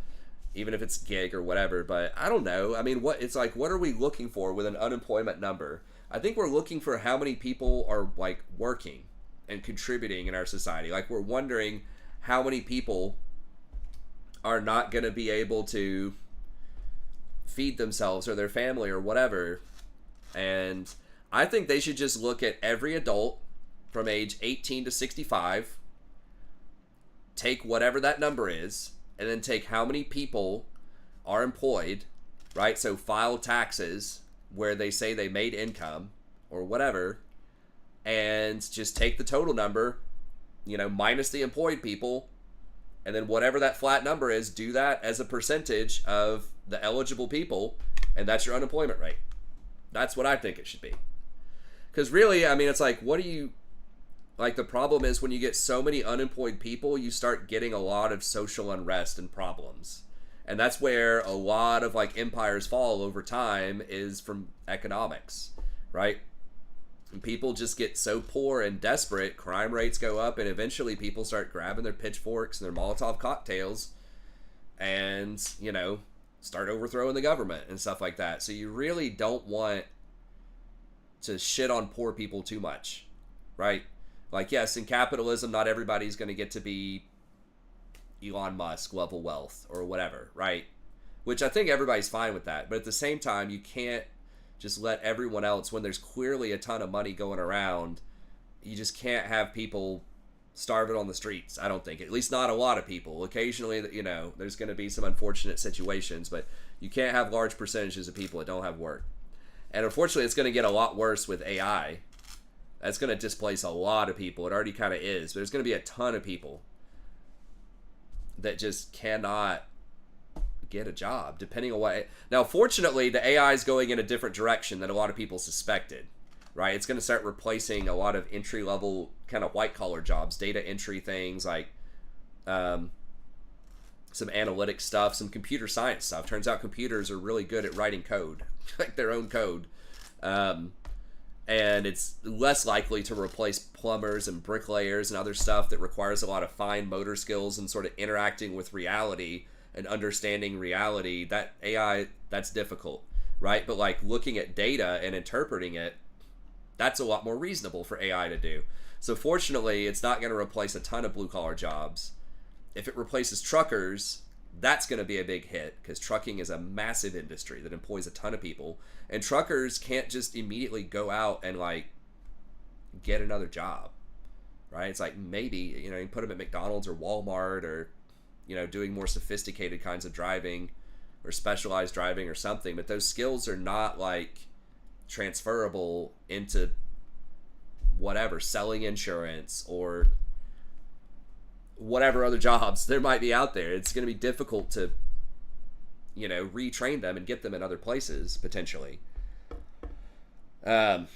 even if it's gig or whatever. But I don't know. I mean, what are we looking for with an unemployment number? I think we're looking for how many people are like working and contributing in our society. Like, we're wondering how many people are not going to be able to feed themselves or their family or whatever. And I think they should just look at every adult from age 18 to 65, take whatever that number is, and then take how many people are employed, right? So file taxes where they say they made income or whatever, and just take the total number, minus the employed people, and then whatever that flat number is, do that as a percentage of the eligible people, and that's your unemployment rate. That's what I think it should be. Because really, I mean, it's like, the problem is when you get so many unemployed people, you start getting a lot of social unrest and problems. And that's where a lot of like empires fall over time, is from economics, right? And people just get so poor and desperate, crime rates go up, and eventually people start grabbing their pitchforks and their Molotov cocktails and, start overthrowing the government and stuff like that. So you really don't want to shit on poor people too much, right? Like, yes, in capitalism, not everybody's going to get to be Elon Musk level wealth or whatever, right? Which I think everybody's fine with that. But at the same time, you can't just let everyone else, when there's clearly a ton of money going around, you just can't have people starving on the streets, I don't think. At least not a lot of people. Occasionally, there's going to be some unfortunate situations, but you can't have large percentages of people that don't have work. And unfortunately, it's going to get a lot worse with AI. That's going to displace a lot of people. It already kind of is. But there's going to be a ton of people that just cannot get a job, depending on what... Now, fortunately, the AI is going in a different direction than a lot of people suspected, right? It's going to start replacing a lot of entry-level kind of white-collar jobs, data entry things, like some analytic stuff, some computer science stuff. Turns out computers are really good at writing code, like their own code. And it's less likely to replace plumbers and bricklayers and other stuff that requires a lot of fine motor skills and sort of interacting with reality and understanding reality. That AI, that's difficult, right? But like looking at data and interpreting it, that's a lot more reasonable for AI to do. So fortunately, it's not going to replace a ton of blue-collar jobs. If it replaces truckers, that's going to be a big hit, because trucking is a massive industry that employs a ton of people, and truckers can't just immediately go out and like get another job, right? It's like maybe you can put them at McDonald's or Walmart, or doing more sophisticated kinds of driving or specialized driving or something, but those skills are not like transferable into whatever, selling insurance or whatever other jobs there might be out there. It's going to be difficult to retrain them and get them in other places potentially. I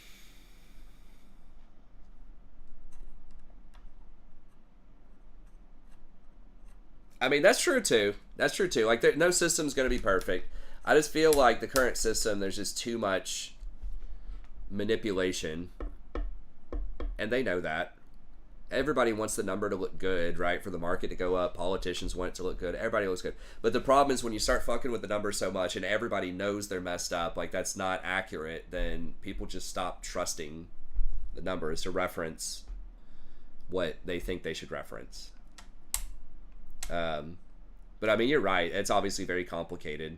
mean, that's true too. Like, no system's going to be perfect. I just feel like the current system, there's just too much manipulation, and they know that. Everybody wants the number to look good, right? For the market to go up. Politicians want it to look good. Everybody looks good. But the problem is when you start fucking with the numbers so much and everybody knows they're messed up, like that's not accurate, then people just stop trusting the numbers to reference what they think they should reference. But I mean, you're right. It's obviously very complicated.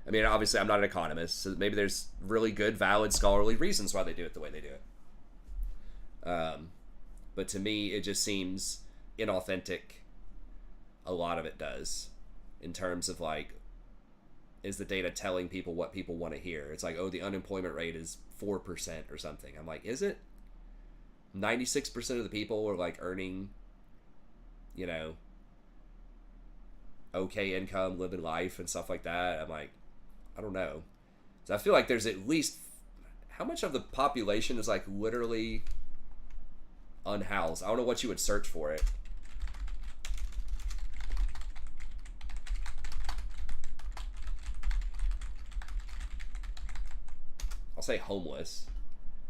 I mean, obviously I'm not an economist, so maybe there's really good, valid, scholarly reasons why they do it the way they do it. But to me, it just seems inauthentic. A lot of it does, in terms of like, is the data telling people what people want to hear? It's like, oh, the unemployment rate is 4% or something. I'm like, is it? 96% of the people are like earning, okay income, living life and stuff like that. I'm like, I don't know. So I feel like there's at least, how much of the population is like literally unhoused? I don't know what you would search for it. I'll say homeless.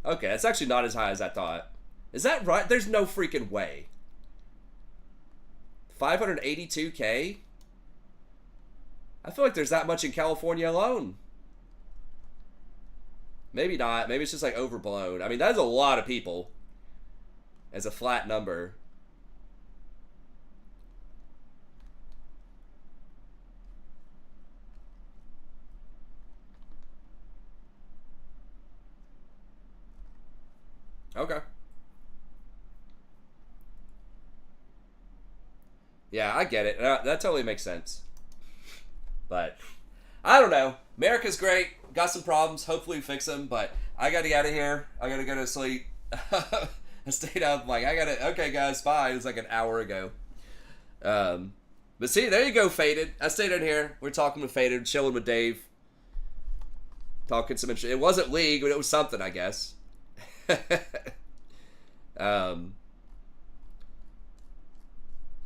Okay, that's actually not as high as I thought. Is that right? There's no freaking way. 582K? I feel like there's that much in California alone. Maybe not. Maybe it's just like overblown. I mean, that's a lot of people as a flat number. Okay. Yeah, I get it. That totally makes sense. But I don't know. America's great. Got some problems. Hopefully we fix them. But I got to get out of here. I got to go to sleep. I stayed up like, okay guys, bye. It was like an hour ago. But see, there you go, Faded. I stayed in here. We're talking with Faded, chilling with Dave. Talking some interesting. It wasn't League, but it was something, I guess.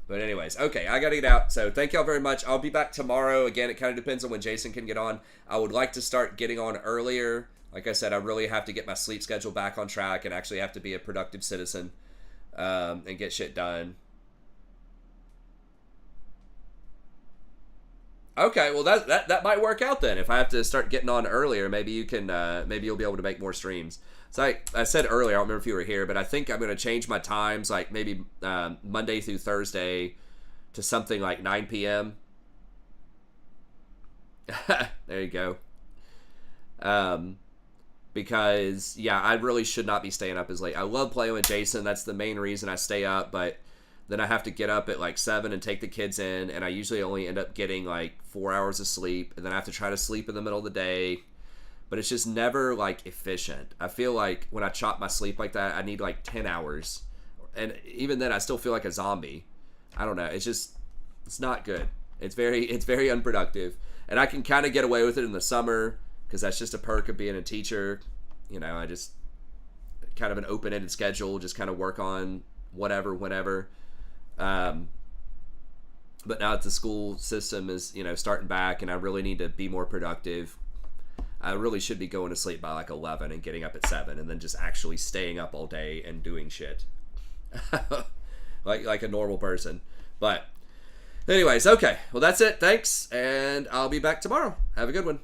But anyways, okay, I gotta get out. So thank y'all very much. I'll be back tomorrow. Again, it kind of depends on when Jason can get on. I would like to start getting on earlier. Like I said, I really have to get my sleep schedule back on track and actually have to be a productive citizen and get shit done. Okay, well that might work out then. If I have to start getting on earlier, maybe you can maybe you'll be able to make more streams. So I said earlier, I don't remember if you were here, but I think I'm going to change my times, like maybe Monday through Thursday to something like 9 p.m. There you go. Because, yeah, I really should not be staying up as late. I love playing with Jason. That's the main reason I stay up, but then I have to get up at like 7 and take the kids in, and I usually only end up getting like 4 hours of sleep, and then I have to try to sleep in the middle of the day. But it's just never like efficient. I feel like when I chop my sleep like that, I need like 10 hours. And even then I still feel like a zombie. I don't know. It's not good. It's very unproductive. And I can kind of get away with it in the summer because that's just a perk of being a teacher. You know, I just kind of an open-ended schedule, just kind of work on whatever, whenever. But now that the school system is, you know, starting back and I really need to be more productive, I really should be going to sleep by like 11 and getting up at 7 and then just actually staying up all day and doing shit. like a normal person. But anyways, okay. Well, that's it. Thanks. And I'll be back tomorrow. Have a good one.